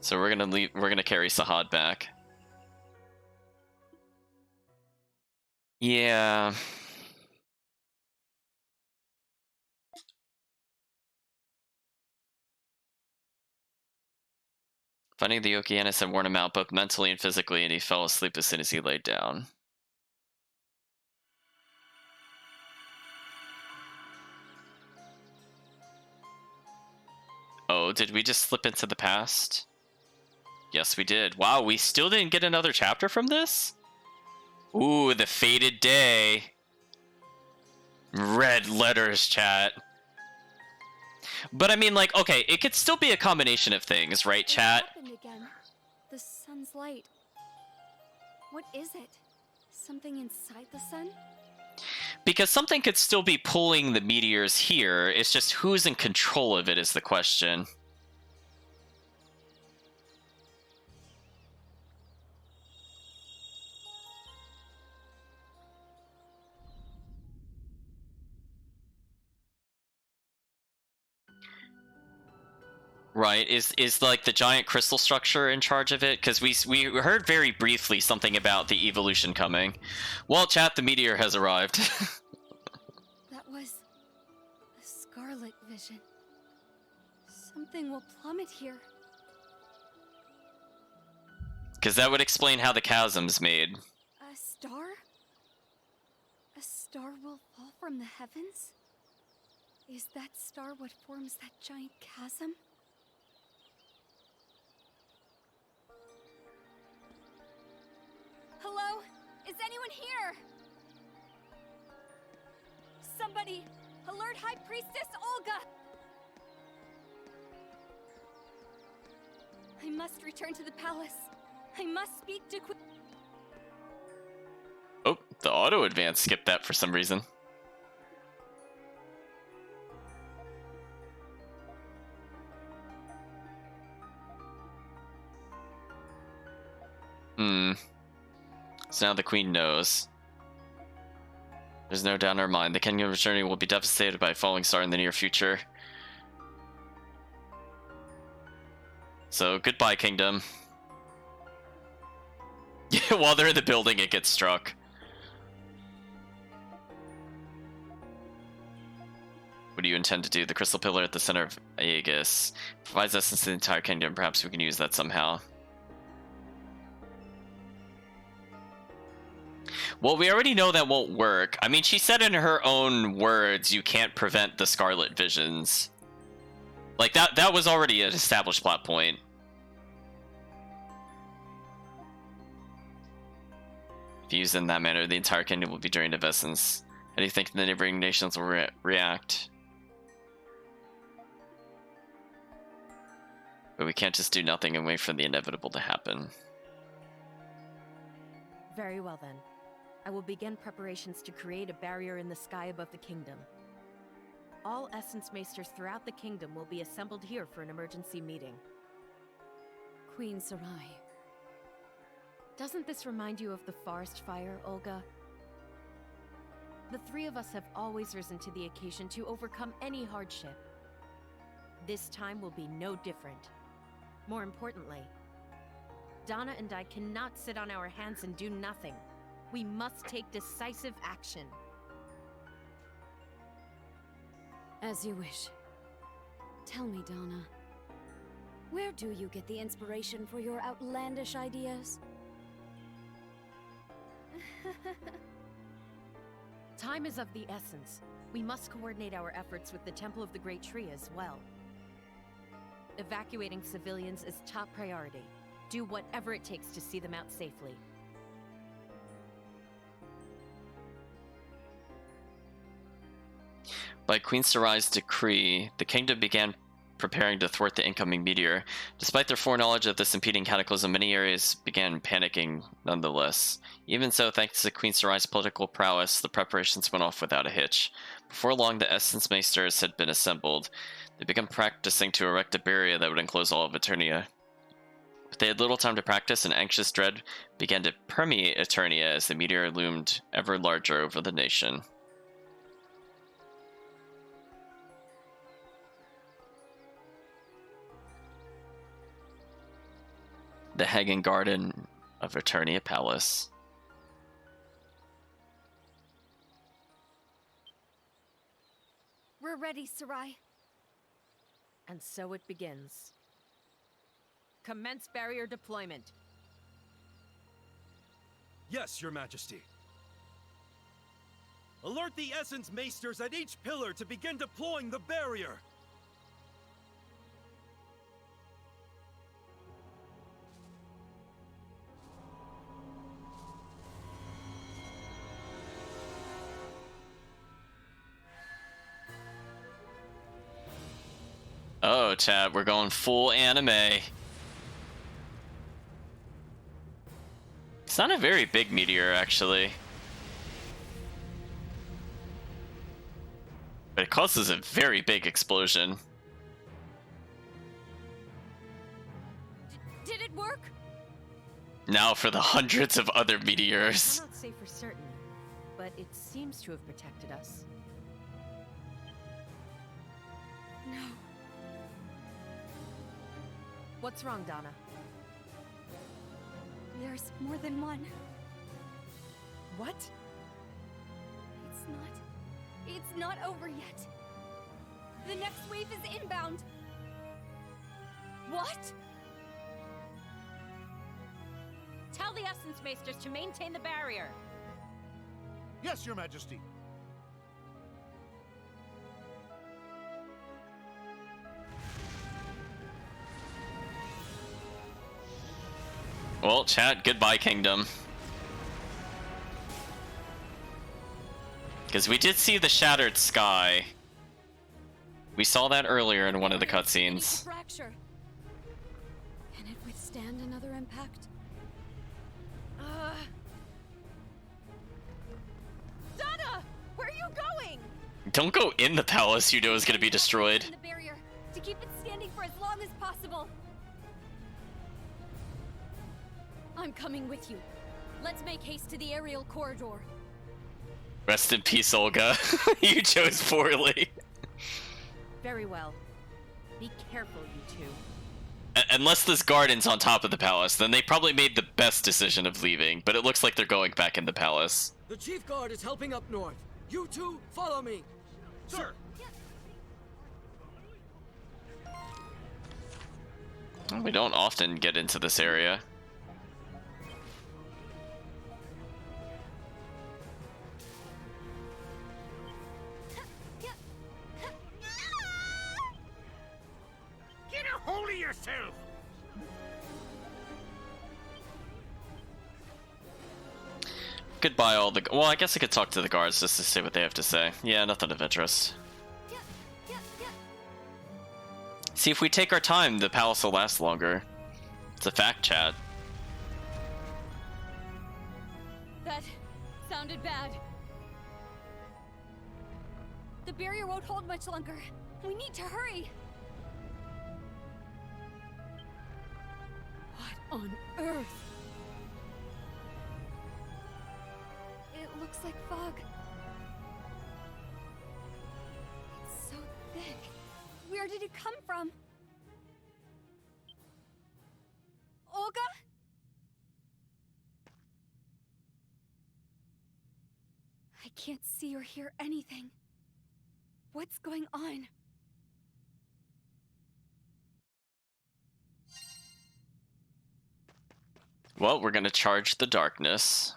A: So we're gonna carry Sahad back. Yeah. Finding the Okeanos had worn him out both mentally and physically, and he fell asleep as soon as he laid down. Oh, did we just slip into the past? Yes, we did. Wow, we still didn't get another chapter from this? Ooh, the fated day. Red letters, chat. But I mean, like, okay, it could still be a combination of things, right, chat?
C: What happened again? The sun's light. What is it? Something inside the sun?
A: Because something could still be pulling the meteors here. It's just who's in control of it is the question. Right, is like the giant crystal structure in charge of it? Because we heard very briefly something about the evolution coming. Well, chat, the meteor has arrived.
C: That was a scarlet vision. Something will plummet here.
A: Because that would explain how the chasm's made.
C: A star? A star will fall from the heavens? Is that star what forms that giant chasm? ready! Alert High Priestess Olga! I must return to the palace. I must speak to
A: Oh, the auto advance skipped that for some reason. So now the queen knows. There's no doubt in her mind. The kingdom's journey will be devastated by a falling star in the near future. So, goodbye, kingdom. While they're in the building, it gets struck. What do you intend to do? The crystal pillar at the center of Aegis provides essence to the entire kingdom. Perhaps we can use that somehow. Well, we already know that won't work. I mean, she said in her own words, you can't prevent the Scarlet Visions. Like, that was already an established plot point. If used in that manner, the entire kingdom will be drained of essence. How do you think the neighboring nations will react? But we can't just do nothing and wait for the inevitable to happen.
M: Very well then. I will begin preparations to create a barrier in the sky above the kingdom. All Essence Maesters throughout the kingdom will be assembled here for an emergency meeting.
C: Queen Sarai.
M: Doesn't this remind you of the forest fire, Olga? The three of us have always risen to the occasion to overcome any hardship. This time will be no different. More importantly, Donna and I cannot sit on our hands and do nothing. We must take decisive action.
C: As you wish. Tell me, Donna. Where do you get the inspiration for your outlandish ideas?
M: Time is of the essence. We must coordinate our efforts with the Temple of the Great Tree as well. Evacuating civilians is top priority. Do whatever it takes to see them out safely.
A: By Queen Sarai's decree, the kingdom began preparing to thwart the incoming meteor. Despite their foreknowledge of this impeding cataclysm, many areas began panicking nonetheless. Even so, thanks to Queen Sarai's political prowess, the preparations went off without a hitch. Before long, the Essence Maesters had been assembled. They began practicing to erect a barrier that would enclose all of Eternia. But they had little time to practice, and anxious dread began to permeate Eternia as the meteor loomed ever larger over the nation. The Hagen Garden of Eternia Palace.
C: We're ready, Sarai.
M: And so it begins. Commence barrier deployment.
J: Yes, Your Majesty. Alert the Essence Maesters at each pillar to begin deploying the barrier.
A: Oh, chat, we're going full anime. It's not a very big meteor, actually. But it causes a very big explosion.
C: Did it work?
A: Now for the hundreds of other meteors.
M: I cannot say for certain, but it seems to have protected us.
C: No.
M: What's wrong, Donna?
C: There's more than one.
M: What?
C: It's not over yet. The next wave is inbound.
M: What? Tell the Essence Maesters to maintain the barrier.
N: Yes, Your Majesty.
A: Well, chat, goodbye, kingdom. Because we did see the shattered sky. We saw that earlier in one of the cutscenes.
C: Fracture. Can it withstand another impact?
M: Donna! Where are you going?
A: Don't go in the palace you know is going to be destroyed.
C: The barrier to keep it standing for as long as possible.
M: I'm coming with you. Let's make haste to the aerial corridor.
A: Rest in peace, Olga. You chose poorly.
M: Very well. Be careful, you two.
A: Unless this garden's on top of the palace, then they probably made the best decision of leaving, but it looks like they're going back in the palace.
O: The chief guard is helping up north. You two, follow me.
I: Sir.
A: Well, we don't often get into this area.
I: Get a hold of yourself!
A: Goodbye, all the. Well, I guess I could talk to the guards just to see what they have to say. Yeah, nothing of interest. See, if we take our time, the palace will last longer. It's a fact, chat.
M: That sounded bad.
C: The barrier won't hold much longer. We need to hurry.
M: What on earth?
C: It looks like fog. It's so thick. Where did it come from? Olga? I can't see or hear anything. What's going on?
A: Well, we're gonna charge the darkness.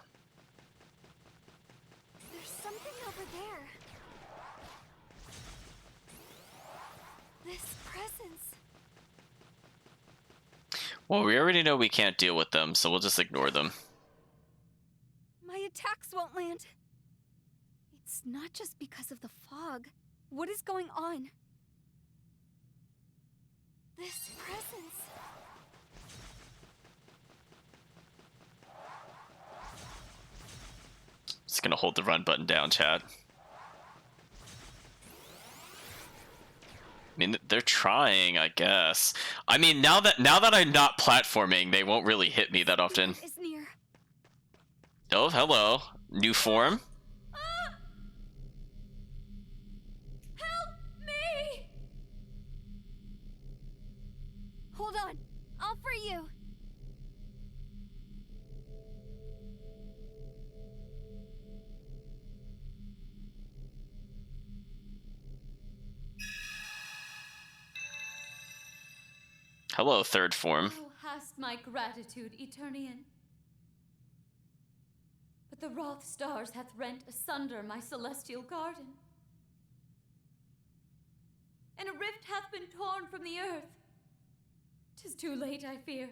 C: There's something over there. This presence.
A: Well, we already know we can't deal with them, so we'll just ignore them.
C: My attacks won't land. It's not just because of the fog. What is going on? This presence.
A: Just gonna hold the run button down, chat. I mean, they're trying, I guess. I mean, now that I'm not platforming, they won't really hit me that often.
C: Is near.
A: Oh, hello. New form.
C: Help me! Hold on. I'll free you.
A: Hello, third form.
H: Thou hast my gratitude, Eternian. But the wroth stars hath rent asunder my celestial garden. And a rift hath been torn from the earth. 'Tis too late, I fear.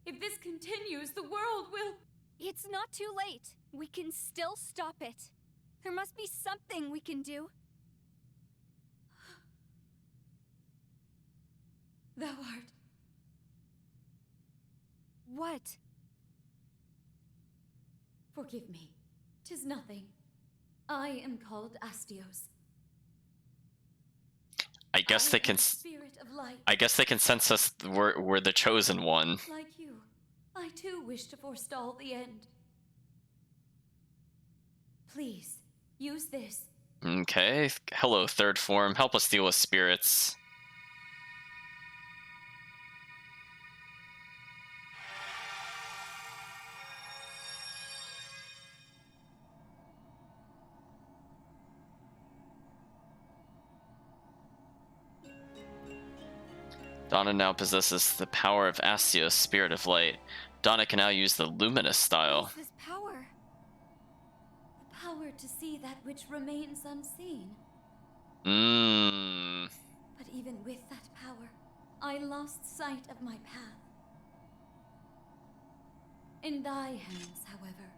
H: If this continues, the world will...
C: It's not too late. We can still stop it. There must be something we can do.
H: Thou art...
C: What?
H: Forgive me. 'Tis nothing. I am called Astios.
A: I guess they can.
H: Spirit of light.
A: I guess they can sense us. We're the chosen one.
H: Like you, I too wish to forestall the end. Please, use this.
A: Okay. Hello, third form. Help us deal with spirits. Donna now possesses the power of Astios, Spirit of Light. Donna can now use the Luminous style.
C: This power.
H: The power to see that which remains unseen. But even with that power, I lost sight of my path. In thy hands, however,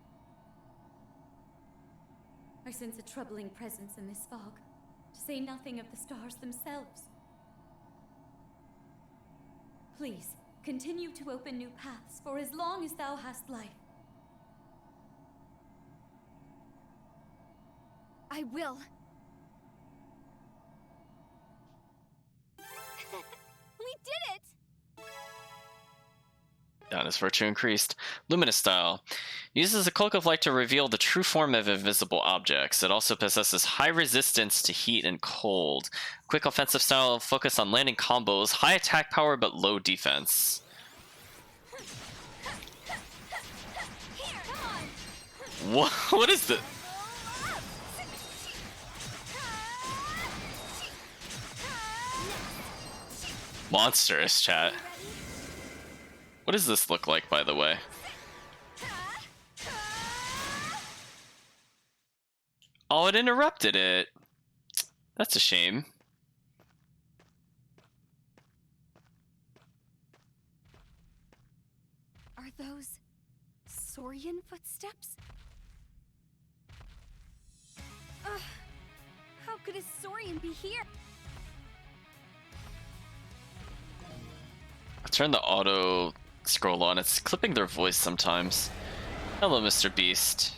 P: I sense a troubling presence in this fog, to say nothing of the stars themselves. Please, continue to open new paths for as long as thou hast life.
C: I will. We did it!
A: Donna's virtue increased. Luminous style. Uses a cloak of light to reveal the true form of invisible objects. It also possesses high resistance to heat and cold. Quick offensive style, focus on landing combos, high attack power but low defense. What is the... Monstrous, chat. What does this look like, by the way? Oh, it interrupted it. That's a shame.
C: Are those Saurian footsteps? How could a Saurian be here?
A: I turn the auto scroll on. It's clipping their voice sometimes. Hello, Mr. Beast.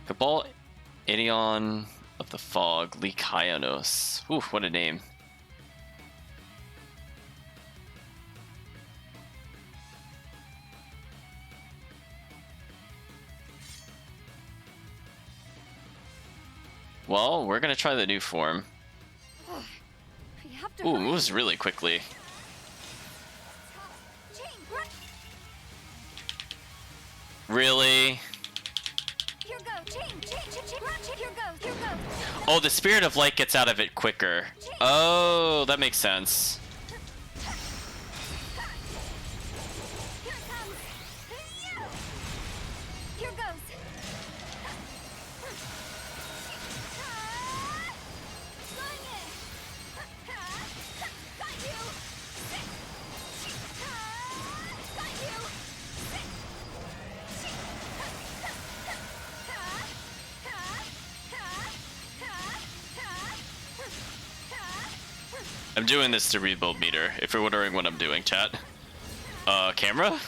A: Cabal Idion of the Fog, Lycaonos. Ooh, what a name. Well, we're gonna try the new form. Ooh, moves really quickly. Really?
C: Here goes. Here goes.
A: Oh, the Spirit of Light gets out of it quicker. Oh, that makes sense.
C: Here goes.
A: I'm doing this to rebuild meter, if you're wondering what I'm doing, chat. Camera?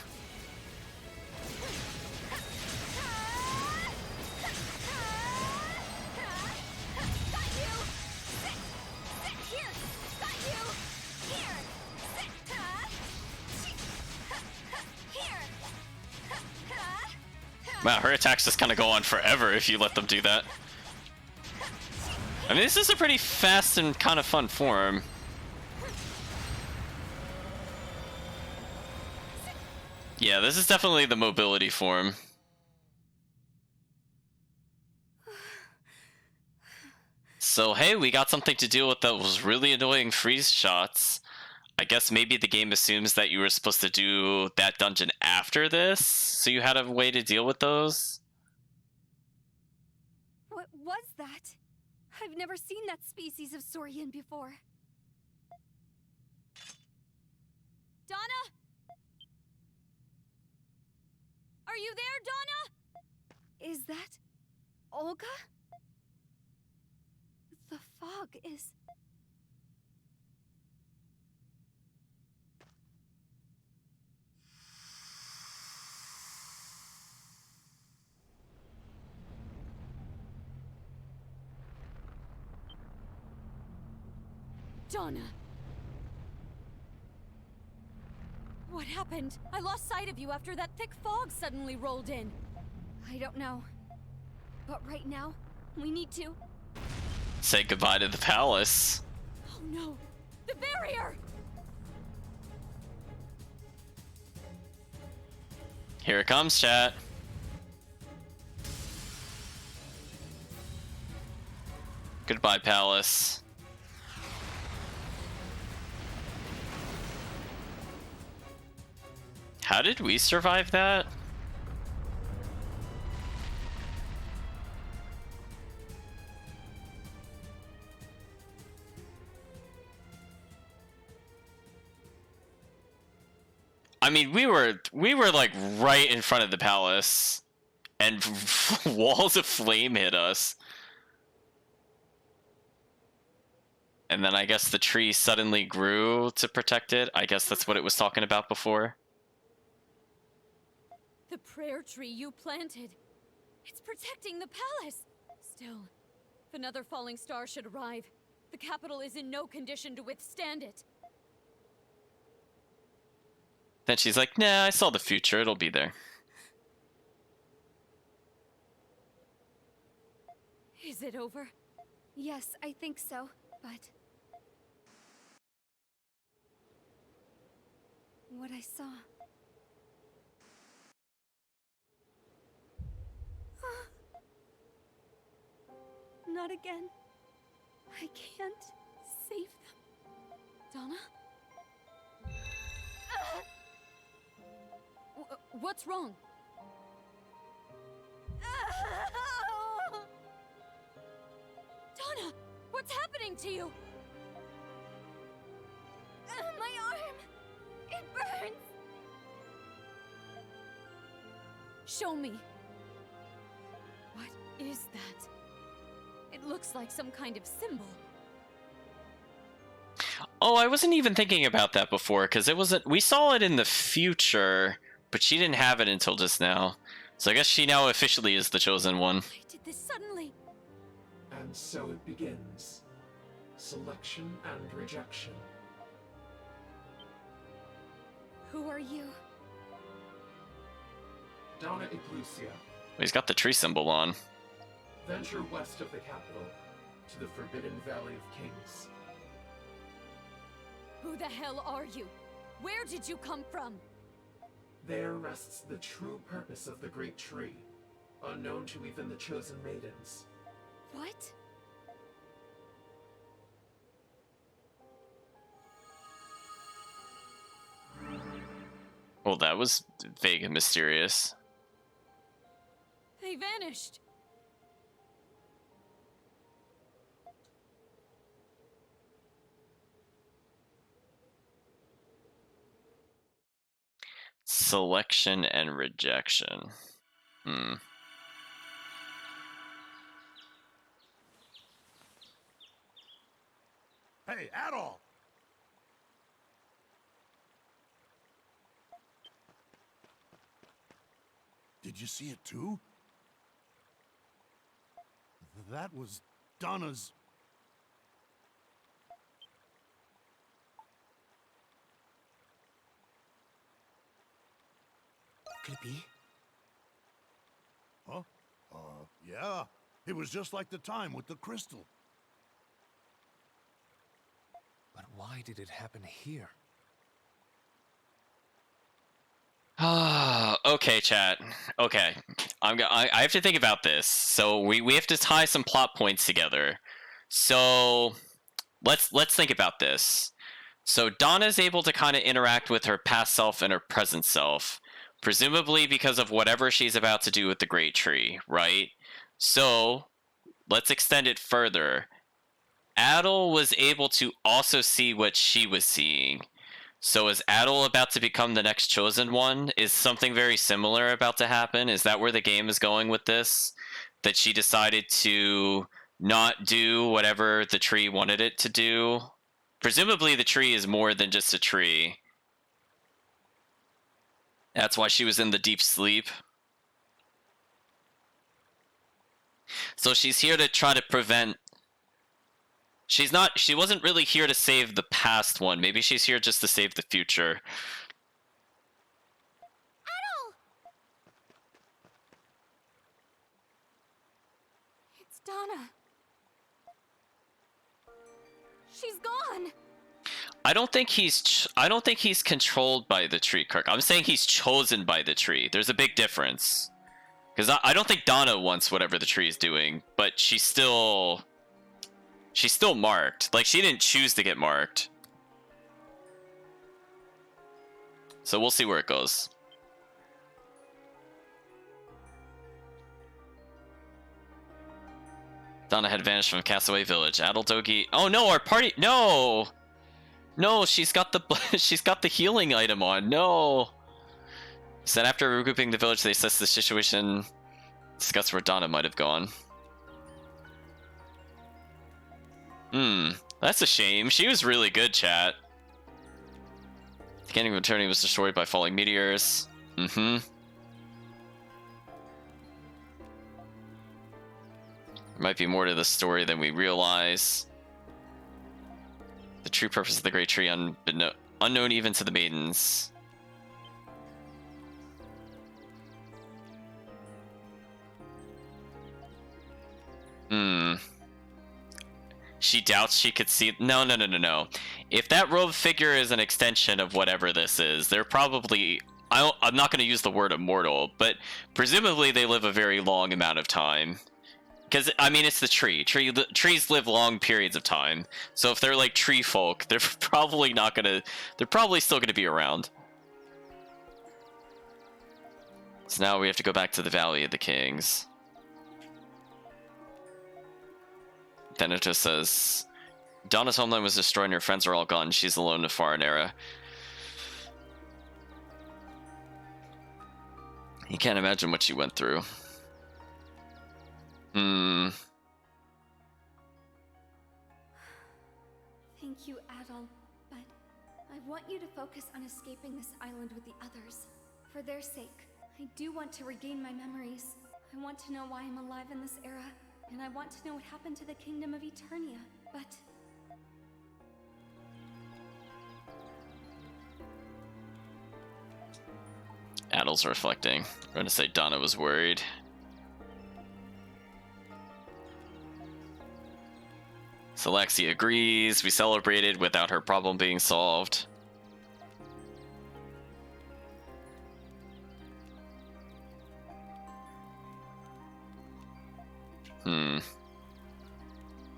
A: Wow, her attacks just kind of go on forever if you let them do that. I mean, this is a pretty fast and kind of fun form. Yeah, this is definitely the mobility form. So hey, we got something to deal with those really annoying freeze shots. I guess maybe the game assumes that you were supposed to do that dungeon after this, so you had a way to deal with those?
C: What was that? I've never seen that species of Saurian before. Donna? Are you there, Donna? Is that Olga? The fog is... Donna! What happened? I lost sight of you after that thick fog suddenly rolled in. I don't know. But right now, we need to...
A: Say goodbye to the palace.
C: Oh no! The barrier!
A: Here it comes, chat. Goodbye, palace. How did we survive that? I mean, we were like right in front of the palace. and walls of flame hit us. And then I guess the tree suddenly grew to protect it. I guess that's what it was talking about before.
P: The prayer tree you planted. It's protecting the palace. Still, if another falling star should arrive, the capital is in no condition to withstand it.
A: Then she's like, nah, I saw the future. It'll be there.
P: Is it over?
C: Yes, I think so, but... what I saw... Not again. I can't save them.
P: Donna? What's wrong? Donna, what's happening to you?
C: My arm! It burns!
P: Show me. What is that? It looks like some kind of symbol.
A: Oh, I wasn't even thinking about that before, because it wasn't. We saw it in the future, but she didn't have it until just now. So I guess she now officially is the chosen one.
P: I did this suddenly.
Q: And so it begins. Selection and rejection.
C: Who are you?
Q: Donna Iglucia.
A: He's got the tree symbol on.
Q: Venture west of the capital, to the Forbidden Valley of Kings.
P: Who the hell are you? Where did you come from?
Q: There rests the true purpose of the Great Tree, unknown to even the Chosen Maidens.
P: What?
A: Well, that was vague and mysterious.
P: They vanished.
A: Selection and rejection.
N: Hey, Adol! Did you see it too? That was Donna's...
K: Clippy?
N: Huh? Yeah. It was just like the time with the crystal.
D: But why did it happen here?
A: Okay, chat. Okay, I have to think about this. So we have to tie some plot points together. So let's think about this. So Donna's able to kind of interact with her past self and her present self, presumably because of whatever she's about to do with the Great Tree, right? So let's extend it further. Adol was able to also see what she was seeing. So is Adol about to become the next chosen one? Is something very similar about to happen? Is that where the game is going with this? That she decided to not do whatever the tree wanted it to do? Presumably the tree is more than just a tree. That's why she was in the deep sleep. So she's here to try to prevent... She wasn't really here to save the past one. Maybe she's here just to save the future.
P: Adol! It's Donna. She's gone.
A: I don't think he's controlled by the tree, Kirk. I'm saying he's chosen by the tree. There's a big difference. Because I don't think Donna wants whatever the tree is doing, but she's still marked. Like, she didn't choose to get marked. So we'll see where it goes. Donna had vanished from Castaway Village. Adol Dogi. Oh no, our party. No, no, she's got the healing item on. No. Said after regrouping the village, they assessed the situation Discuss where Donna might have gone. That's a shame. She was really good, chat. The beginning of Eternity was destroyed by falling meteors. There might be more to the story than we realize. The true purpose of the Great Tree unknown even to the maidens. She doubts she could see. No. If that robe figure is an extension of whatever this is, they're probably. I'm not going to use the word immortal, but presumably they live a very long amount of time. Because, I mean, it's the tree. Trees live long periods of time. So if they're like tree folk, they're probably not going to. They're probably still going to be around. So now we have to go back to the Valley of the Kings. Then it just says, Donna's homeland was destroyed and her friends are all gone. She's alone in a foreign era. You can't imagine what she went through.
C: Thank you, Adol, but I want you to focus on escaping this island with the others. For their sake, I do want to regain my memories. I want to know why I'm alive in this era. And I want to know what happened to the Kingdom of Eternia, but...
A: Adol's reflecting. I'm going to say Donna was worried. So Lexi agrees. We celebrated without her problem being solved.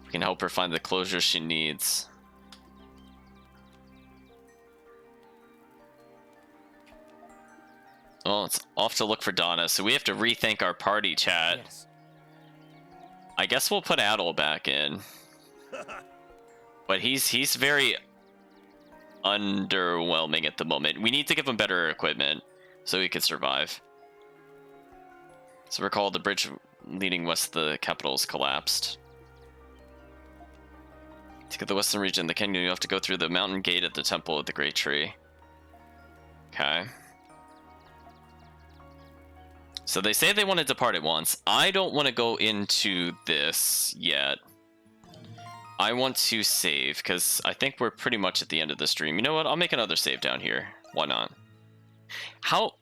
A: We can help her find the closure she needs. Well, it's off to look for Donna, so we have to rethink our party, chat.
K: Yes.
A: I guess we'll put Adol back in. But he's very underwhelming at the moment. We need to give him better equipment so he can survive. So recall the bridge leading west of the capital is collapsed. To get the western region of the kingdom, you have to go through the mountain gate at the temple of the Great Tree. Okay. So they say they want to depart at once. I don't want to go into this yet. I want to save, because I think we're pretty much at the end of the stream. You know what? I'll make another save down here. Why not? How?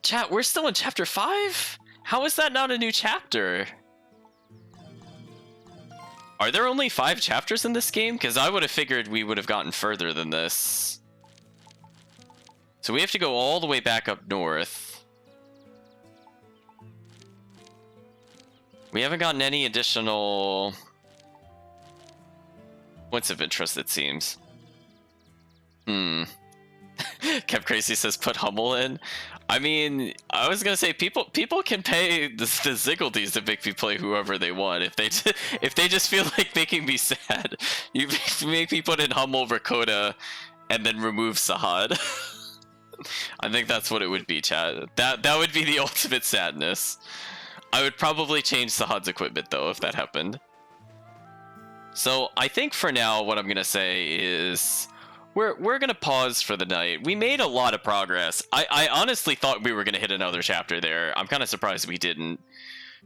A: Chat, we're still in chapter 5? How is that not a new chapter? Are there only 5 chapters in this game? Because I would have figured we would have gotten further than this. So we have to go all the way back up north. We haven't gotten any additional points of interest, it seems. Kev Crazy says put Hummel in. I mean, I was gonna say people can pay the Ziggledies to make me play whoever they want. If they just feel like making me sad, you make me put in Hummel, Rakota, and then remove Sahad. I think that's what it would be, chat. That would be the ultimate sadness. I would probably change Sahad's equipment though if that happened. So I think for now what I'm gonna say is we're gonna pause for the night. We made a lot of progress. I honestly thought we were gonna hit another chapter there. I'm kind of surprised we didn't.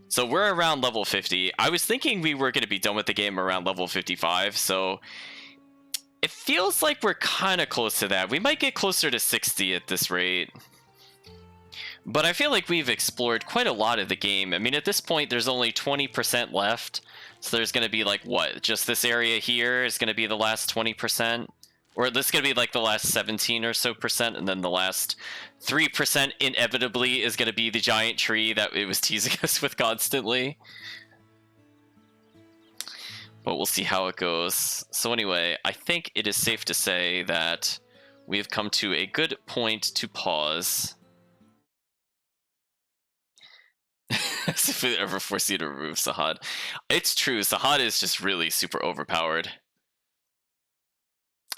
A: So we're around level 50. I was thinking we were gonna be done with the game around level 55, so it feels like we're kind of close to that. We might get closer to 60 at this rate. But I feel like we've explored quite a lot of the game. I mean, at this point, there's only 20% left. So there's going to be like, what? Just this area here is going to be the last 20%? Or this is going to be like the last 17 or so percent, and then the last 3% inevitably is going to be the giant tree that it was teasing us with constantly. But we'll see how it goes. So anyway, I think it is safe to say that we have come to a good point to pause. As if we ever force you to remove Sahad. It's true, Sahad is just really super overpowered.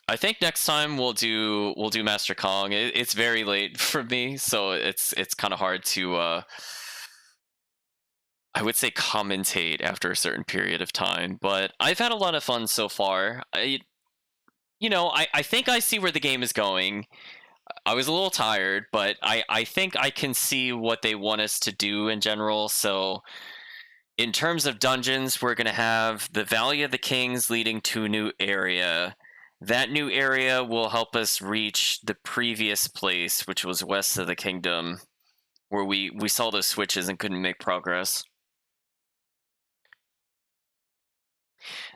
A: I think next time we'll do Master Kong. It's very late for me, so it's kind of hard to I would say commentate after a certain period of time, but I've had a lot of fun so far. I think I see where the game is going. I was a little tired, but I think I can see what they want us to do in general. So, in terms of dungeons, we're going to have the Valley of the Kings leading to a new area. That new area will help us reach the previous place, which was west of the kingdom, where we saw those switches and couldn't make progress.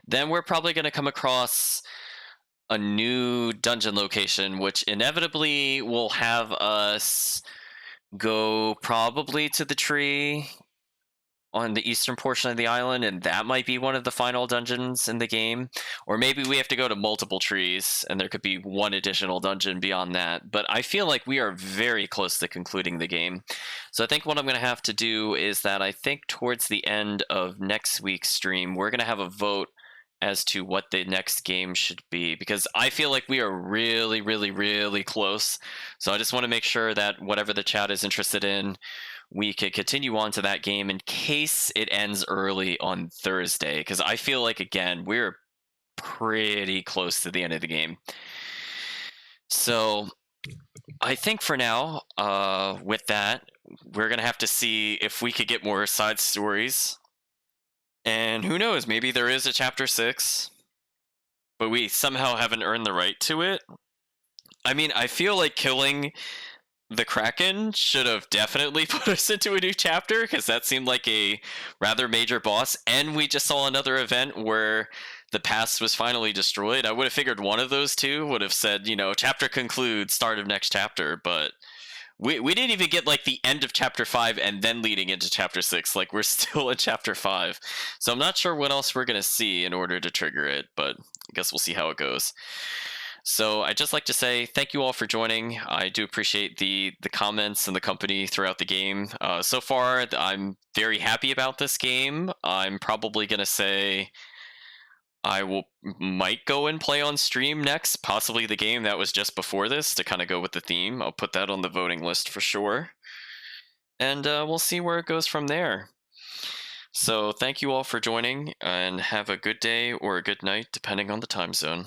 A: Then we're probably going to come across a new dungeon location, which inevitably will have us go probably to the tree on the eastern portion of the island, and that might be one of the final dungeons in the game. Or maybe we have to go to multiple trees, and there could be one additional dungeon beyond that. But I feel like we are very close to concluding the game. So I think what I'm going to have to do is that I think towards the end of next week's stream, we're going to have a vote as to what the next game should be, because I feel like we are really, really, really close. So I just want to make sure that whatever the chat is interested in, we could continue on to that game in case it ends early on Thursday, because I feel like, again, we're pretty close to the end of the game. So I think for now, with that, we're going to have to see if we could get more side stories. And who knows, maybe there is a chapter 6, but we somehow haven't earned the right to it. I mean, I feel like killing the Kraken should have definitely put us into a new chapter, because that seemed like a rather major boss, and we just saw another event where the past was finally destroyed. I would have figured one of those two would have said, chapter concludes, start of next chapter, but we didn't even get like the end of chapter 5 and then leading into chapter 6. Like, we're still in chapter 5. So I'm not sure what else we're going to see in order to trigger it, but I guess we'll see how it goes. So I'd just like to say thank you all for joining. I do appreciate the comments and the company throughout the game. So far, I'm very happy about this game. I'm probably going to say I might go and play on stream next, possibly the game that was just before this, to kind of go with the theme. I'll put that on the voting list for sure. And we'll see where it goes from there. So thank you all for joining, and have a good day or a good night, depending on the time zone.